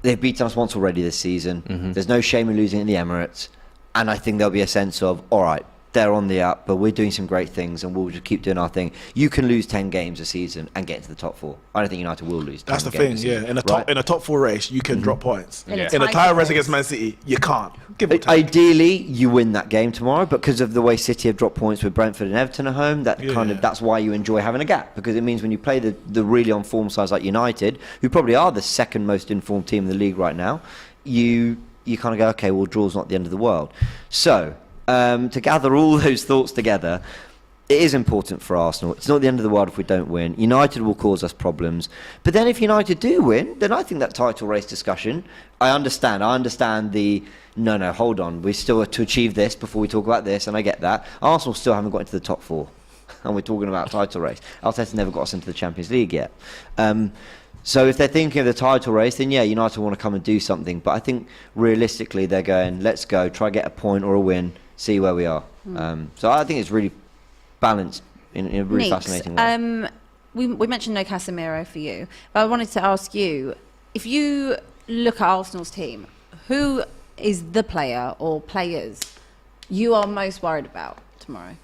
they've beaten us once already this season. Mm-hmm. There's no shame in losing in the Emirates. And I think there'll be a sense of, all right, they're on the up, but we're doing some great things and we'll just keep doing our thing. You can lose 10 games a season and get into the top 4. I don't think United will lose 10 That's the games thing, a season, In a top 4 race, you can drop points. In In a title race against Man City, you can't. Give it time. Ideally, you win that game tomorrow, but because of the way City have dropped points with Brentford and Everton at home, that's why you enjoy having a gap, because it means when you play the really on-form sides like United, who probably are the second most informed team in the league right now, you kind of go, okay, well, draw's not the end of the world. So, to gather all those thoughts together, it is important for Arsenal. It's not the end of the world if we don't win. United will cause us problems. But then if United do win, then I think that title race discussion, I understand the, no, hold on. We still have to achieve this before we talk about this, and I get that. Arsenal still haven't got into the top 4. And we're talking about title race. Arteta never got us into the Champions League yet. So if they're thinking of the title race, then United want to come and do something. But I think realistically they're going, let's go, try get a point or a win, see where we are. So I think it's really balanced in a really Neeks, fascinating way. We mentioned no Casemiro for you, but I wanted to ask you, if you look at Arsenal's team, who is the player or players you are most worried about tomorrow?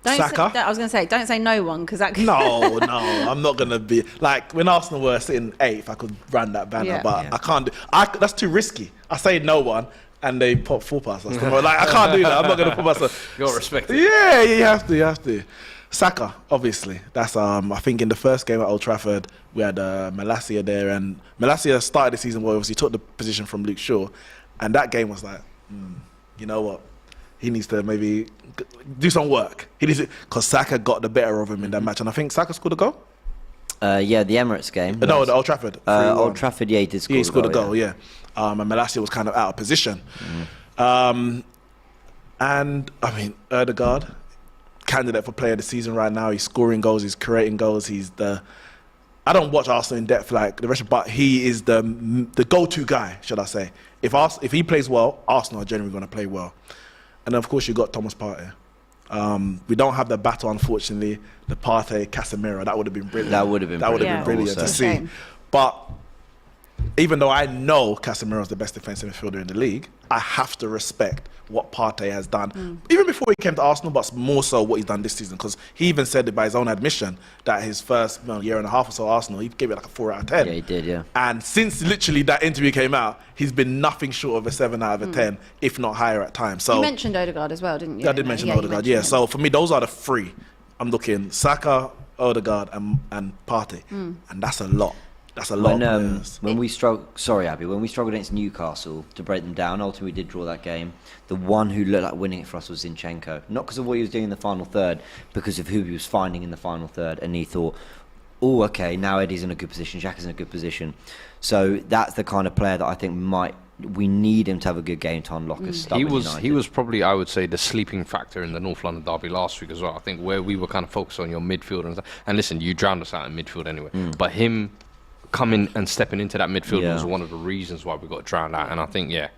Saka? I was going to say, don't say no one, because that could... No, I'm not going to be... Like, when Arsenal were sitting 8th, I could run that banner, but I can't do... that's too risky. I say no one, and they pop 4 past us. Like, I can't do that. I'm not going to put myself... You got to respect it. Yeah, you have to. Saka, obviously. That's I think in the first game at Old Trafford, we had Malacia there, and Malacia started the season well. Obviously, took the position from Luke Shaw, and that game was like, you know what? He needs to maybe do some work. He needs because Saka got the better of him in that match, and I think Saka scored a goal. Yeah, the Emirates game. No, the Old Trafford. Old Trafford, yeah, he did score. Yeah, he scored a goal. Yeah, and Malacia was kind of out of position. And I mean, Ødegaard, candidate for player of the season right now. He's scoring goals, he's creating goals. I don't watch Arsenal in depth like the rest, but he is the go-to guy, should I say. If he plays well, Arsenal are generally going to play well. And of course, you got Thomas Partey. We don't have the battle, unfortunately. The Partey Casemiro, that would have been brilliant. That would have been brilliant to see. But even though I know Casemiro is the best defensive midfielder in the league, I have to respect what Partey has done, even before he came to Arsenal, but more so what he's done this season. Because he even said it by his own admission that his first year and a half or so Arsenal, he gave it like a 4 out of 10. Yeah, he did, yeah. And since literally that interview came out, he's been nothing short of a 7 out of a 10, if not higher at times. So you mentioned Ødegaard as well, didn't you? I did mention Ødegaard, yeah. So for me, those are the 3. I'm looking Saka, Ødegaard, and Partey, and that's a lot. That's a lot. When we struggled against Newcastle to break them down, ultimately we did draw that game. The one who looked like winning it for us was Zinchenko. Not because of what he was doing in the final third, because of who he was finding in the final third. And he thought, oh, okay, now Eddie's in a good position, Xhaka's in a good position. So that's the kind of player that I think we need him to have a good game to unlock us. He was probably, I would say, the sleeping factor in the North London derby last week as well. I think where we were kind of focused on your midfield and stuff. And listen, you drowned us out in midfield anyway. But him coming and stepping into that midfield was one of the reasons why we got drowned out. And I think, and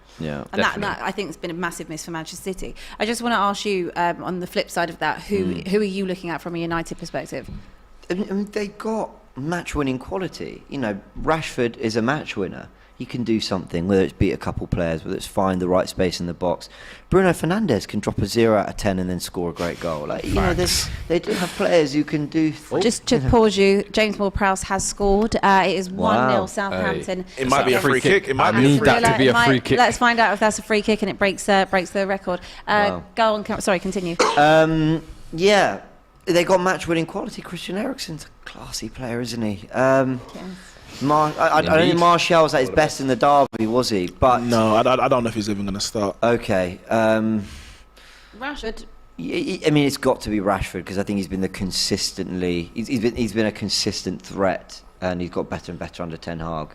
that I think has been a massive miss for Manchester City. I just want to ask you, on the flip side of that, who are you looking at from a United perspective? I mean, they got match-winning quality. You know, Rashford is a match winner. He can do something, whether it's beat a couple players, whether it's find the right space in the box. Bruno Fernandes can drop a 0 out of 10 and then score a great goal. Like, you know, they do have players who can do. Just to pause you, James Ward-Prowse has scored. It is 1-0 Southampton. It might be a free kick. It might be a free kick. To be a free kick. Let's find out if that's a free kick and it breaks the record. Go on. Sorry, continue. Yeah, they got match-winning quality. Christian Eriksen's a classy player, isn't he? I don't think Martial was at his best in the derby, was he? But no, I don't know if he's even going to start. Okay. Rashford. I mean, it's got to be Rashford because I think he's been he's been a consistent threat, and he's got better and better under Ten Hag.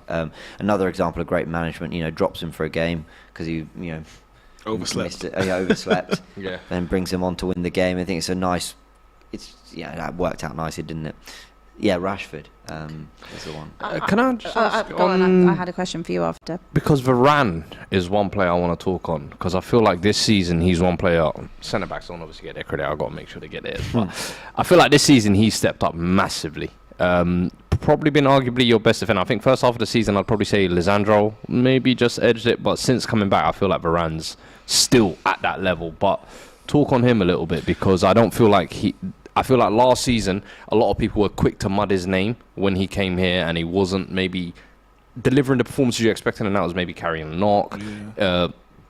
Another example of great management. You know, drops him for a game because he overslept. Overslept. Then brings him on to win the game. I think it's a nice. That worked out nicely, didn't it? Yeah, Rashford is the one. Can I just ask go on, I had a question for you after. Because Varane is one player I want to talk on, because I feel like this season he's one player. Centre-backs don't obviously get their credit. I've got to make sure they get theirs. But I feel like this season he's stepped up massively. Probably been arguably your best defender. I think first half of the season I'd probably say Lisandro maybe just edged it. But since coming back, I feel like Varane's still at that level. But talk on him a little bit, because I don't feel like I feel like last season, a lot of people were quick to mud his name when he came here, and he wasn't maybe delivering the performances you expected, and that was maybe carrying a knock,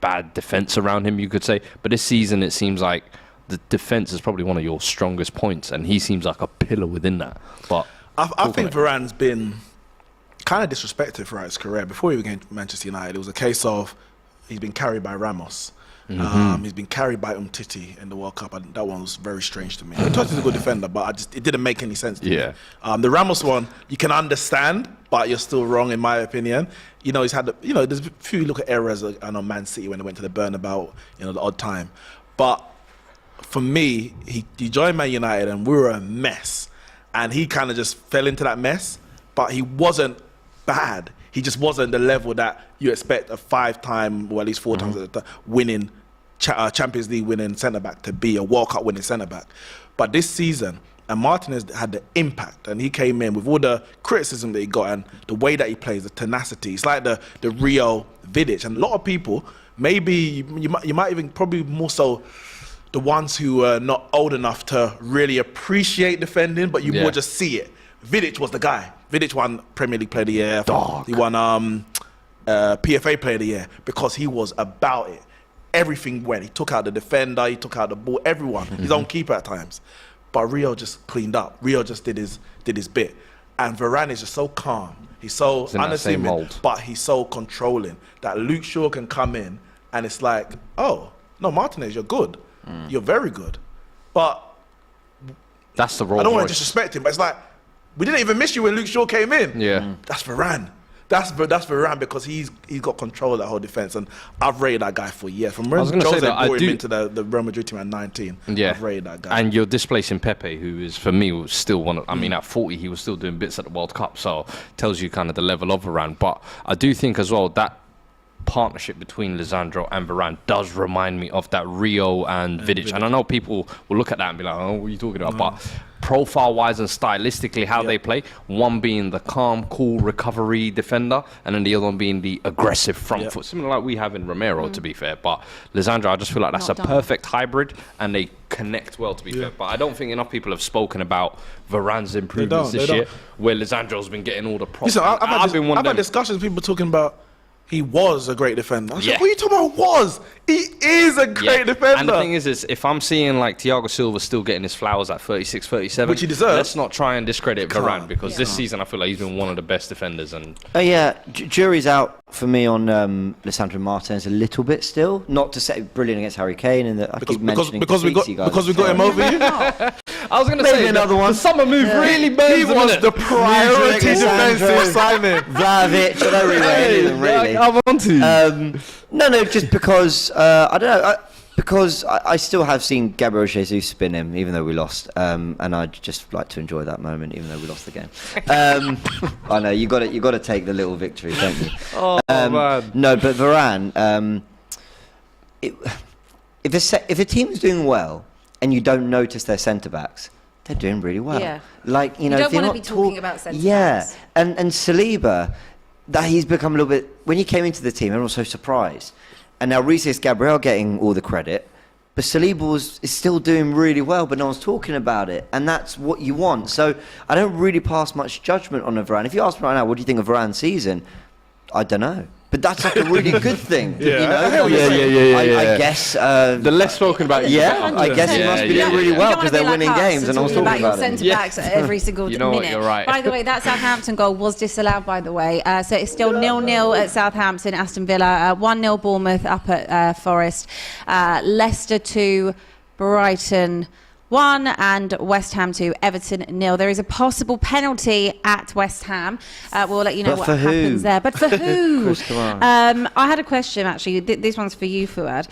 bad defence around him, you could say. But this season, it seems like the defence is probably one of your strongest points, and he seems like a pillar within that. But I think Varane's been kind of disrespected throughout his career. Before he became Manchester United, it was a case of he's been carried by Ramos. He's been carried by Umtiti in the World Cup, and that one was very strange to me. Umtiti's a good defender, but it didn't make any sense to me. The Ramos one, you can understand, but you're still wrong in my opinion. You know, he's had there's a few look at errors. I know Man City when they went to the Burnabout, the odd time. But for me, he joined Man United and we were a mess, and he kind of just fell into that mess. But he wasn't bad. He just wasn't the level that you expect a 5-time, or at least 4 times winning Champions League winning centre-back to be, a World Cup winning centre-back. But this season, and Martinez had the impact, and he came in with all the criticism that he got and the way that he plays, the tenacity. It's like the Rio Vidic. And a lot of people, maybe you might even probably more so the ones who are not old enough to really appreciate defending, but you more just see it. Vidic was the guy. Vidic won Premier League Player of the Year. He won PFA Player of the Year because he was about it. Everything went. He took out the defender, he took out the ball, everyone. His own keeper at times. but Rio just cleaned up. Rio just did his bit. And Varane is just so calm. He's so in that same unassuming, mold. but he's so controlling that Luke Shaw can come in and it's like, oh, no, Martinez, you're good. You're very good. But That's the role. I don't want to disrespect him, but it's like, we didn't even miss you when Luke Shaw came in. Yeah. That's Varane. That's Varane because he's got control of that whole defense, and I've rated that guy for years. From when Jose brought him into the Real Madrid team at 19, I've rated that guy. And you're displacing Pepe, who is, for me, was still one of, I mean, at 40, he was still doing bits at the World Cup, so tells you kind of the level of Varane. But I do think as well that partnership between Lisandro and Varane does remind me of that Rio and Vidic. And I know people will look at that and be like, oh, what are you talking about? But profile-wise and stylistically, how they play, one being the calm, cool recovery defender, and then the other one being the aggressive front foot, similar like we have in Romero, to be fair. But Lisandro, I just feel like that's a perfect hybrid, and they connect well, to be fair. But I don't think enough people have spoken about Varane's improvements this year, where Lisandro's been getting all the props. Listen, I've had discussions, people talking about he was a great defender. I was like, what are you talking about was? He is a great defender. And the thing is if I'm seeing like Thiago Silva still getting his flowers at 36, 37, which he deserves, let's not try and discredit Varane, because this season I feel like he's been one of the best defenders. And jury's out for me on Lisandro Martinez a little bit still. Not to say brilliant against Harry Kane, and I keep mentioning because we got him over you. I was going to say another one. The summer move really burns. He was the priority defensive signing. Vlahovic, I don't really rate them really. I want to. No, just because I don't know. Because I still have seen Gabriel Jesus spin him, even though we lost, and I'd just like to enjoy that moment, even though we lost the game. I know you got to take the little victory, don't you? Man. No, but Varane, if a team is doing well and you don't notice their centre backs, they're doing really well. Yeah. Like you know, don't want to not be talking about centre backs. Yeah, and Saliba, that he's become a little bit. When he came into the team, everyone was so surprised. And now recently it's Gabriel getting all the credit, but Saliba is still doing really well, but no one's talking about it, and that's what you want. So I don't really pass much judgment on Varane. If you ask me right now, what do you think of Varane's season? I don't know. But that's like a really good thing, you know? I guess the less spoken about. I guess he must be doing really well because they're winning games, and I was talking about your centre backs every single minute. What, you're right. By the way, that Southampton goal was disallowed. By the way, so it's still 0-0 at Southampton, Aston Villa, 1-0 Bournemouth up at Forest, Leicester 2, Brighton 1, and West Ham 2, Everton 0. There is a possible penalty at West Ham. We'll let you know what happens there. But for who? Chris, come on. I had a question actually. This one's for you, Fuad.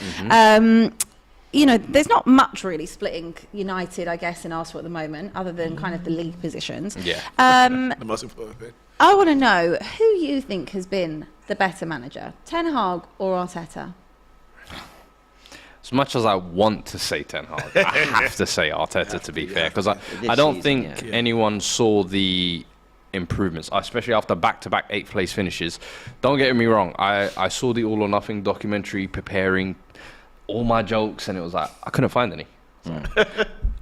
You know, there's not much really splitting United, I guess, in Arsenal at the moment, other than kind of the league positions. Yeah. The most important thing. I want to know who you think has been the better manager, Ten Hag or Arteta? As much as I want to say Ten Hag, I have to say Arteta, to be fair, because I don't think anyone saw the improvements, especially after back-to-back 8th place finishes. Don't get me wrong, I saw the All or Nothing documentary, preparing all my jokes, and it was like, I couldn't find any.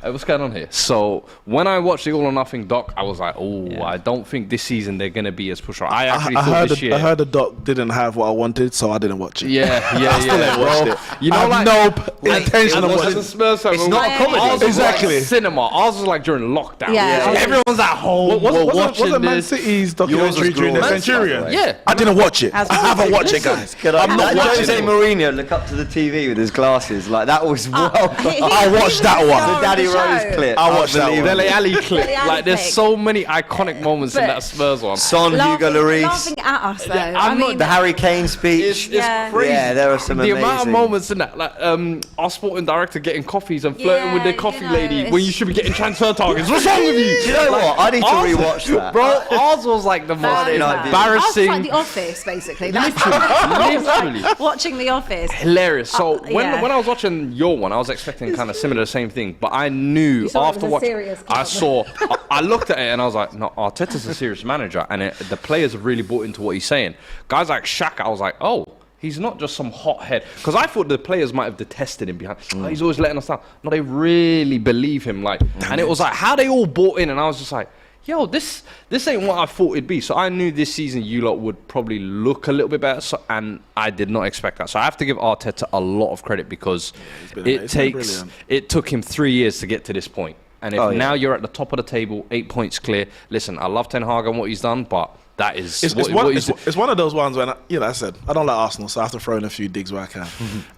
What's going on here? So when I watched the All or Nothing doc, I was like, I don't think this season they're going to be as pushed. I actually thought this year. I heard the doc didn't have what I wanted, so I didn't watch it. I still haven't watched it. You know, I have no intention of watching it. It's not a comedy. Exactly. Like cinema. Ours was like during lockdown. Yeah. Everyone's at home watching wasn't Man this. City's documentary during the Centurion? Yeah. I didn't watch it. I haven't watched it, guys. I'm not watching Jose it. Mourinho look up to the TV with his glasses like that was well. I watched that one. The Daddy Rose clip. I watched that one. Dele Alli clip. Dele Alli Like, there's clip. so many iconic moments in that Spurs one. Son, Hugo Lloris, Laughing at us, though. I'm not- the Harry Kane speech. Yeah. Crazy. Yeah, there are some the amazing amount of moments in that, like our sporting director getting coffees and flirting with the coffee lady when you should be getting transfer targets. What's wrong with you? Do you know what? I need to rewatch that. Bro, ours was like the most Friday night video. Ours was embarrassing. like The Office, basically. That's Literally. watching The Office. Hilarious. So when yeah. I was watching your one, I was expecting kind of similar, the same thing. But I knew saw it was after a watching, serious I club. saw, I looked at it and I was like, no, Arteta's a serious manager, and the players have really bought into what he's saying. Guys like Shaq, I was like, oh, he's not just some hothead. Because I thought the players might have detested him behind. Oh, he's always letting us down. No, they really believe him. Like, and it was like how they all bought in, and I was just like, yo, this ain't what I thought it'd be. So I knew this season you lot would probably look a little bit better, and I did not expect that. So I have to give Arteta a lot of credit because it took him 3 years to get to this point. And if now you're at the top of the table, 8 points clear. Listen, I love Ten Hag and what he's done, but that is it's one of those ones when I said I don't like Arsenal, so I have to throw in a few digs where I can.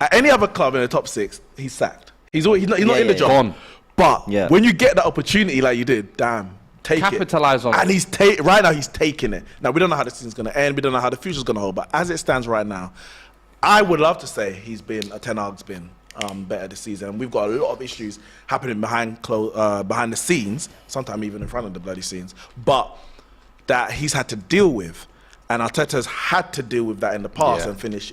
At any other club in the top 6, he's sacked. He's not in the job. Gone. But when you get that opportunity like you did, damn, take capitalize it. on and it. Right now he's taking it. Now we don't know how the season's going to end. We don't know how the future's going to hold. But as it stands right now, I would love to say Ten Hag's been better this season. And we've got a lot of issues happening behind the scenes, sometimes even in front of the bloody scenes, but that he's had to deal with. And Arteta's had to deal with that in the past and finish.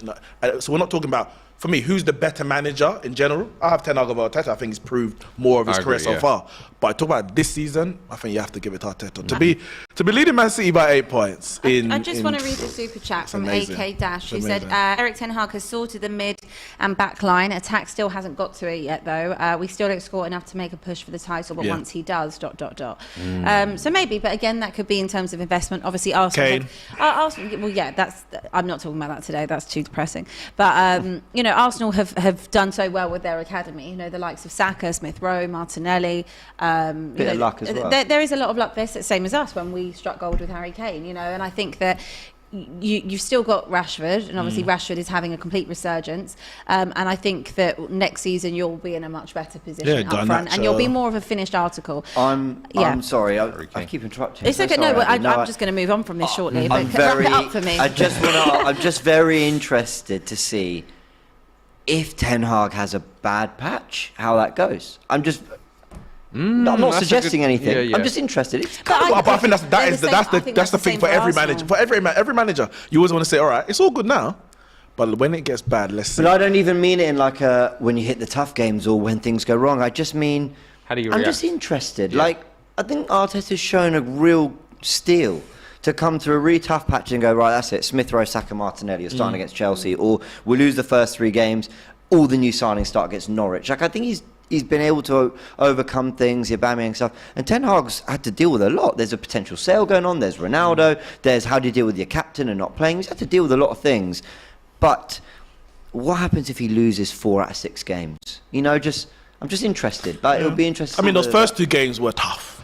So we're not talking about, for me, who's the better manager in general? I have Ten Hag over Arteta. I think he's proved more of his career so far. But I talk about this season, I think you have to give it to Arteta. To be leading Man City by 8 points. I just want to read the super chat from AK Dash, who said, Eric Ten Hag has sorted the mid and back line. Attack still hasn't got to it yet, though. We still don't score enough to make a push for the title, but once he does, ... So maybe, but again, that could be in terms of investment. Obviously, Arsenal. I'm not talking about that today. That's too depressing. But, Arsenal have done so well with their academy. The likes of Saka, Smith Rowe, Martinelli. Bit of luck as well. There is a lot of luck there, same as us when we struck gold with Harry Kane, and I think that you've still got Rashford, and obviously Rashford is having a complete resurgence, and I think that next season you'll be in a much better position up front, and you'll be more of a finished article. I'm sorry, I keep interrupting. It's okay. I'm just going to move on from this shortly, but wrap it up for me. I'm just very interested to see if Ten Hag has a bad patch, how that goes. I'm not suggesting anything. I'm just interested. But I think that's the thing for every manager. For every manager, you always want to say, all right, it's all good now, but when it gets bad, let's see. But I don't even mean it in like when you hit the tough games or when things go wrong. I just mean, how do you I'm react? just interested. I think Arteta's shown a real steel to come through a really tough patch and go, right, that's it. Smith Rowe, Saka, Martinelli are starting against Chelsea, or we'll lose the first 3 games. All the new signings start against Norwich. I think he's been able to overcome things, the Aubameyang stuff. And Ten Hag's had to deal with a lot. There's a potential sale going on. There's Ronaldo. There's how do you deal with your captain and not playing. He's had to deal with a lot of things. But what happens if he loses 4 out of 6 games? I'm just interested. It'll be interesting. I mean, those first 2 games were tough.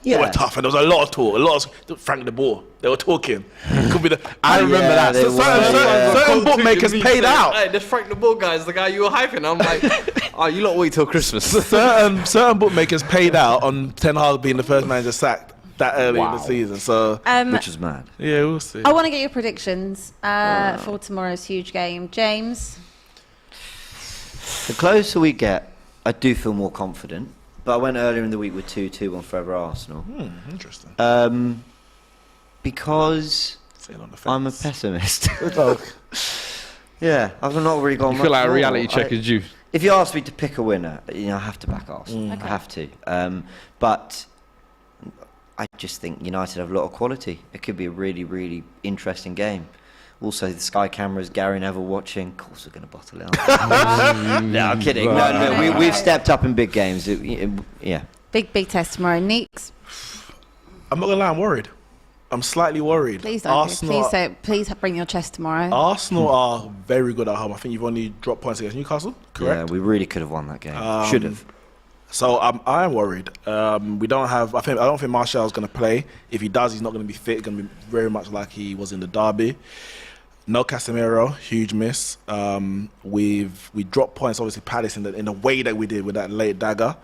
Yeah. They were tough, and there was a lot of talk. Frank de Boer, they were talking. Could be I remember that. So certain bookmakers paid out. Hey, this Frank de Boer guy is the guy you were hyping. I'm like, you lot wait till Christmas. certain bookmakers paid out on Ten Hag being the first manager sacked that early in the season. So which is mad. Yeah, we'll see. I want to get your predictions for tomorrow's huge game, James. The closer we get, I do feel more confident. But I went earlier in the week with 2-2 Forever Arsenal. Interesting. Because I'm a pessimist. I've not really gone. You feel like a reality check is due. If you ask me to pick a winner, I have to back Arsenal. I have to. But I just think United have a lot of quality. It could be a really, really interesting game. Also, the Sky cameras, Gary Neville watching. Of course, we're going to bottle it up. No, I'm kidding. No, we've stepped up in big games. Big test tomorrow. Neeks. I'm not going to lie, I'm worried. I'm slightly worried. Please don't. Please bring your chest tomorrow. Arsenal are very good at home. I think you've only dropped points against Newcastle, correct? Yeah, we really could have won that game. Should have. So I am worried. We don't have. I don't think Martial's going to play. If he does, he's not going to be fit. It's going to be very much like he was in the derby. No Casemiro, huge miss. We dropped points, obviously Palace in the way that we did with that late dagger.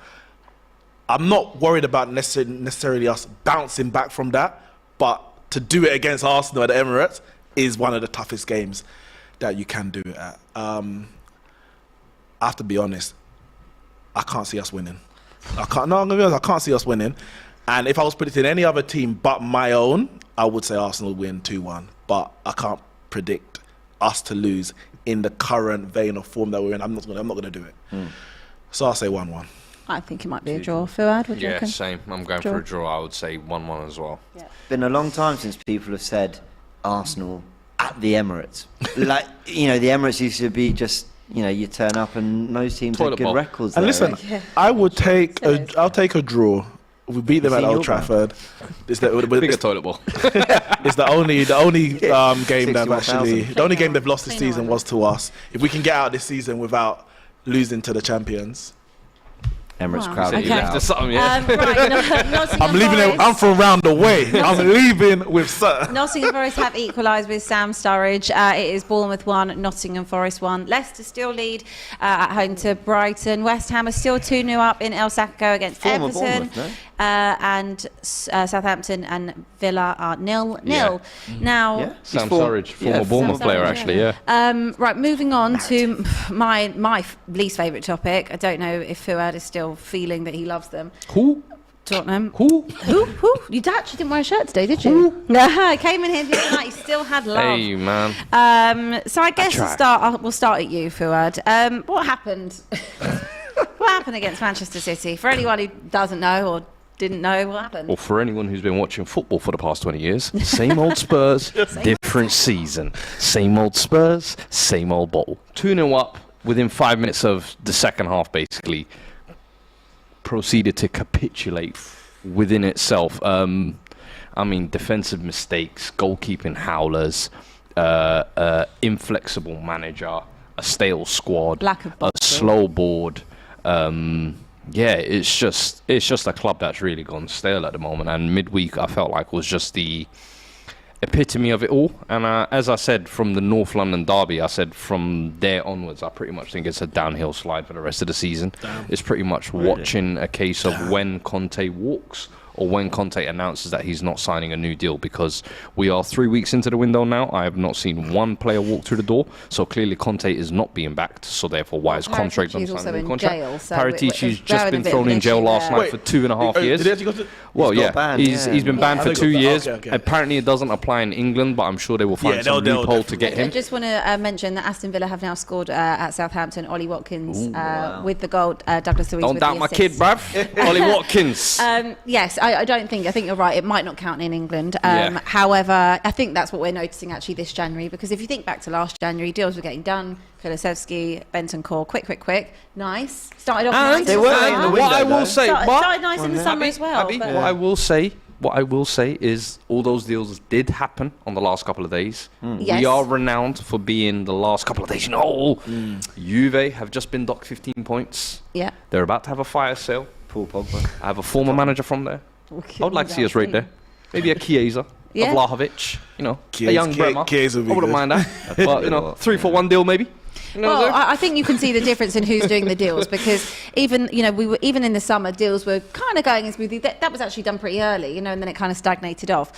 I'm not worried about necessarily us bouncing back from that, but to do it against Arsenal at the Emirates is one of the toughest games that you can do it at. I have to be honest. I can't see us winning. I'm gonna be honest. I can't see us winning. And if I was predicting any other team but my own, I would say Arsenal win 2-1. But I can't predict us to lose in the current vein of form that we're in. I'm not gonna do it. So I'll say 1-1. I think it might be a draw. Fuad, what do you reckon? Same. I'm going for a draw. I would say 1-1 as well. Yeah. Been a long time since people have said Arsenal at the Emirates. The Emirates used to be just you turn up and most teams have good records. And listen, I would take I'll take a draw. We beat them at Old Trafford. Bigger toilet bowl. It's the only game they've actually. The only game they've lost this season was to us. If we can get out this season without losing to the champions, Emirates Wow. crowd. So you left or something, yeah. Right, Nottingham I'm leaving it. Forest. I'm from round the way. I'm leaving with Sir. Nottingham Forest have equalised with Sam Sturridge. It is Bournemouth 1, Nottingham Forest 1. Leicester still lead at home to Brighton. West Ham are still 2-0 up in El Sacco against Former Everton. Bournemouth, no? And Southampton and Villa are 0-0. Yeah. Now, Yeah. Sam He's Sturridge, former yeah, Bournemouth Sam player, Sturridge, actually, yeah. right, moving on to my least favourite topic. I don't know if Fuad is still feeling that he loves them. Who? Tottenham. Who? Who? You actually didn't wear a shirt today, did you? No, I came in here the other night. You still had love. Hey, man. So I guess we'll start at you, Fuad. What happened? What happened against Manchester City? For anyone who doesn't know or didn't know, what happened? Well, for anyone who's been watching football for the past 20 years, same old Spurs, different season. Same old Spurs, same old bottle. 2-0 up within 5 minutes of the second half, basically. Proceeded to capitulate within itself. I mean, defensive mistakes, goalkeeping howlers, inflexible manager, a stale squad, Lack of a boxing. slow board. Yeah, it's just a club that's really gone stale at the moment. And midweek, I felt like was just the epitome of it all. And as I said from the North London derby, I said from there onwards, I pretty much think it's a downhill slide for the rest of the season. It's pretty much watching a case of when Conte walks or when Conte announces that he's not signing a new deal, because we are 3 weeks into the window now. I have not seen one player walk through the door, so clearly Conte is not being backed, so therefore why is Conte Paratici's not also signing a new in contract? jail, so Paratici's we're just throwing been a bit thrown of in jail issue last there. night for 2.5 years. Did he actually go to? Well, He's yeah, got banned, he's yeah. been banned Yeah. for 2 years. Okay. Apparently, it doesn't apply in England, but I'm sure they will find Yeah, some they'll loophole to get I him. just want to mention that Aston Villa have now scored at Southampton. Ollie Watkins with the goal. Douglas Luiz Don't with doubt the my kid, assist. bruv. Ollie Watkins. Yes, I think you're right. It might not count in England. Yeah. However, I think that's what we're noticing actually this January, because if you think back to last January, deals were getting done. Kulusevski, Bentancur, quick. Nice. Started off nice. They were in the what window, I will though. say, Started nice in the summer as well. Abbi, but- what I will say is all those deals did happen on the last couple of days. Yes. We are renowned for being the last couple of days. Juve have just been docked 15 points. Yeah. They're about to have a fire sale. Paul Pogba. I have a former manager from there. I would like to see us right there. Maybe a Chiesa, Yeah. a Vlahovic, a Chiesa- young Bremer. Chiesa would be I wouldn't good. mind that. But, 3-for-1 deal maybe. You know what I'm Well, saying? I think you can see the difference in who's doing the deals, because even even in the summer, deals were kind of going smoothly. That was actually done pretty early, and then it kind of stagnated off.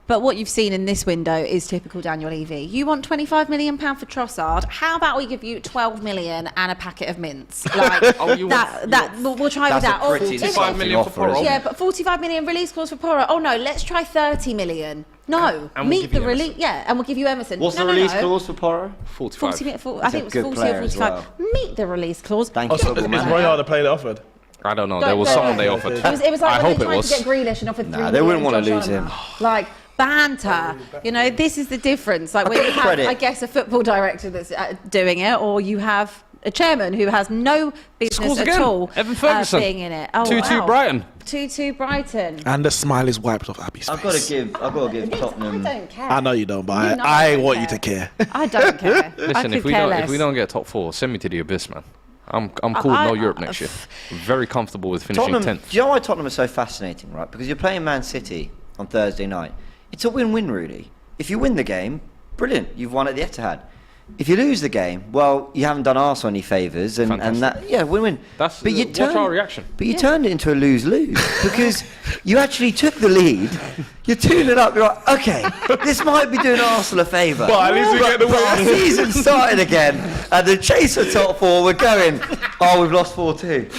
But what you've seen in this window is typical Daniel Levy. You want £25 million for Trossard? How about we give you 12 million and a packet of mints? Like we'll try with That's that. a pretty If- 45 million for offer, isn't Porro. it? Yeah, but 45 million release clause for Porro. Oh no, let's try 30 million. No, And we'll meet give the you release. Yeah, and we'll give you Emerson. What's No, the no, release no. clause for Porro? 45. 40, I think it was good 40 player or as 45. Meet the release clause. Thank Oh, you. so Football is Manager. Royal the player they offered? I don't know. Don't- There was don't- someone they don't- offered. It was like I when hope they it tried was. to get Grealish and offered 3 Nah, million. they wouldn't want to Josh lose Arnold. him. Like banter. This is the difference. Like when got you the have, credit. I guess, a football director that's doing it, or you have a chairman who has no business Scores at again. all Evan Ferguson. being in it. Oh, 2-2 wow. Brighton. 2-2 Brighton. And the smile is wiped off Abby's face. I've got to give I Tottenham. don't care. I know you don't, but You know I don't want care. you to care. I don't care. I Listen, could if we care don't less. if we don't get top 4, send me to the abyss, man. I'm cool. No Europe next year. Very comfortable with finishing Tottenham. 10th. Do you know why Tottenham is so fascinating, right? Because you're playing Man City on Thursday night. It's a win-win, really. If you win the game, brilliant. You've won at the Etihad. If you lose the game, well, you haven't done Arsenal any favours, and Fantastic. that, win-win. That's but you watch turned- our reaction. But you turned it into a lose-lose because you actually took the lead. You tuned it up. You're like, okay, this might be doing Arsenal a favour. But at least we get the But win. the season started again, and the chase for top 4, we're going. Oh, we've lost 4-2.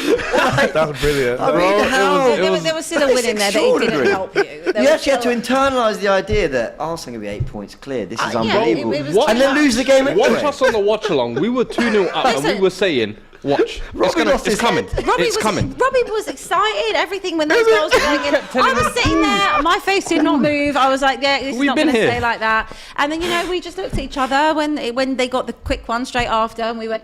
That's brilliant. I mean, how? There was still a win in there that it didn't help you. There You was actually had to still- internalise the idea that Arsenal are going to be 8 points clear. This is yeah, unbelievable. it was What? too And then much. lose the game anyway. Watch us on the watch along. We were 2-0 up and we Listen. were saying, watch. lost his It's coming. head. It's coming. Robbie was excited. Everything when those goals were going in. I was sitting there. My face did not move. I was like, "Yeah, this is We've not been going to here. stay like that." And then we just looked at each other when they got the quick one straight after, and we went,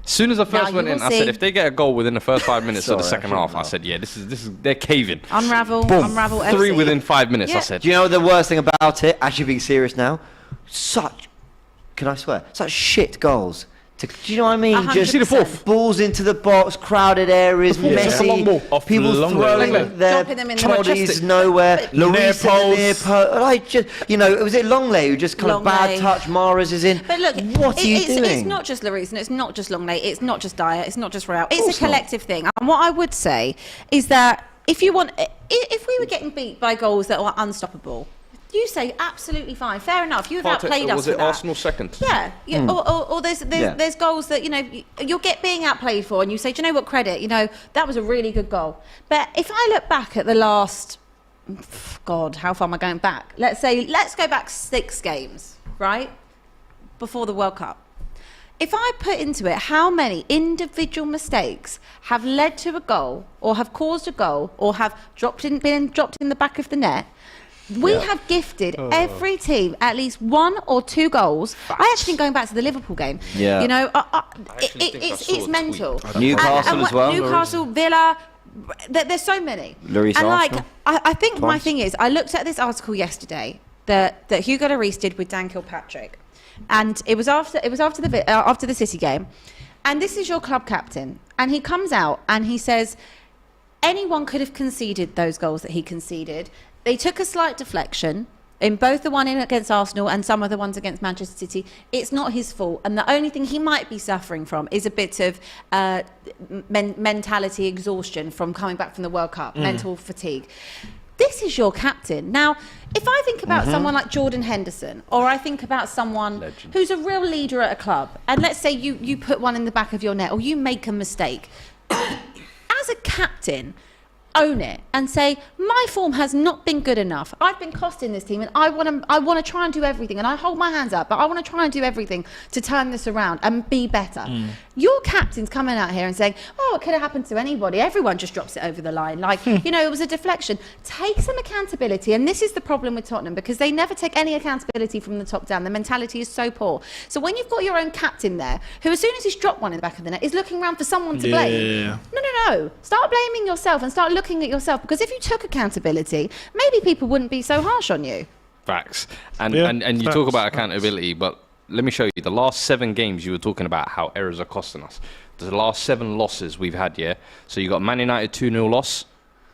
As soon as I first you went in, will I said, see. if they get a goal within the first 5 minutes of the Sorry, second I half, shouldn't I said, yeah, this is they're caving. unravel Boom. FC. 3 within 5 minutes, I Yeah. said. Do you know the worst thing about it? Actually being serious now? Can I swear? Such shit goals Do you know what I mean? 100%. Just See the fourth? balls into the box, crowded areas, messy. Long ball. Off People long throwing leg. their Dropping them in the bodies chest. nowhere. Near Lloris in the near post. post. Like just, was it Longley who just kind of bad Longley. touch? Mahrez is in. But look, what are you doing? It's not just Lloris and it's not just Longley, it's not just Dyer, it's not just Real. It's course a collective thing. And what I would say is that if we were getting beat by goals that were unstoppable, you say absolutely fine, fair enough. You've outplayed us. Was for it that. Arsenal second? Yeah, or there's goals that you'll get being outplayed for, and you say, do you know what, credit? That was a really good goal. But if I look back at the last, God, how far am I going back? Let's go back 6 games, right, before the World Cup. If I put into it how many individual mistakes have led to a goal, or have caused a goal, or have been dropped in the back of the net. We have gifted every team at least 1 or 2 goals. I actually think going back to the Liverpool game, it's mental. Newcastle as well. Newcastle, Villa, there's so many. Lloris, and Arsenal. I think my Twice. thing is, I looked at this article yesterday that Hugo Lloris did with Dan Kilpatrick, and it was after the City game, and this is your club captain, and he comes out and he says anyone could have conceded those goals that he conceded. They took a slight deflection in both the one in against Arsenal and some of the ones against Manchester City. It's not his fault. And the only thing he might be suffering from is a bit of mentality exhaustion from coming back from the World Cup, mental fatigue. This is your captain. Now, if I think about someone like Jordan Henderson, or I think about someone who's a real leader at a club, and let's say you put one in the back of your net, or you make a mistake, as a captain, own it and say, my form has not been good enough. I've been costing this team, and I want to try and do everything, and I hold my hands up, but I want to try and do everything to turn this around and be better. Your captain's coming out here and saying, it could have happened to anybody. Everyone just drops it over the line. It was a deflection. Take some accountability. And this is the problem with Tottenham, because they never take any accountability from the top down. The mentality is so poor. So when you've got your own captain there, who as soon as he's dropped one in the back of the net, is looking around for someone to blame. No. Start blaming yourself and start looking at yourself, because if you took accountability, maybe people wouldn't be so harsh on you. Facts. And you talk about accountability, but let me show you. The last 7 games, you were talking about how errors are costing us. The last 7 losses we've had, So you got Man United 2-0 loss,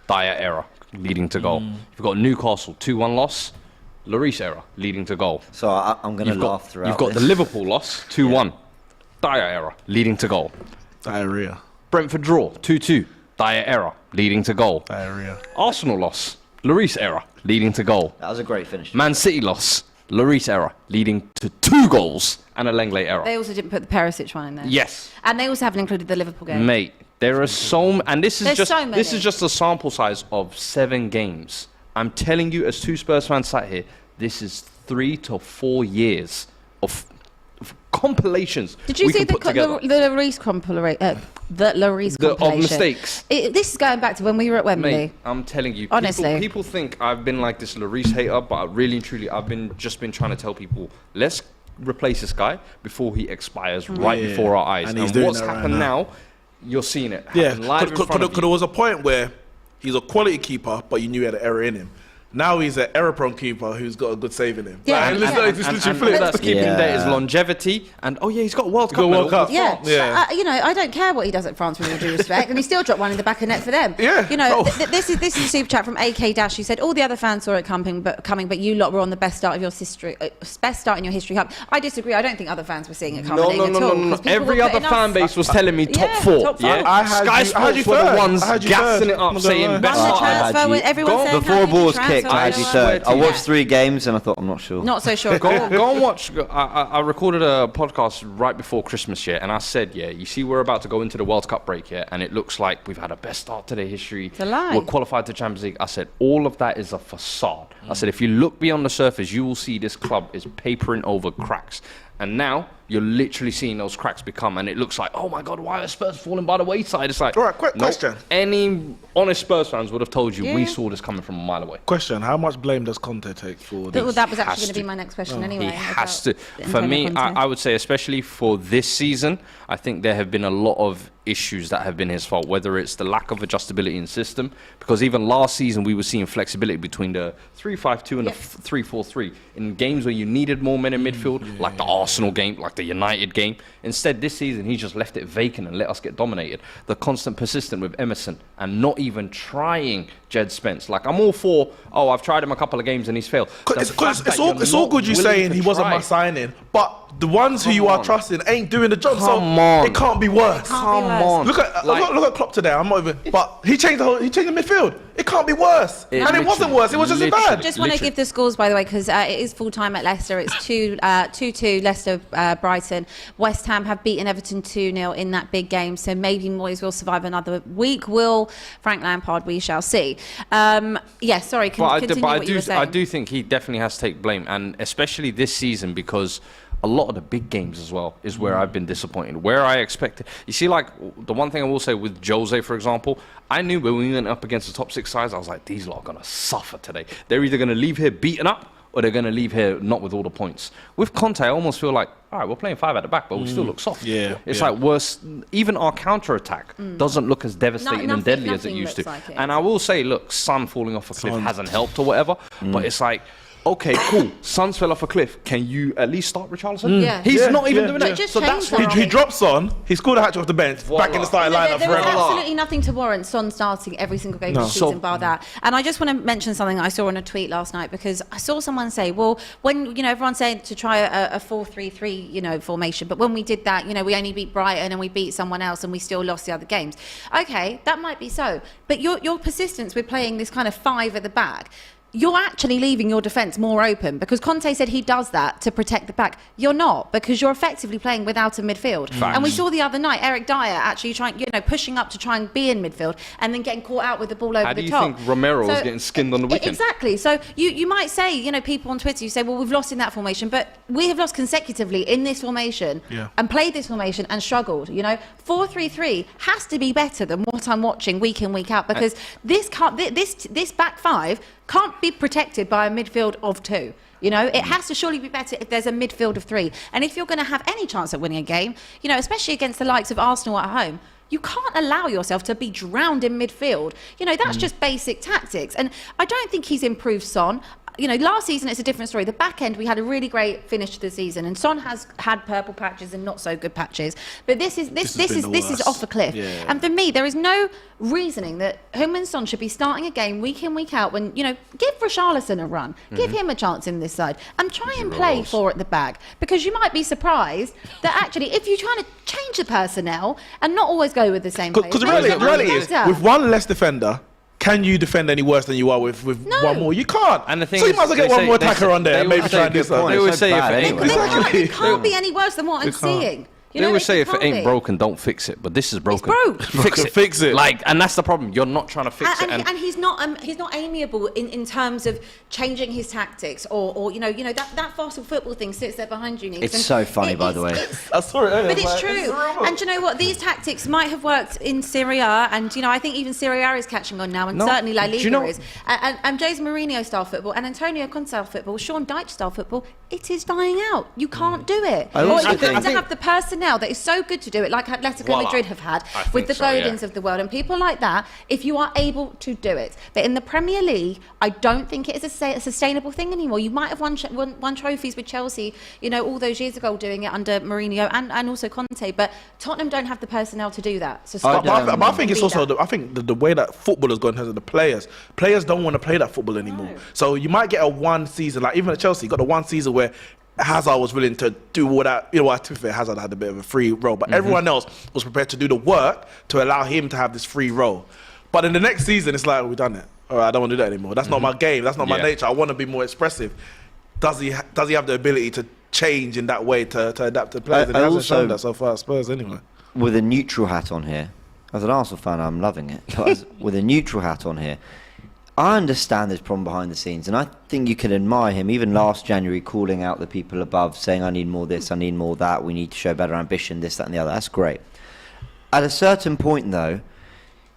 Dyer error, leading to goal. You've got Newcastle 2-1 loss, Lloris error, leading to goal. So I'm going to laugh throughout. You've got the Liverpool loss, 2-1, Dyer error, leading to goal. Diarrhea. Brentford draw, 2-2, Dyer error, leading to goal. Diarrhea. Arsenal loss, Lloris error, leading to goal. That was a great finish. Man City loss, Lloris error, leading to 2 goals and a Lenglet error. They also didn't put the Perisic one in there. Yes. And they also haven't included the Liverpool game. Mate, there are and this is There's so many. this is just a sample size of 7 games. I'm telling you, as 2 Spurs fans sat here, this is 3 to 4 years of compilations. Did you we see can put together. the Lloris compilation? The Lloris compilation. Of mistakes. This is going back to when we were at Wembley. Mate, I'm telling you, Honestly. people think I've been like this Lloris hater, but really and truly, I've been trying to tell people, let's replace this guy before he expires before our eyes. And he's doing what's that right happened now. you're seeing it Yeah, happen live in front of because there was a point where he's a quality keeper, but you knew he had an error in him. Now he's an error-prone keeper who's got a good save in him. Yeah, Like, and- it's literally and flipped. what that's keeping Yeah. there is longevity, and he's got a World Cup medal. Yeah, Yeah. I don't care what he does at France, with all due respect, and he still dropped one in the back of net for them. Yeah. This is a super chat from AK Dash. He said all the other fans saw it coming, but you lot were on the best start of your history, best start in your history. I disagree. I don't think other fans were seeing it coming at all. 'Cause people Every were other putting us- fan base was telling me top Yeah, 4. top Yeah, four. I had Sky you Sports were third. the ones I had you gassing third. it up, I'm saying gonna best Won the I start. had transfer. you- Everyone Go- saying, before how did you balls transfer? kicked, I had you I third. I swear to watched you. 3 games and I thought, I'm not sure. Not so sure. Go and watch. I recorded a podcast right before Christmas, and I said, you see, we're about to go into the World Cup break, and it looks like we've had a best start to their history. It's a lie. We're qualified to Champions League. I said, all of that is a facade. I said, if you look beyond the surface, you will see this club is papering over cracks. And now you're literally seeing those cracks become, and it looks like, oh my God, why are Spurs falling by the wayside? It's like, All right, quick question. Any honest Spurs fans would have told you we Yeah. saw this coming from a mile away. Question: how much blame does Conte take for this? That was has actually going to be to. my next question anyway. He has about to. For me, Antonio Conte. I would say, especially for this season, I think there have been a lot of issues that have been his fault, whether it's the lack of adjustability in system, because even last season we were seeing flexibility between the 3-5-2 and the 3-4-3 in games where you needed more men in midfield, like the Arsenal game, like the United game. Instead, this season he just left it vacant and let us get dominated. The constant persistent with Emerson and not even trying Jed Spence. Like, I'm all for, I've tried him a couple of games and he's failed. It's all good you saying he wasn't my signing, but the ones who you are trusting ain't doing the job. It can't be worse. Come on. Look at Klopp today. I'm not even. But he changed the midfield. It can't be worse. And it wasn't worse. It was just as bad. Just want to give the scores, by the way, because it is full time at Leicester. It's 2-2 Leicester Brighton. West Ham have beaten Everton 2-0 in that big game. So maybe Moyes will survive another week. Will Frank Lampard? We shall see. Sorry. Continue what you were saying. I do think he definitely has to take blame, and especially this season, because a lot of the big games as well is where I've been disappointed. Where I expected, you see, like the one thing I will say with Jose, for example, I knew when we went up against the top 6 sides, I was like, these lot are gonna suffer today. They're either gonna leave here beaten up, or they're gonna leave here not with all the points. With Conte, I almost feel like, all right, we're playing 5 at the back, but we still look soft. It's like worse. Even our counter attack doesn't look as devastating and deadly as it used to. Like it. And I will say, look, Son falling off a cliff hasn't helped or whatever, but it's like, okay, cool. Sons fell off a cliff. Can you at least start Richarlison? He's not even doing that. So that's he drops on. He scored a hat-trick off the bench. Back in the starting lineup there was forever. absolutely nothing to warrant Son starting every single game this season, bar that. And I just want to mention something I saw on a tweet last night, because I saw someone say, well, when everyone's saying to try a 4-3-3 formation, but when we did that, we only beat Brighton and we beat someone else and we still lost the other games. Okay, that might be so, but your persistence with playing this kind of 5 at the back, you're actually leaving your defence more open, because Conte said he does that to protect the back. You're not, because you're effectively playing without a midfield. Facts. And we saw the other night Eric Dyer actually trying, pushing up to try and be in midfield and then getting caught out with the ball over the top. How do you think Romero was getting skinned on the weekend? Exactly. So you might say, people on Twitter, you say, well, we've lost in that formation, but we have lost consecutively in this formation and played this formation and struggled. 4-3-3 has to be better than what I'm watching week in, week out, because this back 5 can't be protected by a midfield of 2. It has to surely be better if there's a midfield of 3. And if you're going to have any chance at winning a game, especially against the likes of Arsenal at home, you can't allow yourself to be drowned in midfield. That's just basic tactics. And I don't think he's improved Son. Last season it's a different story. The back end, we had a really great finish to the season, and Son has had purple patches and not so good patches. But this is off a cliff. Yeah. And for me, there is no reasoning that Heung-min Son should be starting a game week in, week out. When give Richarlison a run, give him a chance in this side, and try and play 4 at the back, because you might be surprised that actually, if you're trying to change the personnel and not always go with the same players, because the reality is, with one less defender, can you defend any worse than you are with one more? You can't. And the thing so you might as well get one more attacker on there and maybe try and do something. They always say it can't be any worse than what I'm seeing. They always say if it ain't broken, don't fix it. But this is broken. It's broke. Fix it. And that's the problem. You're not trying to fix it. And he's not amiable in terms of changing his tactics or that fast football thing sits there behind you, Neeks. It's so funny, by the way. I saw it earlier. But it's true. And you know what? These tactics might have worked in Serie A, and I think even Serie A is catching on now, and certainly La Liga is. And Jose Mourinho style football and Antonio Conte style football, Sean Dyche style football, it is dying out. You can't do it. Or you have to have the personnel that is so good to do it, like Atletico Madrid have had with the Godins of the world and people like that, if you are able to do it. But in the Premier League, I don't think it is a sustainable thing anymore. You might have won trophies with Chelsea, all those years ago, doing it under Mourinho and also Conte, but Tottenham don't have the personnel to do that. So but I think it's also the way that football has gone in terms of the players don't want to play that football anymore. No. So you might get a one season, like even at Chelsea, you got the one season where Hazard was willing to do all that. To be fair, Hazard had a bit of a free role, but everyone else was prepared to do the work to allow him to have this free role. But in the next season, it's like, we've done it. All right, I don't want to do that anymore. That's not my game. That's not my nature. I want to be more expressive. Does he have the ability to change in that way to adapt to players? And he hasn't shown that so far at Spurs anyway. With a neutral hat on here, as an Arsenal fan, I'm loving it. But with a neutral hat on here, I understand there's a problem behind the scenes, and I think you can admire him. Even last January, calling out the people above, saying, I need more this, I need more that, we need to show better ambition, this, that and the other. That's great. At a certain point, though,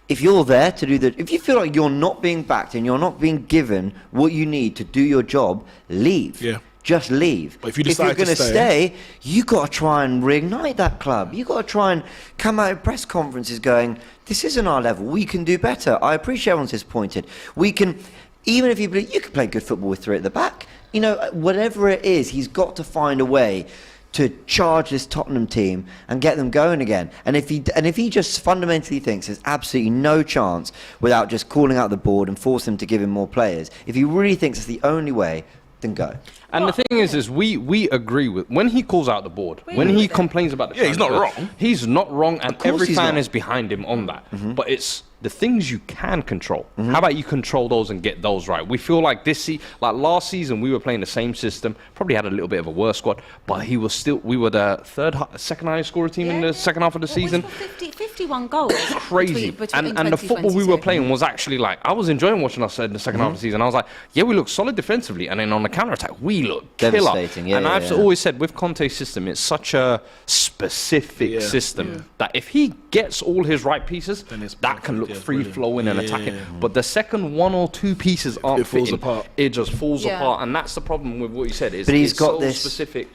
if you're there to do if you feel like you're not being backed and you're not being given what you need to do your job, leave. Yeah. just leave. But if you decide you're going to to stay, you got to try and reignite that club. You got to try and come out in press conferences going, this isn't our level. We can do better. I appreciate everyone's disappointed. We can, even if you believe you can play good football with 3 at the back. You know, whatever it is, he's got to find a way to charge this Tottenham team and get them going again. And if he just fundamentally thinks there's absolutely no chance without just calling out the board and force them to give him more players, if he really thinks it's the only way, then go. And the thing is we agree with when he calls out the board, when he complains about the he's not wrong. He's not wrong, and every fan not. is behind him on that. But it's the things you can control. How about you control those and get those right? We feel like like last season, we were playing the same system. Probably had a little bit of a worse squad, but we were the second highest scorer team in the second half of the season. 51 goals. Crazy. Between and the football we were 2022. playing was actually like, I was enjoying watching us in the second half of the season. I was like, yeah, we look solid defensively, and then on the counter attack, we look killer. Devastating, yeah, and yeah, I've yeah. always said with Conte's system, it's such a specific system that if he gets all his right pieces, Then it's that can look perfect, yeah, free brilliant. flowing and Yeah, attacking. yeah. But the second 1 or 2 pieces aren't it falls fitting, apart. it just falls Yeah. apart, and that's the problem with what you said. But he's it's got so this- specific.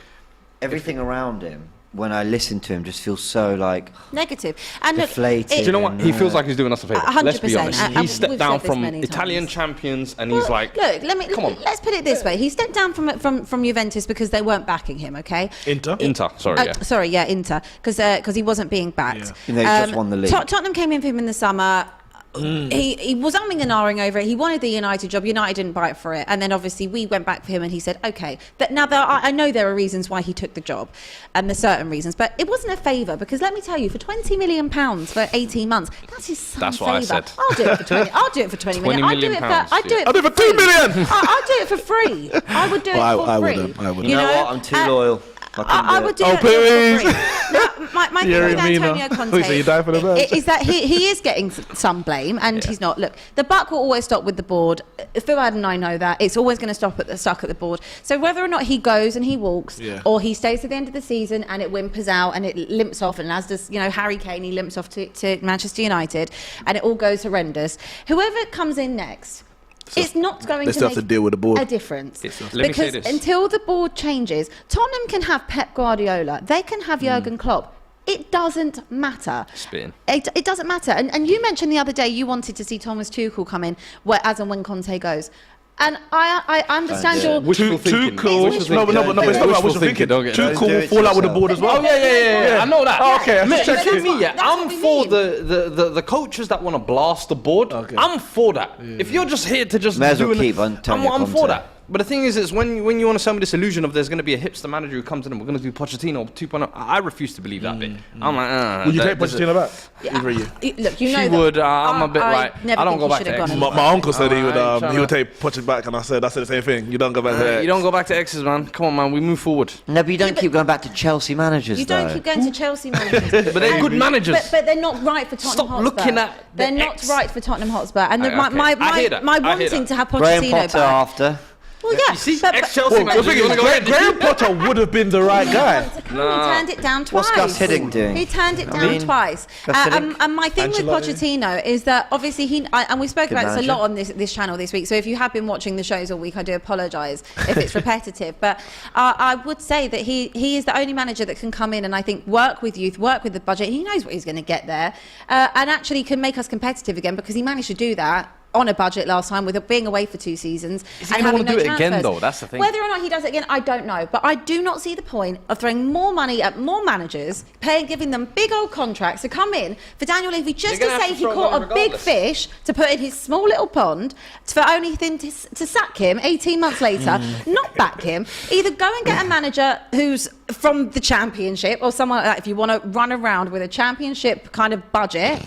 Everything around him, when I listen to him, just feels so like Negative. And look, deflated. Do you know what? He feels like he's doing us a favour. Let's be 100%. honest. And He we've stepped said down this from many Italian times. champions, and he's like, look, come on. let's put it this way. He stepped down from Juventus because they weren't backing him, okay? Inter? Sorry, yeah. Inter, because he wasn't being backed. Yeah. You know, he just won the league. Tottenham came in for him in the summer. He was umming and ahhing over it. He wanted the United job. United didn't bite for it, and then obviously we went back for him, and he said, "Okay." I know there are reasons why he took the job, and there's certain reasons, but it wasn't a favour because let me tell you, for £20 million for 18 months, that's his son's That's what I favour. said. I'll do it for 20. I'll do it for 20 million. 20 I'd do million it pounds, for. I'd do yeah. it. I'll do it for 2 million. I'll do it for free. I would do it Well, for I free. wouldn't. I wouldn't. you know what? I'm too loyal. I would do Oh, it please. for free. Now, my thing Thierry with Antonio Mina. Conte So you die for the best. is that he is getting some blame, and he's not. Look, the buck will always stop with the board. Fuad and I know that. It's always going to stuck at the board. So whether or not he goes and he walks, or he stays to the end of the season and it whimpers out and it limps off, and as does Harry Kane, he limps off to Manchester United, and it all goes horrendous. Whoever comes in next. It's not going they to still make have to deal with the board. a difference. Let me say Because this. until the board changes, Tottenham can have Pep Guardiola, they can have Jurgen Klopp. It doesn't matter. Spitting. It doesn't matter. And you mentioned the other day you wanted to see Thomas Tuchel come in as and when Conte goes. And I understand your... Wishful thinking. Too cool. It's No, wishful but it's not about wishful thinking. Don't get Too that. cool. Do it Fall out with the yourself. board as well. Oh yeah. I know that. Oh, okay, I'm Mate, just checking. me, That's I'm what we for mean. the coaches that want to blast the board. Okay. I'm for that. If you're just here to just May as well do keep Antonio I'm for Conte. that. But the thing is when you want to sell me this illusion of there's going to be a hipster manager who comes in and we're going to do Pochettino 2.0, I refuse to believe that bit. I'm like, Would you take Pochettino back? Either of you. Look, you know She that would. I'm a bit like, never I don't think go he back should to have gone X. anymore. My uncle said he would Alright, he would take Pochettino back, and I said the same thing. You don't go back there. You don't go back to X's, man. Come on, man. We move forward. No, but you don't keep going back to Chelsea managers, You though. don't keep going to Chelsea managers. But they're good managers. But they're not right for Tottenham Stop Hotspur. looking at the They're not X. right for Tottenham Hotspur. And Okay, I hear that. my I hear wanting that. to have Graham Pochettino Potter back. after. Well, yeah. You see, but- ex-Chelsea Well, manager, you wanna go ahead? Graham Potter would have been the right guy. He turned it down twice. What's Gus Hiddink doing? He turned it I down mean, twice. Gus Hiddink, And my thing with Ancelotti. Pochettino is that obviously and we spoke Good about this a manager. lot on this channel this week. So if you have been watching the shows all week, I do apologise if it's repetitive. But I would say that he is the only manager that can come in and I think work with youth, work with the budget. He knows what he's going to get there, and actually can make us competitive again because he managed to do that on a budget last time with it being away for 2 seasons. Is he and gonna having wanna do no it again, transfers. though? That's the thing. Whether or not he does it again, I don't know. But I do not see the point of throwing more money at more managers, giving them big old contracts to come in for Daniel Levy just You're to gonna say have to he throw caught money a big regardless. fish to put in his small little pond for only thing to sack him 18 months later, not back him. Either go and get a manager who's from the Championship or someone like that if you want to run around with a Championship kind of budget.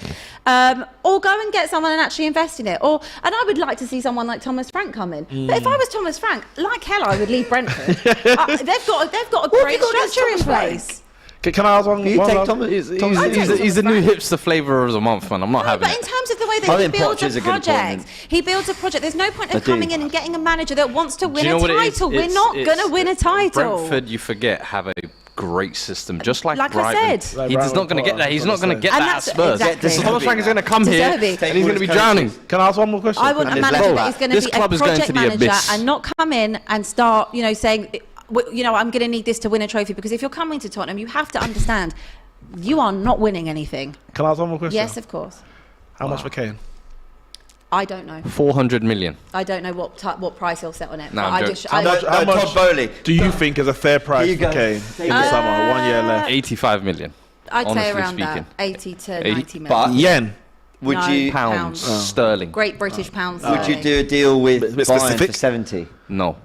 Or go and get someone and actually invest in it. And I would like to see someone like Thomas Frank come in. But if I was Thomas Frank, like hell, I would leave Brentford. They've got a great structure in place. Can I ask one? You one take last- Thomas. He's the new hipster flavour of the month, man. I'm not having But in it. terms of the way I that he think builds Poch is a a good project, appointment. he builds a project. There's no point I of do. coming in and getting a manager that wants to win Do you know a what it is? title. We're not going to win a title. Brentford, you forget, have a great system, just like Like I Brighton. said. Like He's Brighton not going to get that. He's not going to get And that at that's Spurs. exactly- So Thomas Frank is going to come De here Zerbi. and he's going to be drowning. Can I ask one more question? I want a And manager there's that is going to This be a club is going project to the manager abyss. and not come in and start, saying, I'm going to need this to win a trophy, because if you're coming to Tottenham, you have to understand you are not winning anything. Can I ask one more question? Yes, of course. How much for Kane? I don't know. 400 million. I don't know what price he'll set on it. No, but I'm How much Todd Bowley. do you think is a fair price Here you for go. Kane in the summer? 1 year left. 85 million. I'd say honestly around speaking. that, 80 to 80, 90 million. but- Yen. Would No, you Pounds. Pounds. Sterling. Great British pounds. would you do a deal with Bit Bayern specific. for 70? No.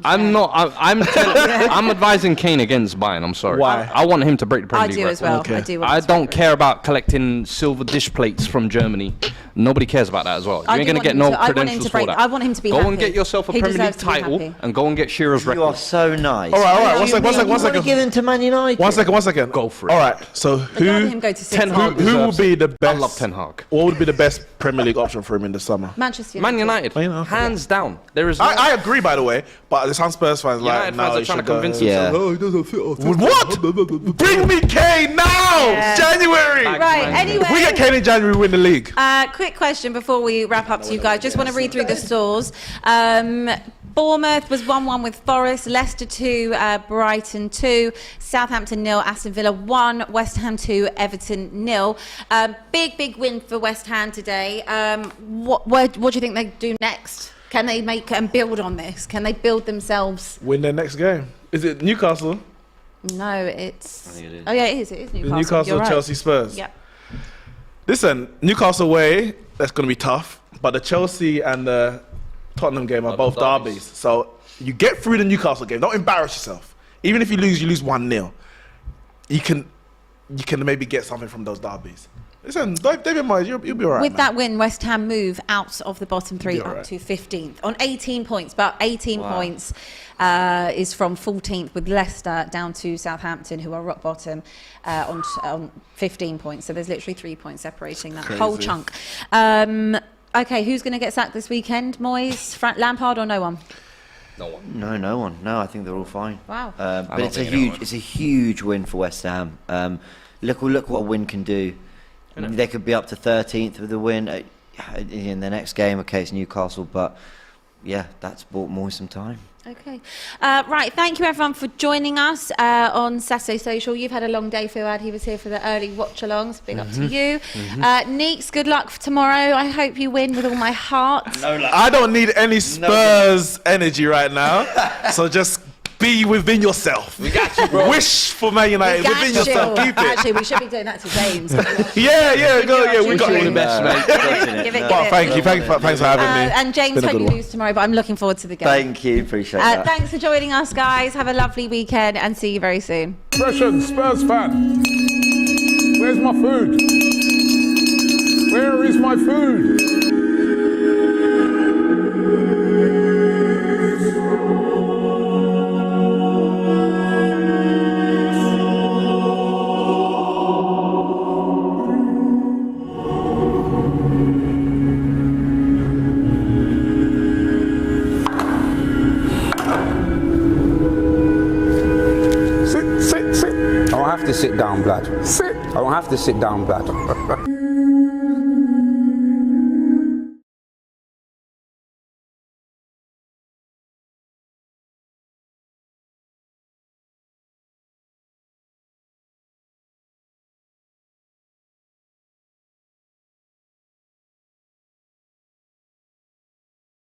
I'm not. I'm advising Kane against Bayern. I'm sorry. Why? I want him to break the Premier I League do record. as well. Okay. I do. want I to don't break the care about collecting silver dish plates from Germany. Nobody cares about that as well. You I ain't do going to want get him no to- I want him credentials to for break- that. I want him to be Go happy. and get yourself a He Premier League deserves to be title happy. and go and get Shearer's You are record. so nice. All right. You One second. want to give him to Man United? One second. Go for it. All right. So I'd rather him who go to Ten City. Hag who will deserves be it. the best? I love Ten Hag. What would be the best Premier League option for him in the summer? Manchester United. Man United, Man United. hands down. There is no I agree, by the way, but the Spurs fans like United no, fans are he trying to should go. convince Yeah. themselves. Oh, he doesn't fit us. What? Bring me Kane now! Yeah. January! Right. Anyway. If we get Kane in January, we win the league. Quick question before we wrap up to you guys. Just want to read through the scores. Bournemouth was 1-1 with Forest, Leicester 2, Brighton 2, Southampton 0, Aston Villa 1, West Ham 2, Everton 0. Big win for West Ham today. What do you think they do next? Can they make and build on this? Can they build themselves? Win their next game. Is it Newcastle? No, it's. I think it is. Oh yeah, it is. It is Newcastle. Newcastle, You're right. Chelsea, Spurs. Yep. Listen, Newcastle away, that's going to be tough. But the Chelsea and the Tottenham game are both derbies. So you get through the Newcastle game. Don't embarrass yourself. Even if you lose 1-0. You can maybe get something from those derbies. Listen, David Moyes, you'll be all right. With man. that win, West Ham move out of the bottom three You're up right. to 15th on 18 points. But 18 points is from 14th with Leicester down to Southampton, who are rock bottom on 15 points. So there's literally 3 points separating that whole chunk. Okay, who's going to get sacked this weekend? Moyes, Lampard, or no one? No one. No one. No, I think they're all fine. Wow. But don't it's a think anyone. it's a huge win for West Ham. Look what a win can do. They could be up to 13th with a win in the next game. Okay, it's Newcastle, but yeah, that's bought Moyes some time. Okay. Right, thank you everyone for joining us on Saturday Social. You've had a long day, Fuad. He was here for the early watch-alongs. Big up to you. Neeks, good luck for tomorrow. I hope you win with all my heart. I don't need any Spurs energy right now. So just be within yourself. We got you, bro. Wish for Man United Got within you. yourself. Keep it. Actually, we should be doing that to James. Yeah, go. Yeah, we got Wish you all it. the best, mate. Give it. Well, thanks for having me. And James, It's been a hope good you one. lose tomorrow, but I'm looking forward to the game. Thank you, appreciate that. Thanks for joining us, guys. Have a lovely weekend and see you very soon. Expression, Spurs fan. Where's my food? Where is my food? Sit. I don't have to sit down, blood. Sit. I don't have to sit down, blood.